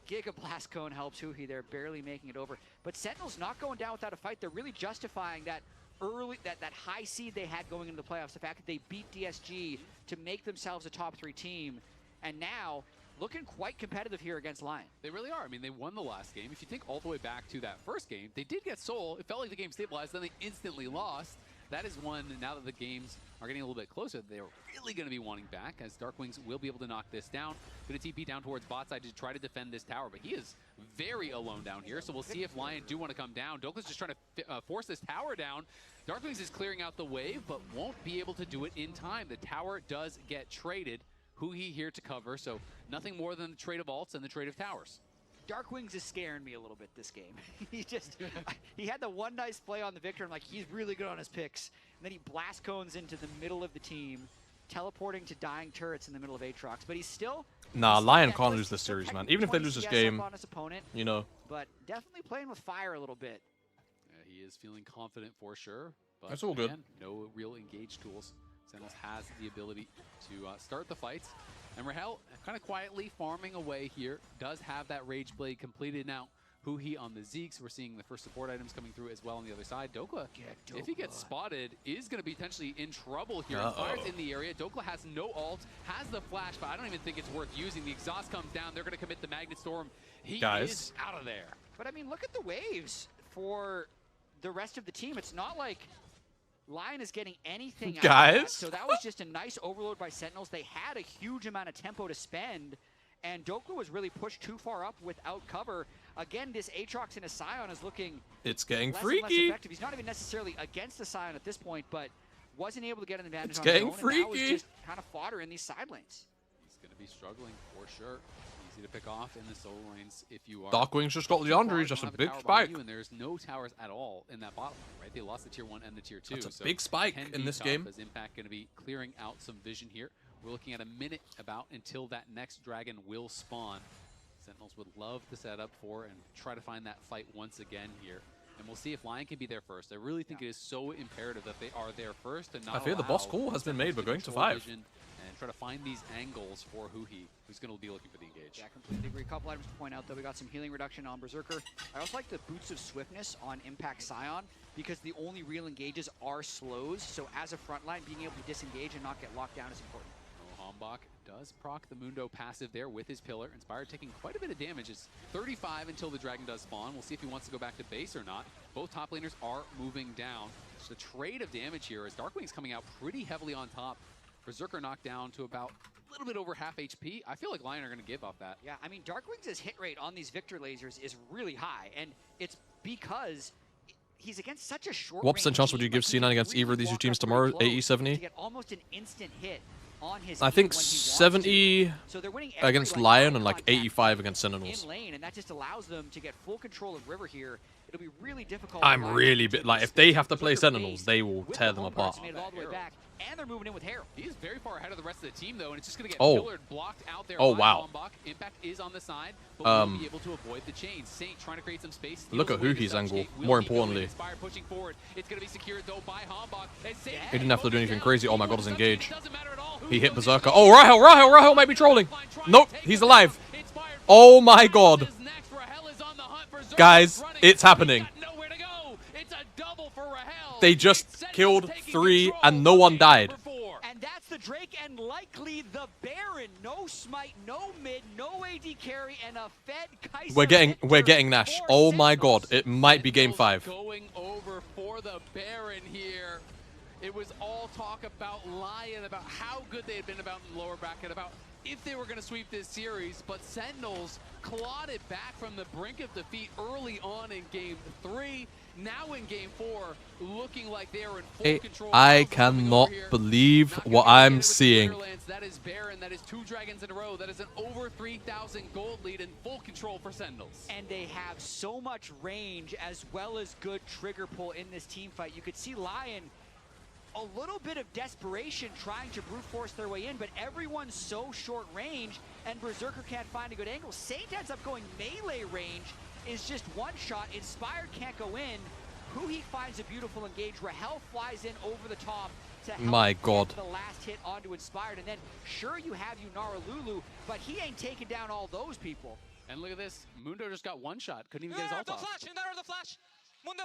Giga Blast Cone helps Huhi. They're barely making it over. But Sentinels not going down without a fight. They're really justifying that early, that high seed they had going into the playoffs. The fact that they beat DSG to make themselves a top 3 team. And now, looking quite competitive here against LYON. They really are. I mean, they won the last game. If you think all the way back to that first game, they did get Soul. It felt like the game stabilized, then they instantly lost. That is one, now that the games are getting a little bit closer, they're really going to be wanting back, as Darkwings will be able to knock this down. Going to TP down towards bot side to try to defend this tower, but he is very alone down here, so we'll see if LYON do want to come down. Dokla's just trying to force this tower down. Darkwings is clearing out the wave, but won't be able to do it in time. The tower does get traded. Huhi here to cover, so nothing more than the trade of ults and the trade of towers. Darkwings is scaring me a little bit this game. He had the one nice play on the Victor. I'm like, he's really good on his picks. And then he blast cones into the middle of the team, teleporting to dying turrets in the middle of Aatrox. But he's still... Nah, LYON can't lose this series, man. Even if they lose this game, on his opponent, you know. But definitely playing with fire a little bit. He is feeling confident for sure. But that's all good. Again, no real engage tools. Sentinels has the ability to start the fights. And Rahel, kind of quietly farming away here, does have that Rage Blade completed now. Huhi on the Zeeks. We're seeing the first support items coming through as well on the other side. Dokla, if he gets spotted, is going to be potentially in trouble here. Fire's in the area. Dokla has no ult, has the flash, but I don't even think it's worth using. The exhaust comes down. They're going to commit the Magnet Storm. He is out of there. But I mean, look at the waves for the rest of the team. It's not like LYON is getting anything out of that. So that was just a nice overload by Sentinels. They had a huge amount of tempo to spend, and Dokla was really pushed too far up without cover. Again, this Aatrox in a Scion is looking it's getting less freaky. And less effective. He's not even necessarily against the Scion at this point, but wasn't able to get an advantage it's on getting his own, freaky. and that was just kind of fodder in these side lanes. He's going to be struggling for sure. Easy to pick off in the solo lanes if you are. Darkwings just got Leandre, just a big spike. And there's no towers at all in that bottom lane, right? They lost the tier 1 and the tier 2. That's a big spike in this game. As Impact going to be clearing out some vision here. We're looking at a minute about until that next dragon will spawn. Sentinels would love to set up for and try to find that fight once again here. And we'll see if LYON can be there first. I really think it is so imperative that they are there first and not I fear the boss call has been made. We're going to 5. And try to find these angles for Huhi, who's going to be looking for the engage. Yeah, I completely agree. A couple items to point out, though. We got some healing reduction on Berserker. I also like the Boots of Swiftness on Impact Scion, because the only real engages are slows. So as a frontline, being able to disengage and not get locked down is important. Oh, Hambach Does proc the Mundo passive there with his pillar. Inspired taking quite a bit of damage. It's 35 until the dragon does spawn. We'll see if he wants to go back to base or not. Both top laners are moving down. Just a trade of damage here as Darkwing's coming out pretty heavily on top. Berserker knocked down to about a little bit over half HP. I feel like LYON are going to give off that. Yeah, I mean, Darkwing's hit rate on these Victor lasers is really high, and it's because he's against such a short What percent chance would you give C9 against either of these two teams tomorrow? 80, 70? To get almost an instant hit on his I think when he wants 70 to. So they're winning every, against like, LYON and like contact 85 against Sentinels. in lane, and that just allows them to get full control of River here. It'll be really difficult. I'm really like, if they have to play Sentinels, they will tear them apart. Made it all the way back, and they're moving in with Herald. He's very far ahead of the rest of the team, though, and it's just going to get pillared, blocked out there. Oh, by wow. Bombach. Impact is on the side, but we'll be able to avoid the chains. Saint trying to create some space. Look at Huhi's angle, more importantly. Inspired pushing forward. It's going to be secured, though, by Bombach. He didn't have to do anything crazy. Oh my god, it's engaged. He hit Berserker. Oh, Rahel might be trolling. Nope, he's alive. Oh my god. Guys, it's happening. They just killed 3 and no one died. And that's the Drake and likely the Baron. No smite, no mid, no AD carry, and a fed Kai'Sa. We're getting Nash. Oh my god, it might be game 5. Going over for the Baron here. It was all talk about LYON, about how good they had been about in the lower bracket, about if they were going to sweep this series, but Sentinels clawed it back from the brink of defeat early on in game 3. Now in game 4, looking like they are in full control. I cannot believe what I'm seeing. That is Baron, that is 2 dragons in a row, that is an over 3,000 gold lead in full control for Sentinels. And they have so much range as well as good trigger pull in this team fight. You could see LYON a little bit of desperation trying to brute force their way in, but everyone's so short range and Berserker can't find a good angle. Saint ends up going melee range, is just one shot. Inspired can't go in. Huhi finds a beautiful engage. Rahel flies in over the top to help get the last hit onto Inspired. And then sure you have Yunara Lulu, but he ain't taking down all those people. And look at this. Mundo just got one shot. Couldn't even get his ult off. Yunara the flash. Mundo.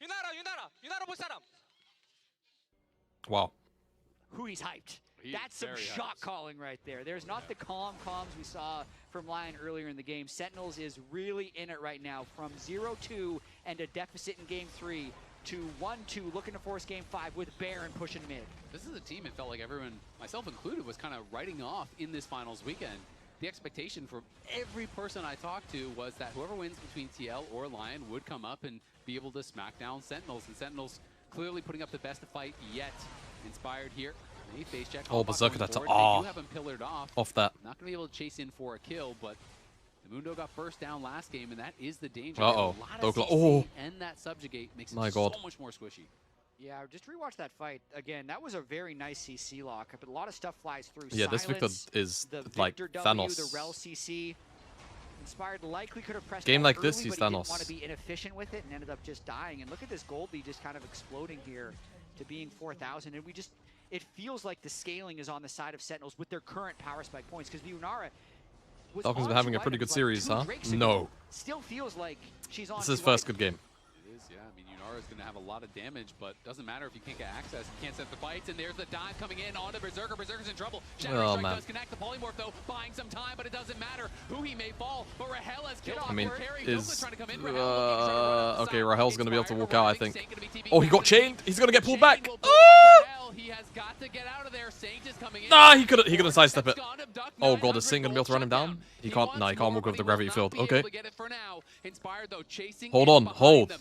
Yunara 볼 사람. Wow. Huhi's hyped. That's some shot calling right there. There's not the calm comms we saw from LYON earlier in the game. Sentinels is really in it right now, from 0-2 and a deficit in game 3 to 1-2, looking to force game 5 with Baron pushing mid. This is a team it felt like everyone, myself included, was kind of writing off in this finals weekend. The expectation for every person I talked to was that whoever wins between TL or LYON would come up and be able to smack down Sentinels. And Sentinels clearly putting up the best fight yet. Inspired here. Face check. Oh, Berserker, that's have him pillared off that. Not going to be able to chase in for a kill, but the Mundo got first down last game, and that is the danger. And that subjugate makes it so much more squishy. Yeah, just rewatch that fight again. That was a very nice CC lock, but a lot of stuff flies through. Yeah, this Victor is like Thanos. The Rel CC. Inspired likely could have pressed game like early, this, he's but he Thanos. didn't want to be inefficient with it and ended up just dying. And look at this gold lead just kind of exploding here to being 4,000. And it feels like the scaling is on the side of Sentinels with their current power spike points, because Yunara was Falcons been having a pretty good series, huh? No. Still feels like she's on. This is his first good game. It is, yeah. I mean, Yunara is going to have a lot of damage, but doesn't matter if you can't get access. You can't set the fights, and there's the dive coming in onto Berserker. Berserker's in trouble. Shattering Strike does connect the polymorph, though, buying some time, but it doesn't matter. Huhi may fall, but Rahel has killed off. I mean, Rahel okay, Rahel's going to be able to walk out, I think. Oh, he got chained. He's going to get pulled back. He has got to get out of there. Saint is coming in. Nah, he couldn't sidestep it. Oh god, is Saint gonna be able to run him down? He can't. No, he can't walk over the gravity field. Okay. Hold on. Hold.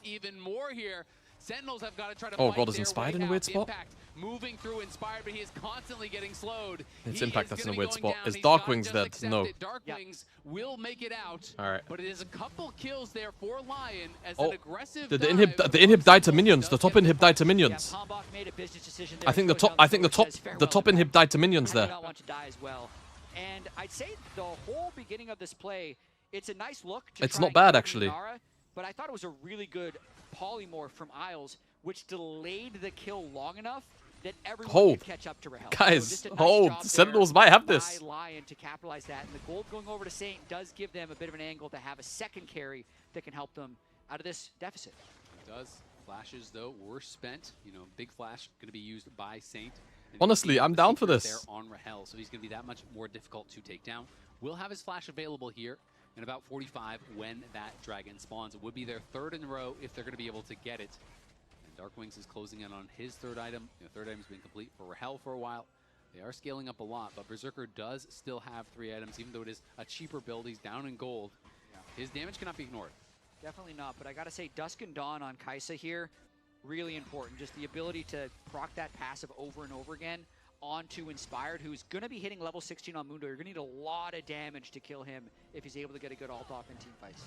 Even more here. Sentinels have got to try to oh god, is Inspired in a weird spot? Moving through Inspired, but he is constantly getting slowed. It's Impact that's in a weird spot. Is Darkwing's dead? No. Darkwings will make it out. Alright. But it is a couple kills there for LYON as an aggressive the inhib died to minions. The top inhib died to minions. I think the top inhib died to minions there. Not want to die as well. And I'd say the whole beginning of this play, it's a nice look. It's not bad actually. Yunara, but I thought it was a really good polymorph from Isles, which delayed the kill long enough that everyone could catch up to Rahel. Guys, Sentinels might have this. LYON to capitalize that, and the gold going over to Saint does give them a bit of an angle to have a second carry that can help them out of this deficit. It does. Flashes, though, were spent. You know, big flash going to be used by Saint. Honestly, I'm down for this. There on Rahel, so he's going to be that much more difficult to take down. Will have his flash available here in about 45 when that dragon spawns. It would be their third in a row if they're going to be able to get it. And Dark Wings is closing in on his third item. You know, third item's been complete for Rahel for a while. They are scaling up a lot, but Berserker does still have 3 items, even though it is a cheaper build. He's down in gold. Yeah. His damage cannot be ignored. Definitely not, but I gotta say, Dusk and Dawn on Kai'Sa here, really important. Just the ability to proc that passive over and over again onto Inspired, who's gonna be hitting level 16 on Mundo. You're gonna need a lot of damage to kill him if he's able to get a good ult off in team fights.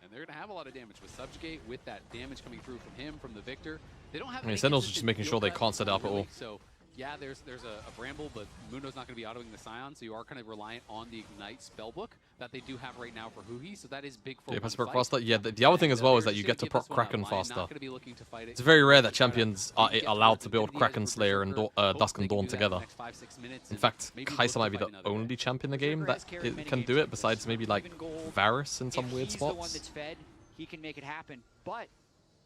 And they're gonna have a lot of damage with Subjugate, with that damage coming through from him, from the Victor. They don't have. I mean, Sentinels are just making sure they can't set it up at all. So yeah, there's a Bramble, but Mundo's not going to be autoing the Scion, so you are kind of reliant on the Ignite spellbook that they do have right now for Huhi, so that is big for yeah, passive across that. Yeah, the other thing as well is that you get to proc Kraken faster. It's very rare that champions are allowed to build Kraken Slayer and Dusk and Dawn together. In fact, Kai'Sa might be the only champ in the game that can do it, besides maybe like Varus in some weird spots. The one that's fed, he can make it happen, but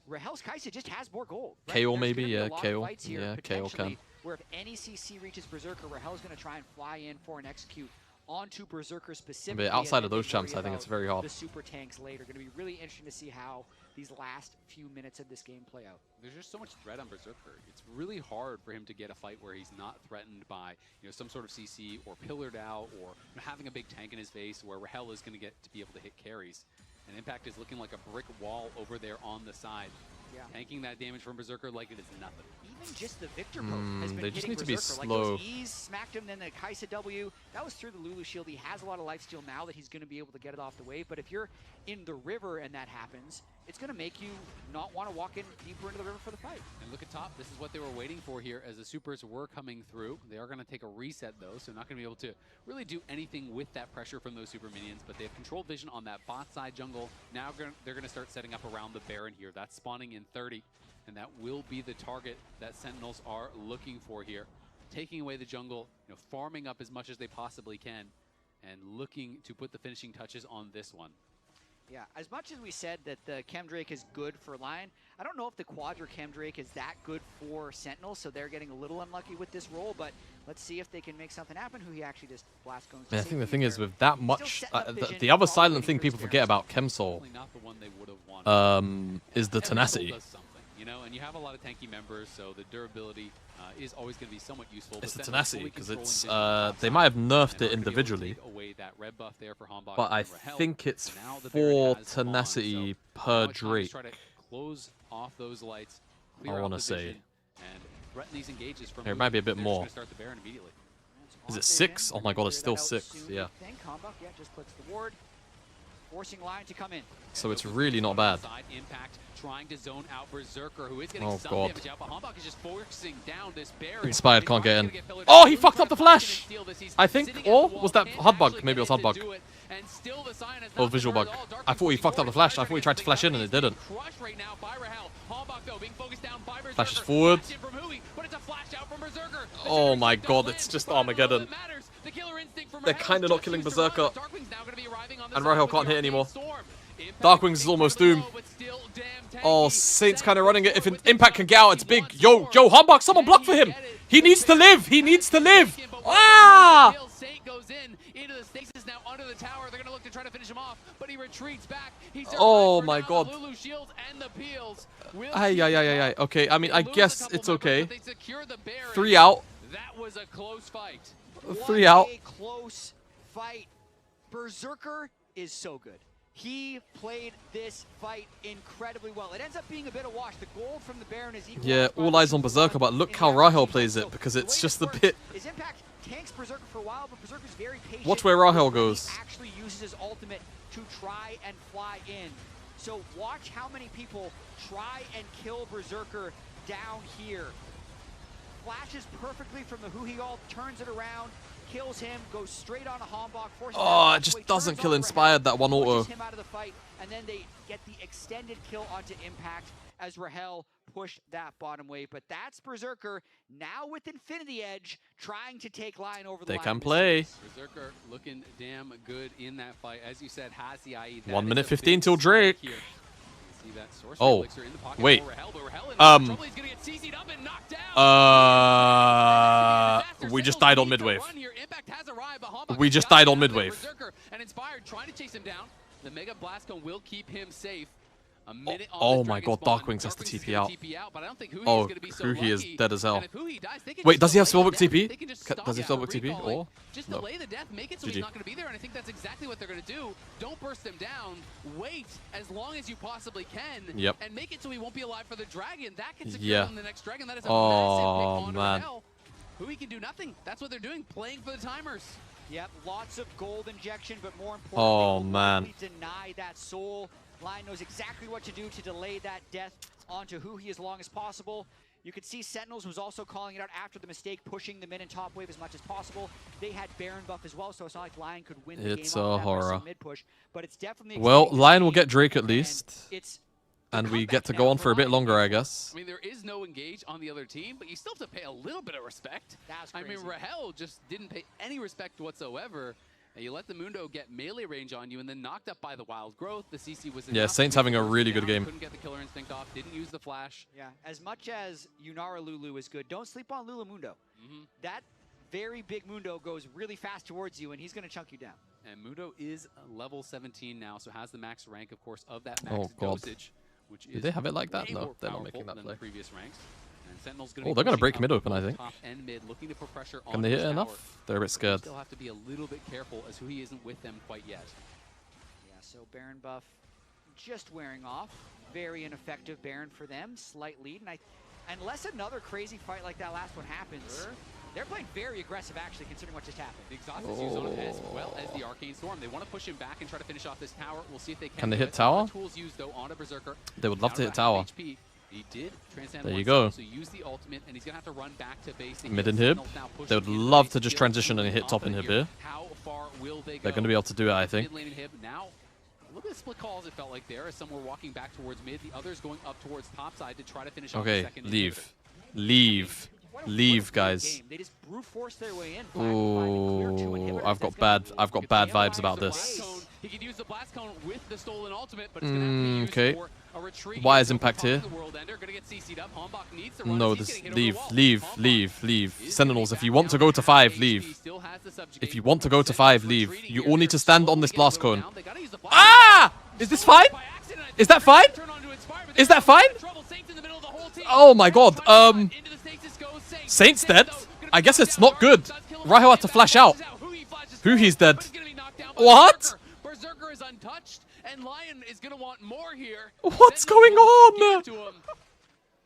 Rahel's Kai'Sa just has more gold. Right? Kayle maybe, yeah, Kayle. Yeah, Kayle can. Where if any CC reaches Berserker, Rahel's going to try and fly in for an execute onto Berserker specifically. But outside of those champs, I think it's very hard. The super tanks later. Going to be really interesting to see how these last few minutes of this game play out. There's just so much threat on Berserker. It's really hard for him to get a fight where he's not threatened by, you know, some sort of CC or pillared out or having a big tank in his face where Rahel is going to get to be able to hit carries. And Impact is looking like a brick wall over there on the side. Yeah. Tanking that damage from Berserker like it is nothing. Even just the Victor poke has been they just need to Berserker. be slow. Like those E's smacked him, then the Kai'Sa W. That was through the Lulu shield. He has a lot of lifesteal now that he's going to be able to get it off the wave. But if you're in the river and that happens, it's going to make you not want to walk in deeper into the river for the fight. And look at top. This is what they were waiting for here as the supers were coming through. They are going to take a reset, though, so not going to be able to really do anything with that pressure from those super minions. But they have controlled vision on that bot side jungle. Now they're going to start setting up around the Baron here. That's spawning in 30. And that will be the target that Sentinels are looking for here. Taking away the jungle, you know, farming up as much as they possibly can, and looking to put the finishing touches on this one. Yeah, as much as we said that the Chemdrake is good for Lion, I don't know if the Quadra Chemdrake is that good for Sentinels, so they're getting a little unlucky with this roll, but let's see if they can make something happen. Who he actually just blast goes to I think the thing is, with that much, the other silent thing people forget about Chemsoul is the tenacity. You know, and you have a lot of tanky members, so the durability is always going to be somewhat useful. It's the tenacity, because it's they might have nerfed it individually, but I think it's 4 tenacity per Drake. I want to say. Here, it might be a bit more. Is it 6? Oh my god, it's still 6, yeah. Forcing Lion to come in. So it's really not bad. Impact trying to zone out Berserker, who is getting oh some god. damage out, but Hambach is just forcing down this Baron. Inspired can't get in. Oh, he fucked up the flash! I think, or was that HUD bug? Maybe it was HUD bug. Or visual bug. I thought he fucked up the flash. I thought he tried to flash in and it didn't. Flashes forward. Oh my god, it's just Armageddon. They're kind of not killing Berserker. And Rahel can't hit anymore. Darkwings is almost doomed. Oh, Saint's kind of running it. If Impact can get out, it's big. Yo, Hambach, someone block for him. He needs to live. He needs to live. Ah! Oh my god. Ay. Okay, I mean, I guess it's okay. 3 out. That was a close fight. 3 out. A close fight. Berserker is so good. He played this fight incredibly well. It ends up being a bit of wash. The gold from the Baron is equal. Yeah, all eyes on Berserker, but look how Rahel plays it, because it's just a bit. His Impact tanks Berserker for a while, but Berserker's very patient. Watch where Rahel goes. He actually uses his ultimate to try and fly in. So watch how many people try and kill Berserker down here. Flashes perfectly from the Huhi ult, turns it around, kills him, goes straight on a Hambach. Oh, it just doesn't kill Inspired, that one auto. Him out of the fight, and then they get the extended kill onto Impact as Rahel pushed that bottom wave. But that's Berserker now with Infinity Edge trying to take Lion over the line. They can play. Berserker looking damn good in that fight. As you said, has the IE. 1 minute 15 till Drake. Oh, wait. We just died on mid-wave. We just died on mid-wave. And Inspired trying to chase him down. The Mega Blast Cone will keep him safe. A minute on Oh this my Dragon god, spawn. Darkwing's has to Darkwing's TP gonna out. TP out, but I don't think Huhi is Oh, gonna be so Huhi is lucky. dead as hell. And if Huhi dies, they can Wait, just does he have delay Spellbook the death. TP? They can just stop Does he it. Spellbook TP? Recalling. Or? Just No. delay the death, make it so GG. he's not going to be there, and I think that's exactly what they're going to do. Don't burst him down. Wait as long as you possibly can. Yep. And make it so he won't be alive for the dragon. That can secure Yeah. him the next dragon. That is a Oh, massive pick on man. Raquel. Huhi can do nothing. That's what they're doing, playing for the timers. Yep, lots of gold injection, but more importantly, Oh, will man. likely deny that soul. Lion knows exactly what to do to delay that death onto Huhi as long as possible. You could see Sentinels was also calling it out after the mistake, pushing the mid and top wave as much as possible. They had Baron buff as well, so it's not like Lion could win the It's game off a that horror. aggressive mid push. But it's definitely Well, exciting to Lion will see, get Drake at and least. It's And we comeback get to now go on for for a bit Lion. longer, I guess. I mean, there is no engage on the other team, but you still have to pay a little bit of respect. That's I mean, crazy. Rahel just didn't pay any respect whatsoever. And you let the Mundo get melee range on you and then knocked up by the Wild Growth. The CC was Yeah, enough Saints to having a force really him good down, game. Couldn't get the Killer Instinct off, didn't use the flash. Yeah, as much as Yunara Lulu is good, don't sleep on Lulu Mundo. That very big Mundo goes really fast towards you, and he's going to chunk you down. And Mundo is level 17 now, so has the max rank, of course, of that max Oh, God. dosage, which Did is they have it like that? way No, more they're not powerful making that than play. the previous ranks. And Sentinel's Oh, gonna they're gonna pushing break up mid open, I both think. top and mid, looking to put pressure Can on they hit this it tower. enough? They're a bit scared. Still have to be a little bit careful as Huhi isn't with them quite yet. Yeah, so Baron buff just wearing off. Very ineffective Baron for them. Slight lead. And unless another crazy fight like that last one happens, they're playing very aggressive, actually, considering what just happened. The Exhaust is used on him as well as the Arcane Storm. They want to push him back and try to finish off this tower. We'll see if they can. Can they do hit it. tower? Other tools used, though, on a Berserker. They would love Down to hit about half tower. HP. He did transcend There you one go. side, so use the ultimate, and he's going to have to run back to base. to Mid get inhib. Sentinels now pushing They would in. love They to just feel transition and hit top confident inhib here. How far will they go? They're going to be able to do it, I think. Mid lane inhib now. A little bit of split calls, it felt like there, as some were walking back towards mid, the others going up towards top side to try to finish off the Okay, second leave. inhibitor. Leave. What a Leave, great guys. game. They just brute force their way in. Finding clear two Ooh, inhibitors. I've That's got gonna bad vibes about The this. blast cone, he could use the blast cone with the stolen ultimate, but it's going to have to be used Okay. for a retreat. Why is So Impact Fox here? the World Ender, gonna get CC'd up. Hombach needs to run No, as he's this getting hit over the leave, wall. leave, Hombach leave, leave. is Sentinels, gonna if be you back want to down go to half 5, HP, leave. still has the subjugate. If you want to go to 5, leave. Retreating You here, all need they're to stand on slowly this getting blast whittled cone. down. They gotta use the blast Ah! cone. Is this fine? By accident, I Is think that fine? turn onto Inspire, but Is they're that fine? in trouble. Saints in the middle of the whole team. Oh my god, Into the stasis goes Saints. Saints dead? though, gonna I be guess knocked it's down. not good. Does kill him. Rahel had to flash out. Huhi flashes Who he's forward, dead. but he's gonna be knocked down by What? Berserker. Berserker is untouched, and Lion is gonna want more here. What's Sentinels going will on? give to him.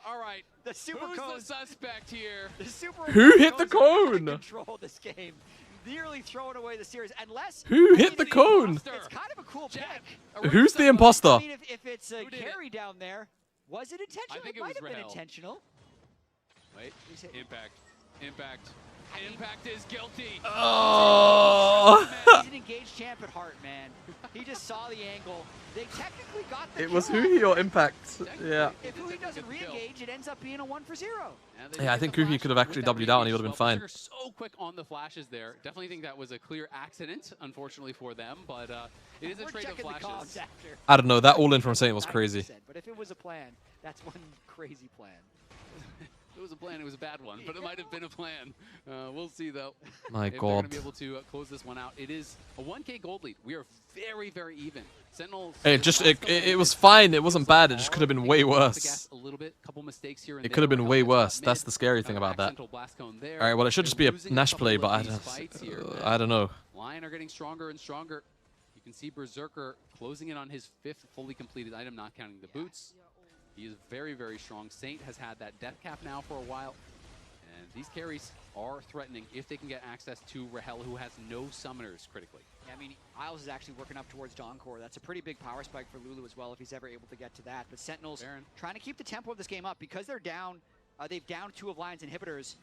All right, The super who's cone. the suspect here? The super Who cone hit the goes out of cone? Control this game. Nearly throwing away the series. Unless Who hit the cone? It's kind of a cool pick. Jack. Who's the I imposter? mean, if it's a Who did it? carry down there, was it intentional? I think it might was have been Rahel. intentional. Wait, Impact. Impact is guilty. Oh. He's an engaged champ at heart, man. He just saw the angle. They technically got the It was kill. Huhi or Impact. Yeah. If Huhi doesn't re-engage, it ends up being a 1 for 0. Yeah, I think Huhi could have actually W'd out and he would have been fine. So quick on the flashes there. Definitely think that was a clear accident, unfortunately for them, but it is a We're trade of checking the flashes. comms after. I don't know, that all-in from Saint was crazy. 100%, But if it was a plan, that's one crazy plan. It was a plan, it was a bad one, but it might have been a plan. We'll see, though. My if they're going god. to be able to close this one out. It is a 1K gold lead. We are very, very even. Sentinels. It was fine, it wasn't bad, it just could have been way worse. A little bit, couple mistakes here and It could have there. been way Rahel gets worse, top that's mid. the scary thing about that. Accidental blast cone there. Alright, well it should just be a They're losing Nash couple play, of but these fights here. I don't know. Lion are getting stronger and stronger. You can see Berserker closing in on his 5th fully completed item, not counting the boots. He is very, very strong. Saint has had that death cap now for a while. And these carries are threatening if they can get access to Rahel, who has no summoners critically. Yeah, I mean, Isles is actually working up towards Dawncore. That's a pretty big power spike for Lulu as well if he's ever able to get to that. But Sentinels Baron. trying to keep the tempo of this game up because they're down. They've downed 2 of Lion's inhibitors.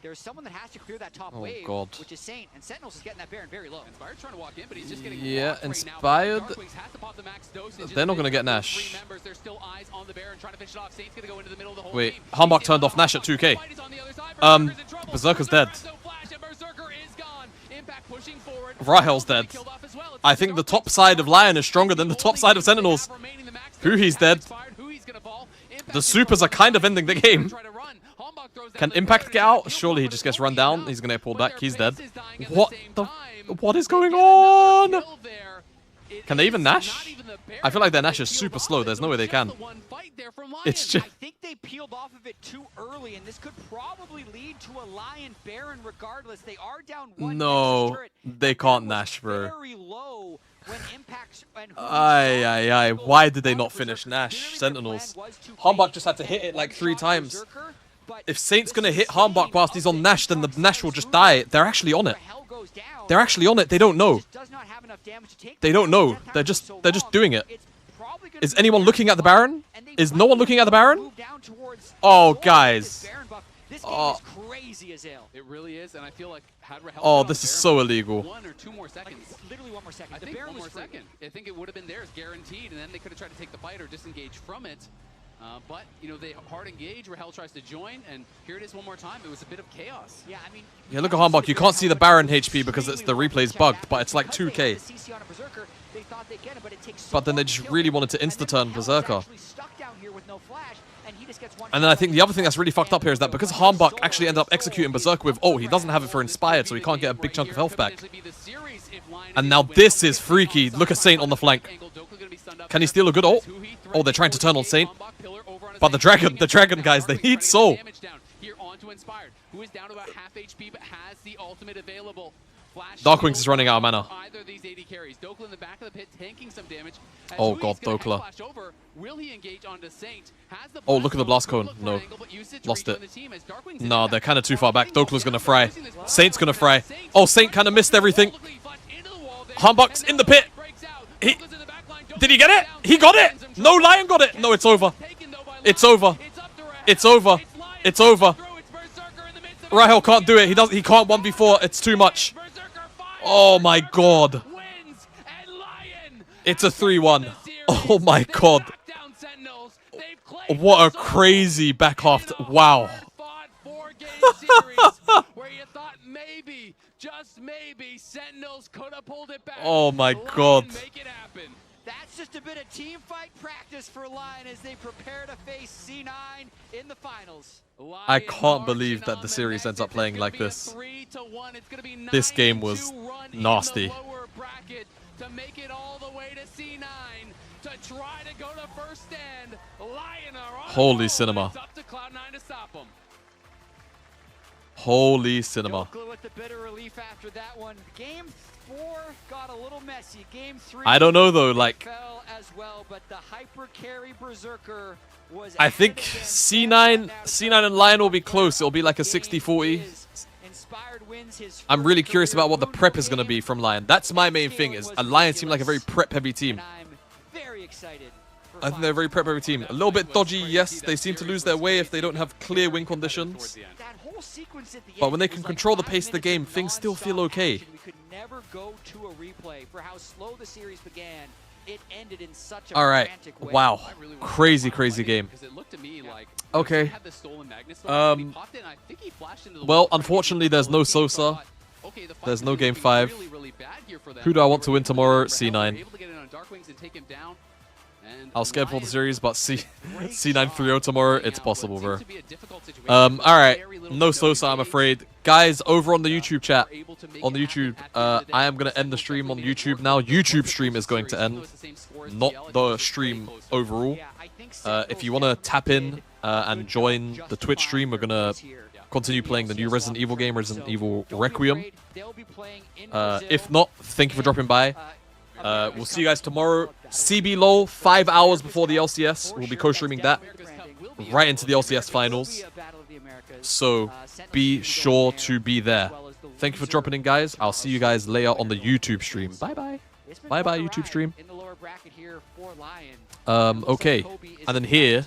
There's someone that has to clear that top Oh, wave, God. which is Saint, and Sentinels is getting that Baron very low. Inspired trying to walk in, but he's just getting Yeah, walked right now. Inspired- Darkwings has to pop the max dosage. They're not going gonna to get Nash. 3 members. There's still eyes on the Baron trying to finish it off. Saint's going to go into the middle of the whole Wait, team. Humbug He's turned in off Nash at Humbug. 2K. Fight is on the other side. Berserker's in trouble. Berserker's Berserker dead. has no flash, and Berserker is gone. Impact pushing forward. Rahel's dead. Killed off as well. It's I the think the Darkwings. top side of Lion is stronger than the top side of Only Sentinels. they have remaining, the max He's dead. The supers are kind of ending the game. Can Impact get out? Surely he just gets run down. He's going to get pulled back. He's dead. What is going on? Can they even Nash? I feel like their Nash is super slow. There's no way they can. It's just... I think they peeled off of it too early, and this could probably lead to a Lion Baron regardless. They are down one. No, they can't Nash, bro. Very low when Impact and Why did they not finish Nash? Sentinels. Harmbach just had to hit it like 3 times. If Saint's gonna hit Harmbach whilst he's on Nash, then the Nash will just die. They're actually on it. They're actually on it. They don't know. They don't know. They're just doing it. Is anyone looking at the Baron? Is no one looking at the Baron? Oh, guys. Oh. It really is, and I feel like oh, this is so illegal. 1 or 2 more seconds. Like, literally 1 more second. I think 1 more second. I think it would have been theirs, guaranteed, and then they could have tried to take the fight or disengage from it. But, you know, they hard engage, Rahel tries to join, and here it is one more time. It was a bit of chaos. Yeah, I mean... Yeah, look at Harmbach. You can't see the Baron HP because the replay's bugged, but it's like 2k. But then they just really wanted to insta-turn Berserker. And then I think the other thing that's really fucked up here is that because Harmbach actually ended up executing Berserker with ult, he doesn't have it for Inspired, so he can't get a big chunk of health back. And now this is freaky. Look at Saint on the flank. Can he steal a good ult? Oh, they're trying to turn on Saint. But the dragon guys, they need soul. Darkwings is running out of mana. Oh god, Dokla. Oh, look at the blast cone. No. Lost it. No, they're kind of too far back. Dokla's gonna fry. Saint's gonna fry. Oh, Saint kind of missed everything. Harmbach's in the pit. Did he get it? He got it! No, Lion got it! No, it's over. It's over. It's over. It's over. Rahel can't do it. He can't 1v4. It's too much. Oh my god. It's a 3-1. Oh my god. What a crazy back half. Wow. Oh my god. That's just a bit of team fight practice for Lion as they prepare to face C9 in the finals. I can't believe that the series ends up playing like this. This game was nasty. To make it all the way to C9 to try to go to first stand. Lion are on holy cinema. Up to Cloud9 to stop them. Holy cinema. With the bitter relief after that one. Game 4 got a little messy. Game 3 I don't know though, like fell as well, but the hyper carry Berserker was I think C9 and Lion will be close. It'll be like a 60-40. I'm really curious about what the prep is going to be from Lion. That's my main thing, is a Lion seem like a very prep-heavy team. I think they're a very prep-heavy team. A little bit dodgy, yes. They seem to lose their way if they don't have clear win conditions. But when they can control the pace of the game, things still feel okay. We could never go to a replay for how slow the series began. It ended in such a frantic way. Wow. Crazy, crazy game. Okay. Well, unfortunately, there's no Sosa. There's no Game 5. Who do I want to win tomorrow? C9. I'll schedule the series, but C9 3-0 tomorrow, it's possible, bro. Alright. No Sosa, I'm afraid. Guys, over on the YouTube chat, on the YouTube, I am going to end the stream on YouTube now. YouTube stream is going to end, not the stream overall. If you want to tap in and join the Twitch stream, we're going to continue playing the new Resident Evil game, Resident Evil Requiem. If not, thank you for dropping by. We'll see you guys tomorrow. CB LOL, 5 hours before the LCS. We'll be co-streaming that right into the LCS finals. So be sure to be there. Thank you for dropping in, guys. I'll see you guys later on the YouTube stream. Bye-bye. Bye-bye, YouTube stream. Okay. And then here...